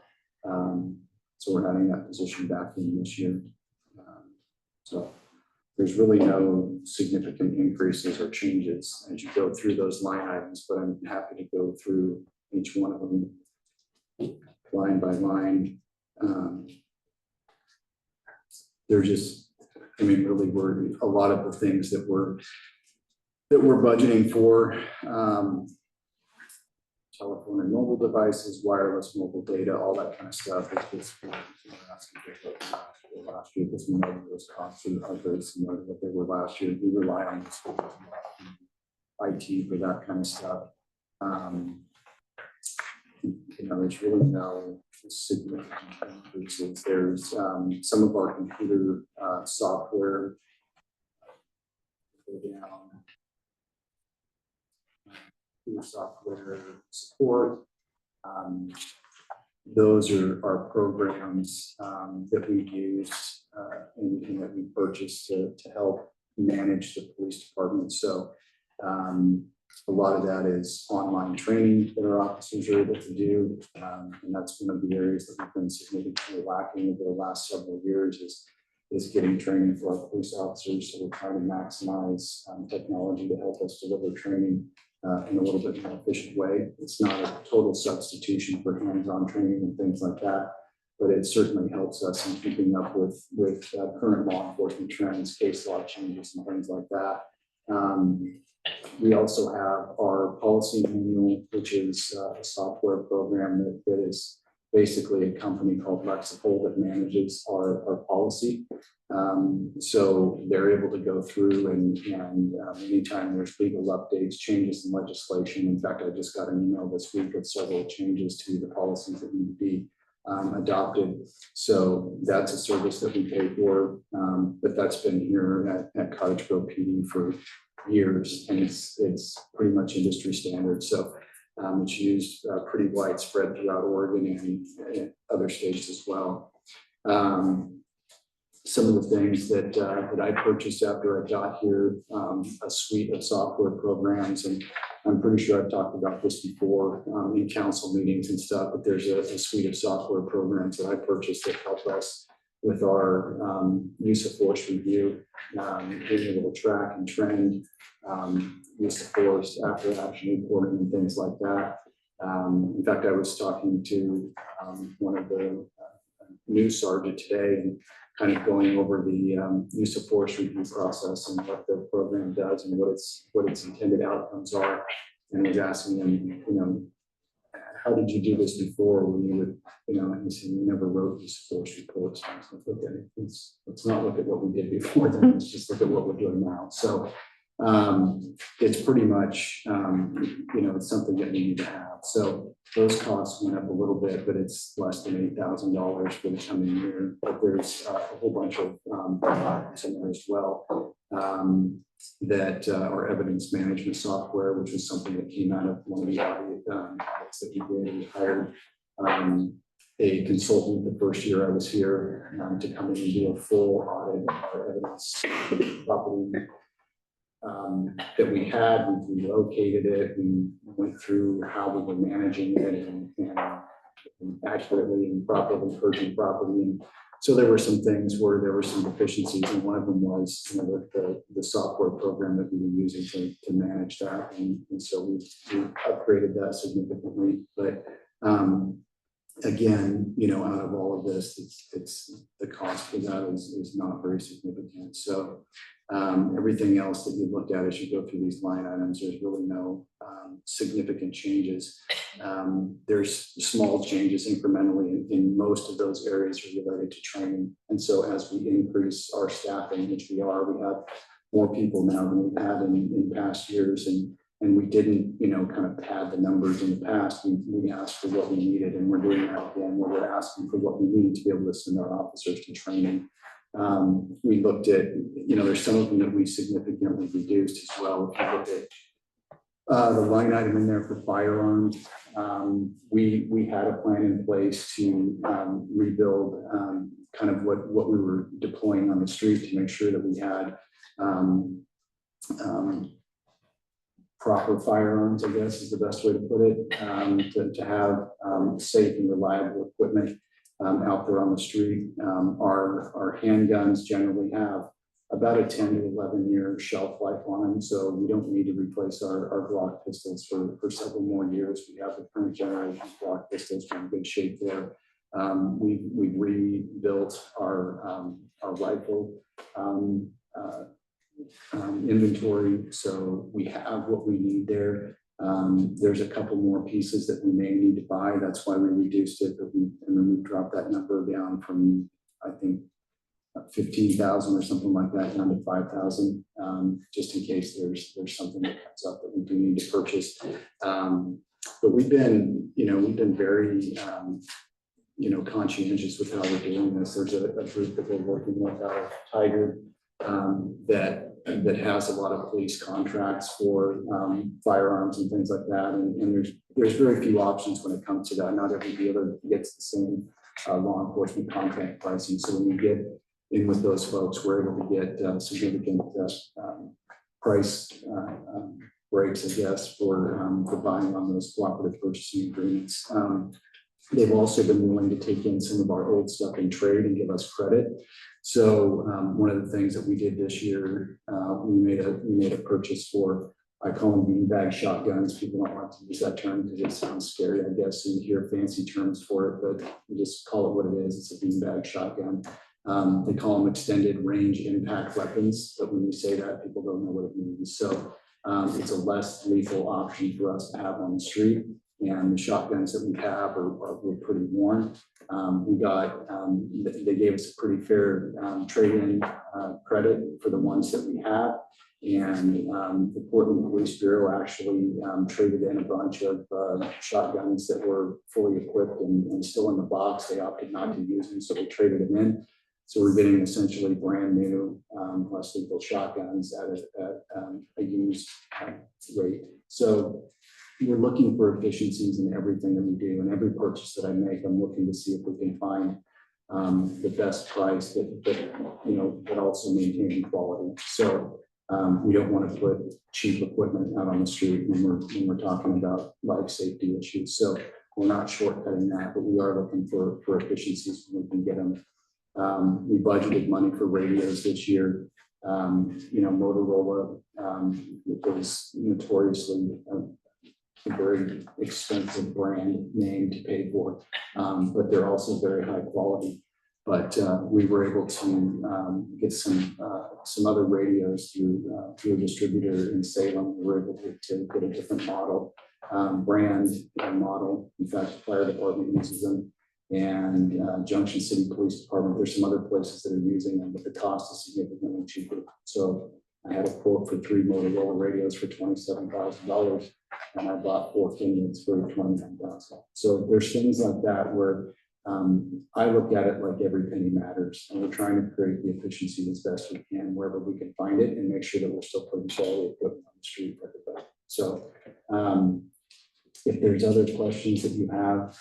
we're adding that position back in this year. So there's really no significant increases or changes as you go through those line items, but I'm happy to go through each one of them line by line. They're just, I mean, really, we're a lot of the things that we're budgeting for, telephone and mobile devices, wireless mobile data, all that kind of stuff. It's just last year, because we know those costs are very similar to what they were last year. We rely on this IT for that kind of stuff. There's really no significant increases. There's some of our computer software. Computer software support. Those are programs that we use and that we purchase to help manage the police department. So a lot of that is online training that our officers are able to do. And that's one of the areas that we've been significantly lacking over the last several years is getting training for our police officers. So we're trying to maximize technology to help us deliver training in a little bit more efficient way. It's not a total substitution for hands-on training and things like that, but it certainly helps us in keeping up with current law enforcement trends, case law changes and things like that. We also have our policy manual, which is a software program that is basically a company called Lexipol that manages our policy. So they're able to go through and anytime there's legal updates, changes in legislation. In fact, I just got an email this week of several changes to the policies that need to be adopted. So that's a service that we pay for, but that's been here at Cottage Grove PD for years, and it's pretty much industry standard. So it's used pretty widespread throughout Oregon and other states as well. Some of the things that I purchased after I got here, a suite of software programs, and I'm pretty sure I've talked about this before in council meetings and stuff, but there's a suite of software programs that I purchased that help us with our use of force review, being able to track and trend use of force, after action reporting and things like that. In fact, I was talking to one of the new sergeant today and kind of going over the use of force review process and what the program does and what its intended outcomes are. And was asking them, how did you do this before when you would, you know, and he said, we never wrote these force reports. And I was like, okay, let's not look at what we did before then, let's just look at what we're doing now. So it's pretty much, you know, it's something that we need to have. So those costs went up a little bit, but it's less than $8,000 for the coming year. But there's a whole bunch of items in there as well. That our evidence management software, which was something that came out of one of the audits that he did. He hired a consultant the first year I was here to come in and do a full audit of our evidence property that we had. We relocated it. We went through how we were managing it and accurately and properly purging property. And so there were some things where there were some deficiencies, and one of them was, you know, the software program that we were using to manage that, and so we upgraded that significantly. But again, you know, out of all of this, it's the cost for that is not very significant. So everything else that you look at as you go through these line items, there's really no significant changes. There's small changes incrementally in most of those areas are related to training. And so as we increase our staffing, which we have more people now than we've had in past years. And we didn't, you know, kind of pad the numbers in the past. We asked for what we needed, and we're doing that again, where we're asking for what we need to be able to send our officers to training. We looked at, you know, there's some of them that we significantly reduced as well. If you look at the line item in there for firearms, we had a plan in place to rebuild kind of what we were deploying on the street to make sure that we had proper firearms, I guess is the best way to put it, to have safe and reliable equipment out there on the street. Our handguns generally have about a 10 to 11 year shelf life on them, so we don't need to replace our Glock pistols for several more years. We have the current generation Glock pistols in good shape there. We've rebuilt our rifle inventory, so we have what we need there. There's a couple more pieces that we may need to buy. That's why we reduced it, but we dropped that number down from, I think, 15,000 or something like that down to 5,000, just in case there's something that comes up that we do need to purchase. But we've been very conscientious with how we're doing this. There's a group that we're working with out of Tiger that has a lot of police contracts for firearms and things like that. And there's very few options when it comes to that. Not every dealer gets the same law enforcement contract pricing. So when you get in with those folks, we're able to get significant price breaks, I guess, for buying on those cooperative purchasing agreements. They've also been willing to take in some of our old stuff in trade and give us credit. So one of the things that we did this year, we made a purchase for, I call them beanbag shotguns. People don't like to use that term because it sounds scary, I guess, and you hear fancy terms for it, but you just call it what it is. It's a beanbag shotgun. They call them extended range impact weapons, but when you say that, people don't know what it means. So it's a less lethal option for us to have on the street. And the shotguns that we have were pretty worn. They gave us a pretty fair trade-in credit for the ones that we have. And the Portland Police Bureau actually traded in a bunch of shotguns that were fully equipped and still in the box. They opted not to use them, so they traded them in. So we're getting essentially brand new, less lethal shotguns at a used rate. So we're looking for efficiencies in everything that we do, and every purchase that I make, I'm looking to see if we can find the best price that also maintaining quality. So we don't want to put cheap equipment out on the street when we're talking about life safety issues. So we're not shortcutting that, but we are looking for efficiencies when we can get them. We budgeted money for radios this year. Motorola was notoriously a very expensive brand name to pay for, but they're also very high quality. But we were able to get some other radios through a distributor in Salem. We were able to get a different model brand and model. In fact, the fire department uses them. And Junction City Police Department, there's some other places that are using them, but the cost is significantly cheaper. So I had a quote for 3 Motorola radios for $27,000, and I bought 4 Kenyones for $29,000. So there's things like that where I look at it like every penny matters, and we're trying to create the efficiency as best we can wherever we can find it, and make sure that we're still putting quality equipment on the street for everybody. So if there's other questions that you have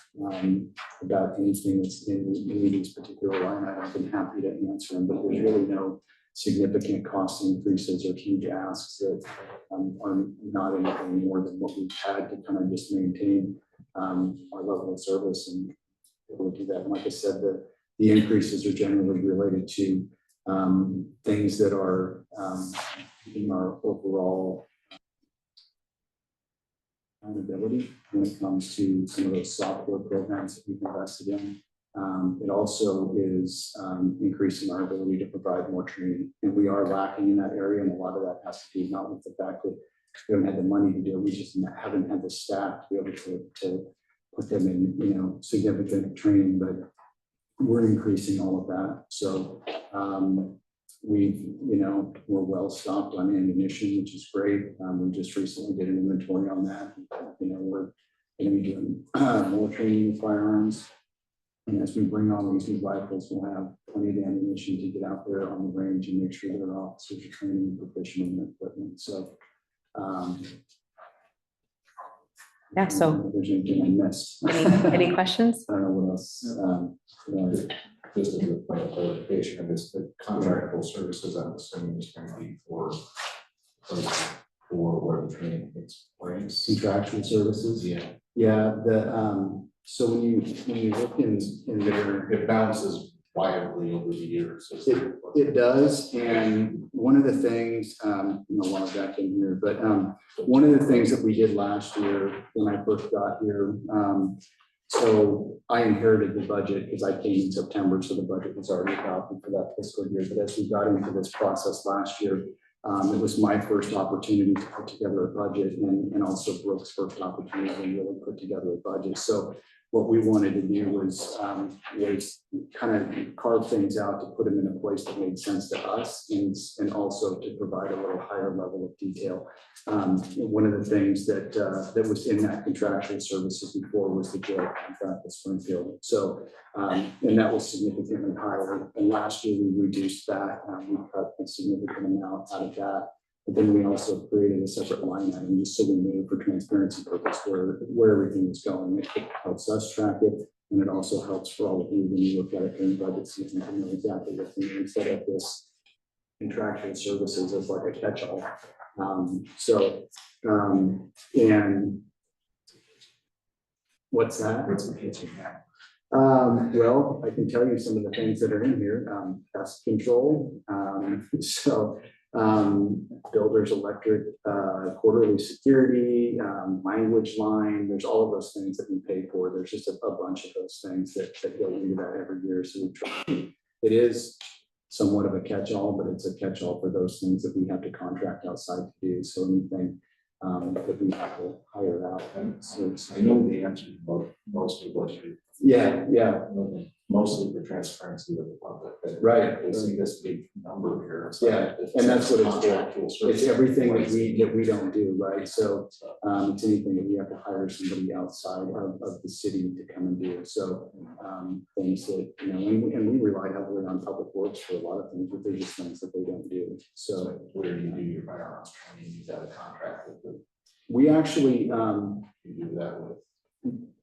about anything that's in these particular line items, I'm happy to answer them, but there's really no significant cost increases or huge asks that are not anything more than what we've had to kind of just maintain our level of service and able to do that. And like I said, the increases are generally related to things that are in our overall accountability when it comes to some of those software programs that we've invested in. It also is increasing our ability to provide more training, and we are lacking in that area, and a lot of that has to do not with the fact that we haven't had the money to do it, we just haven't had the staff to be able to put them in, significant training, but we're increasing all of that. So we're well stocked on ammunition, which is great. We just recently did an inventory on that. We're going to be doing more training with firearms. And as we bring on these new rifles, we'll have plenty of ammunition to get out there on the range and make sure that our officers are trained and proficient in their equipment. So, yeah. So, there's anything I missed. Any questions? I don't know what else. Just as a point of clarification, and it's the contractual services, I'm assuming is going to be for where the training takes place. Contractual services. Yeah. Yeah. So when you look in there, it bounces wildly over the years. It does, and one of the things, while back in here, but one of the things that we did last year when I first got here, so I inherited the budget because I came in September, so the budget was already adopted for that fiscal year. But as we got into this process last year, it was my first opportunity to put together a budget, and also Brooke's first opportunity to really put together a budget. So what we wanted to do was kind of carve things out to put them in a place that made sense to us, and also to provide a little higher level of detail. One of the things that was in that contractual services before was the jail contract with Springfield. So, and that was significantly higher. And last year we reduced that. We cut a significant amount out of that. But then we also created a separate line item just so we knew for transparency purpose where everything is going. It helps us track it, and it also helps for all of you when you look at it during budget season to know exactly what's in there, instead of this contractual services as like a catch-all. And what's that? Well, I can tell you some of the things that are in here. Pest control. Builders electric, quarterly security, language line, there's all of those things that we pay for. There's just a bunch of those things that go into that every year. So we try. It is somewhat of a catch-all, but it's a catch-all for those things that we have to contract outside to do. So anything that we have to hire out. So I know the answer to most of what you. Yeah. Mostly for transparency with the public. Right. They see this big number here. So Yeah, and that's what it's for. It's everything that we don't do, right? So it's anything that we have to hire somebody outside of the city to come and do. So things that, and we rely heavily on public works for a lot of things, but there's just things that they don't do. So where do you do your firearms training? You got a contract with them? We actually you do that with.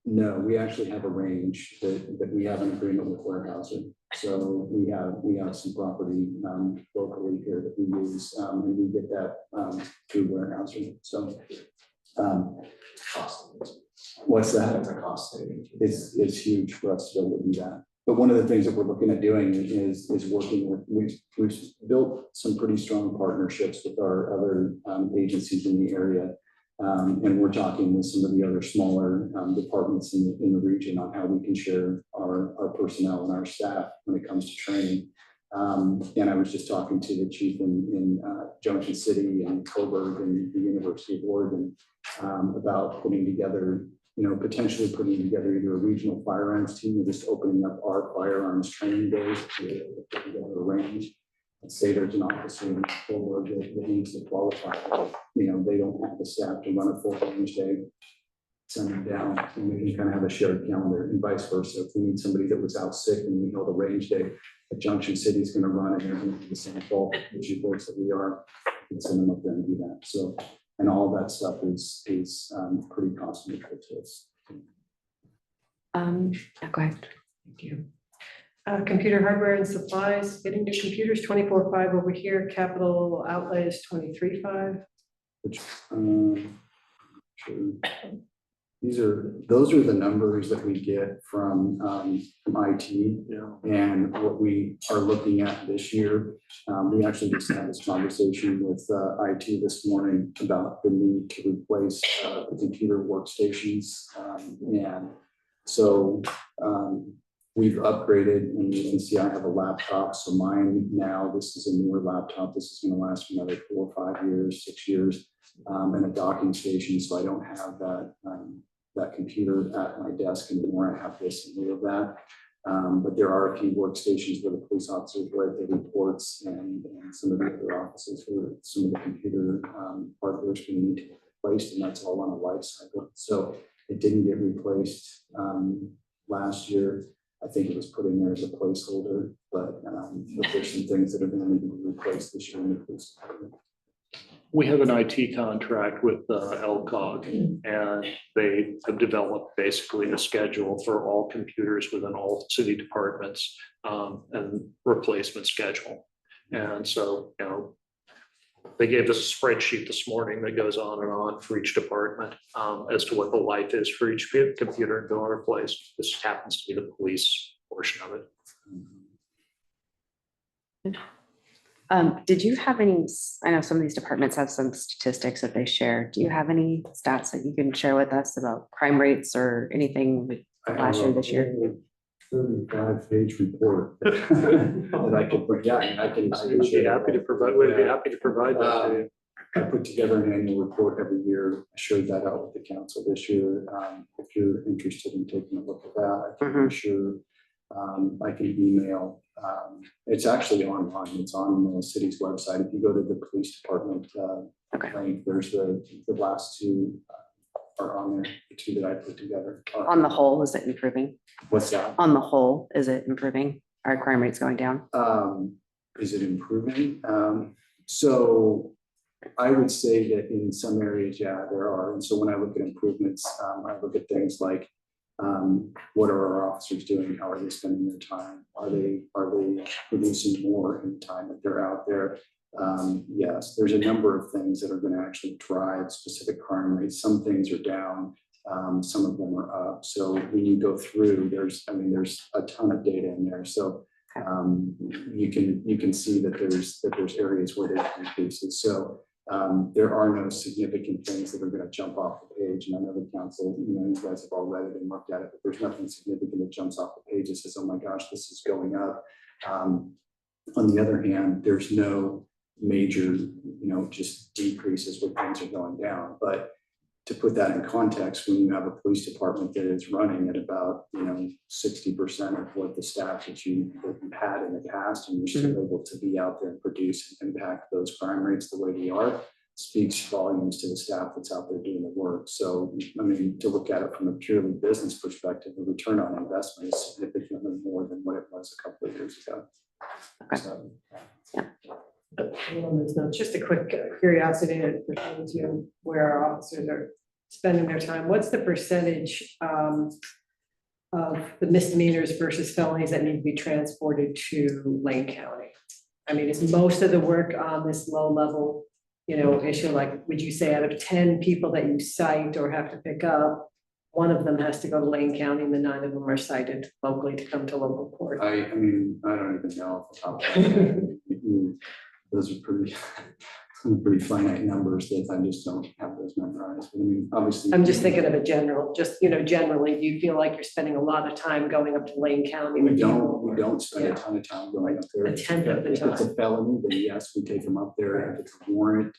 No, we actually have a range that we have an agreement with Weyerhaeuser. So we have some property locally here that we use, and we get that through Weyerhaeuser. So what's that? That's a cost saving. It's huge for us to be able to do that. But one of the things that we're looking at doing is working with, we've built some pretty strong partnerships with our other agencies in the area. And we're talking with some of the other smaller departments in the region on how we can share our personnel and our staff when it comes to training. And I was just talking to the chief in Junction City and Coburg and the University of Oregon. about putting together, potentially putting together either a regional firearms team or just opening up our firearms training days to put together a range. Let's say there's an officer in Fort Worth that needs to qualify, they don't have the staff to run a full range day. Send them down, and we can kind of have a shared calendar, and vice versa. If we need somebody that was out sick and we know the range day, that Junction City is going to run, and they're going to do the same fault, which reports that we are, we can send them up there and do that. So, and all that stuff is pretty constant to us. Go ahead. Thank you. Computer hardware and supplies, getting new computers, 24.5 over here, capital outlays 23.5. Which, sure. Those are the numbers that we get from IT. And what we are looking at this year, we actually just had this conversation with IT this morning about the need to replace the computer workstations. And so we've upgraded, and you can see I have a laptop. So mine now, this is a newer laptop. This is going to last for another 4 or 5 years, 6 years, and a docking station. So I don't have that computer at my desk anymore. I have this in lieu of that. But there are a few workstations where the police officers write their reports, and some of the other offices where some of the computer hardware is going to need to be replaced, and that's all on a life cycle. So it didn't get replaced last year. I think it was put in there as a placeholder, but there's some things that are going to need to be replaced this year in the police department. We have an IT contract with LCOG, and they have developed basically a schedule for all computers within all city departments, and replacement schedule. And so, they gave us a spreadsheet this morning that goes on and on for each department as to what the life is for each computer and going replaced. This happens to be the police portion of it. Did you have any, I know some of these departments have some statistics that they share. Do you have any stats that you can share with us about crime rates or anything last year, this year? 35-page report that I could bring. Yeah, I can be happy to provide. We'd be happy to provide that to you. I put together an annual report every year. I shared that out with the council this year. If you're interested in taking a look at that, I can sure I can email. It's actually online. It's on the city's website. If you go to the police department link, there's the last two are on there, the two that I put together. On the whole, is it improving? What's that? On the whole, is it improving? Are crime rates going down? Is it improving? So I would say that in some areas, yeah, there are. And so when I look at improvements, I look at things like what are our officers doing? How are they spending their time? Are they producing more in the time that they're out there? Yes, there's a number of things that are going to actually drive specific crime rates. Some things are down, some of them are up. So when you go through, there's a ton of data in there. So you can see that there's areas where there's increases. So there are no significant things that are going to jump off the page. And I know the council, you guys have all read it and looked at it, but there's nothing significant that jumps off the page that says, oh my gosh, this is going up. On the other hand, there's no major, just decreases where things are going down. But to put that in context, when you have a police department that is running at about 60% of what the staff that you had in the past, and you're still able to be out there and produce and impact those crime rates the way we are, speaks volumes to the staff that's out there doing the work. So to look at it from a purely business perspective, the return on investment is significantly more than what it was a couple of years ago. So, Just a quick curiosity that pertains to where our officers are spending their time. What's the percentage of the misdemeanors versus felonies that need to be transported to Lane County? I mean, is most of the work on this low level, issue, like, would you say out of 10 people that you cite or have to pick up, one of them has to go to Lane County and the 9 of them are cited locally to come to local court? I don't even know off the top of my head. Those are pretty finite numbers that I just don't have those memorized. But obviously, I'm just thinking of a general, generally, do you feel like you're spending a lot of time going up to Lane County? We don't spend a ton of time going up there. A tenth of the time. If it's a felony, then yes, we take them up there. If it's a warrant,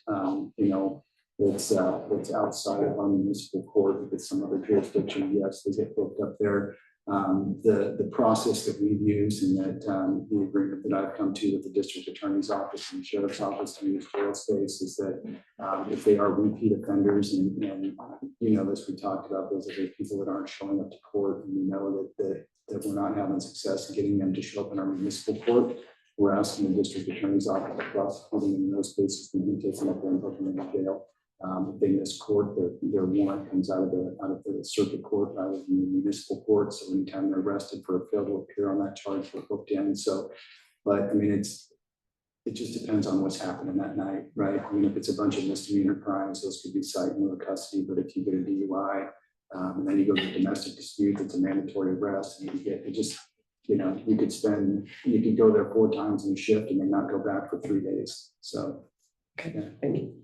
that's outside of our municipal court, if it's some other jurisdiction, yes, they get booked up there. The process that we've used and that the agreement that I've come to with the district attorney's office and the sheriff's office to use jail space is that if they are repeat offenders and you know, as we talked about, those are the people that aren't showing up to court, and we know that we're not having success in getting them to show up in our municipal court. We're asking the district attorney's office to prosecute them in those cases, we do take them up there and put them in jail. If they miss court, their warrant comes out of the circuit court rather than the municipal court. So anytime they're arrested for a failure to appear on that charge, we're booked in. So, but I mean, it just depends on what's happening that night, right? I mean, if it's a bunch of misdemeanor crimes, those could be cited in custody. But if you get a DUI and then you go to domestic dispute, it's a mandatory arrest, and you get it just. You know, you could go there 4 times in a shift and then not go back for 3 days. So, okay, yeah. Thank you.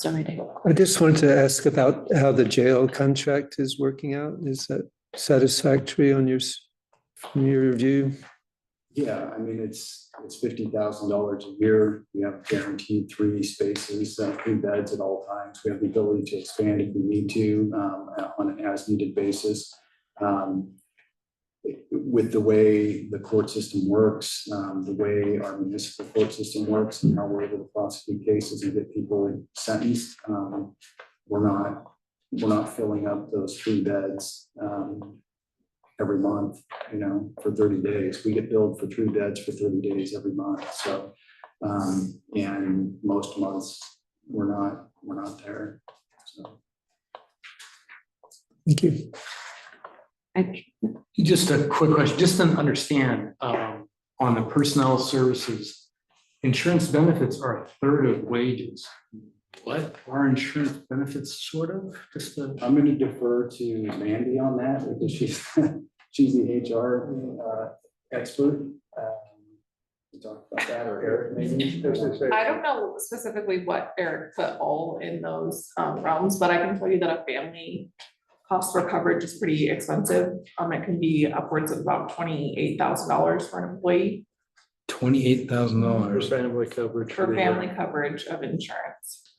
I just wanted to ask about how the jail contract is working out. Is that satisfactory on from your review? Yeah, I mean, it's $50,000 a year. We have guaranteed 3 spaces, 3 beds at all times. We have the ability to expand if we need to on an as-needed basis. With the way the court system works, the way our municipal court system works, and how we're able to prosecute cases and get people sentenced, we're not filling up those 3 beds every month, you know, for 30 days. We get billed for 3 beds for 30 days every month. So, and most months we're not there. So. Thank you. Just a quick question, just to understand, on the personnel services, insurance benefits are 1/3 of wages. What are insurance benefits sort of? I'm going to defer to Mandy on that because she's the HR expert. Talk about that, or Eric maybe. I don't know specifically what Eric put all in those realms, but I can tell you that a family cost for coverage is pretty expensive. It can be upwards of about $28,000 for an employee. $28,000 family coverage. For family coverage of insurance.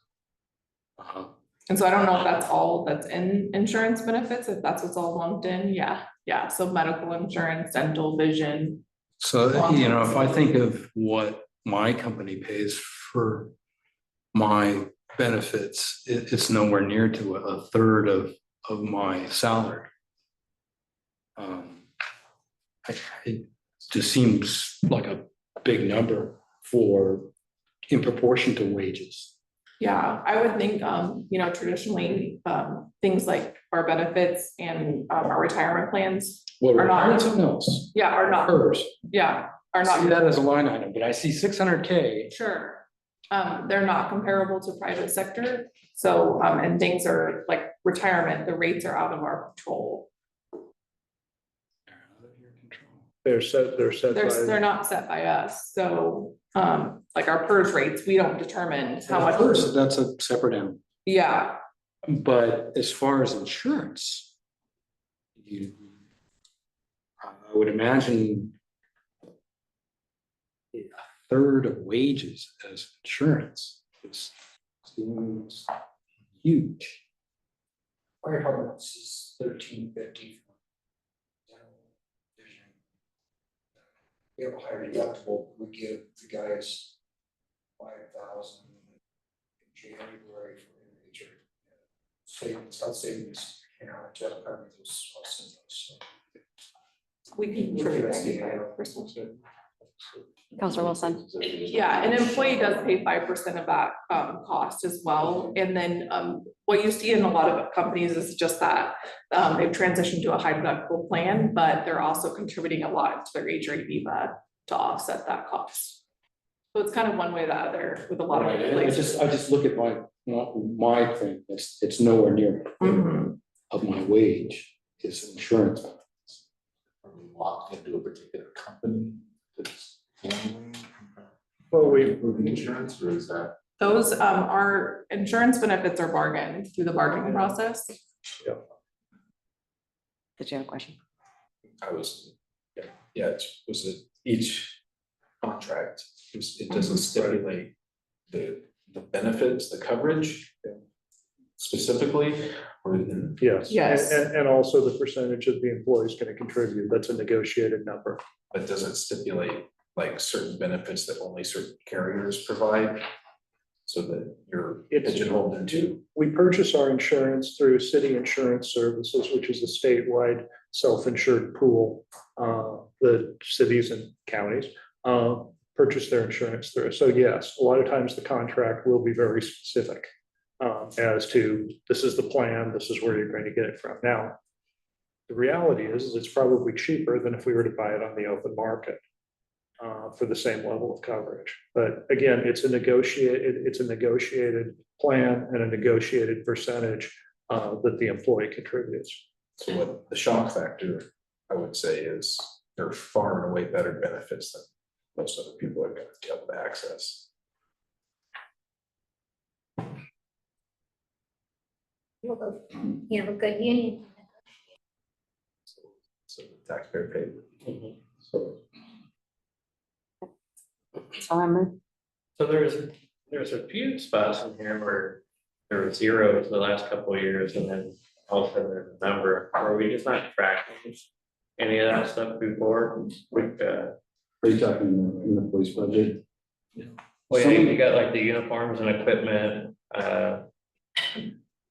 And so I don't know if that's all that's in insurance benefits, if that's what's all lumped in, yeah. So medical insurance, dental, vision. So, you know, if I think of what my company pays for my benefits, it's nowhere near to 1/3 of my salary. It just seems like a big number in proportion to wages. Yeah, I would think, you know, traditionally, things like our benefits and our retirement plans Well, are not. something else. Yeah, are not. Hers. Yeah, are I see not. that as a line item, but I see 600K. Sure. They're not comparable to private sector. So, and things are like retirement, the rates are out of our control. They're set They're not set by us. So, like our PERS rates, we don't determine how much. PERS, that's a separate animal. Yeah, But as far as insurance, I would imagine 1/3 of wages as insurance seems huge. Fire department is $13.50. We have a higher deductible, we give the guys $5,000 in January for injury. Savings, I'll savings, you know, to cover those also. So. we can contribute 95%. Counselor Wilson. Yeah, an employee does pay 5% of that cost as well. And then what you see in a lot of companies is just that they've transitioned to a high deductible plan, but they're also contributing a lot to their HRA VIVA to offset that cost. So it's kind of one way or the other with a lot of places. I just look at my thing, it's nowhere near of my wage is insurance. Are we locked into a particular company that's well, we the insurance, or is that? Those our insurance benefits are bargained through the bargaining process. Did you have a question? Was it each contract, it doesn't stipulate the the benefits, the coverage specifically, or in? Yes. Yes. And also the percentage of the employee's gonna contribute, that's a negotiated number. But does it stipulate like certain benefits that only certain carriers provide? So that you're It's- pigeonholed into? We purchase our insurance through City Insurance Services, which is a statewide self-insured pool. The cities and counties purchase their insurance through. So yes, a lot of times the contract will be very specific as to this is the plan, this is where you're going to get it from. Now, the reality is it's probably cheaper than if we were to buy it on the open market for the same level of coverage. But again, it's a negotiated plan and a negotiated percentage that the employee contributes. So what the shock factor, I would say, is there are far and away better benefits than most other people are gonna be able to access. You have a good union. So the taxpayer paid. So So there's a few spots in here where there were zeros the last couple of years, and then all of a sudden there's a number. Are we just not tracking any of that stuff before? We've Are you talking in the police budget? well, yeah, you got like the uniforms and equipment,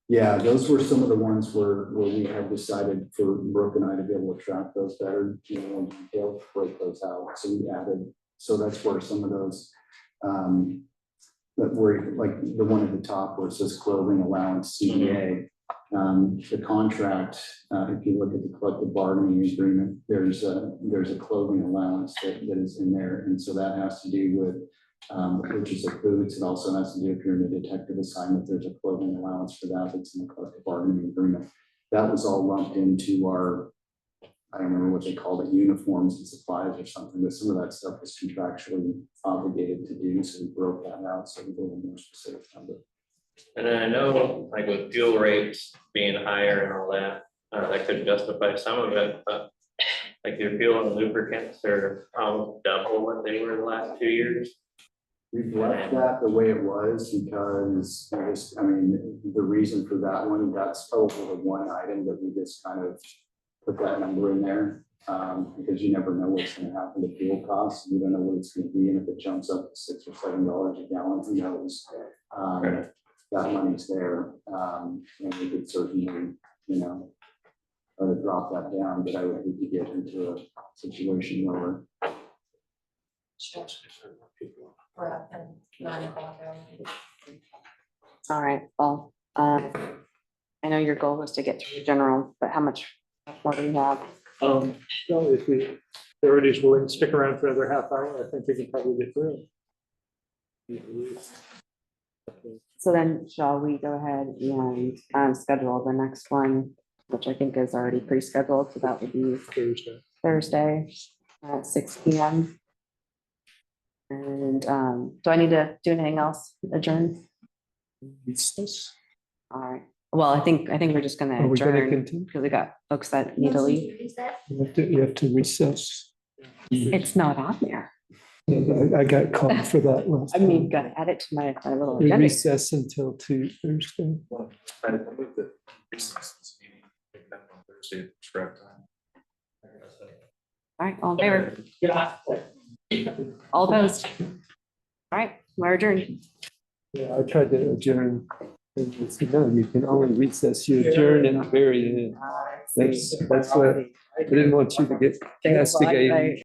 Yeah, those were some of the ones where we had decided for Brooke and I to be able to track those better, in detail, break those out. So we added, so that's where some of those, that were like the one at the top where it says clothing allowance CBA. The contract, if you look at the collective bargaining agreement, there's a clothing allowance that is in there. And so that has to do with purchase of boots. It also has to do if you're in a detective assignment, there's a clothing allowance for that that's in the collective bargaining agreement. That was all lumped into our, I don't remember what they called it, uniforms and supplies or something, but some of that stuff was contractually obligated to do, so we broke that out, so we go a more specific number. and then I know like with fuel rates being higher and all that, that could justify some of it, but like your fuel and lubricants are almost double what they were the last 2 years. We've left that the way it was because I mean, the reason for that one, that's probably the one item that we just kind of put that number in there. Because you never know what's gonna happen to fuel costs. You don't know what it's gonna be, and if it jumps up to $6 or $7 a gallon, who knows? That money's there, and we could certainly, drop that down, but I would need to get into a situation where We're at 9:00. All right, well, I know your goal was to get through general, but how much more do we have? Well, if everybody's willing to stick around for another half hour, I think we can probably get through it. So then shall we go ahead and schedule the next one, which I think is already pre-scheduled, so that would be Thursday at 6 p.m. And do I need to do anything else? Adjourn? All right. Well, I think we're just gonna Are we gonna adjourn continue? because we got folks that need to leave. You have to recess. It's not on there. I got called for that one. I mean, gotta add it to my little We agenda. recess until Thursday. I move that recess this meeting, take that on Thursday, prescribed time. All right, all in favor? All opposed? All right, we're adjourned. Yeah, I tried to adjourn. And they said, no, you can only recess, you adjourn at the very end. That's what, I didn't want you to get castigated.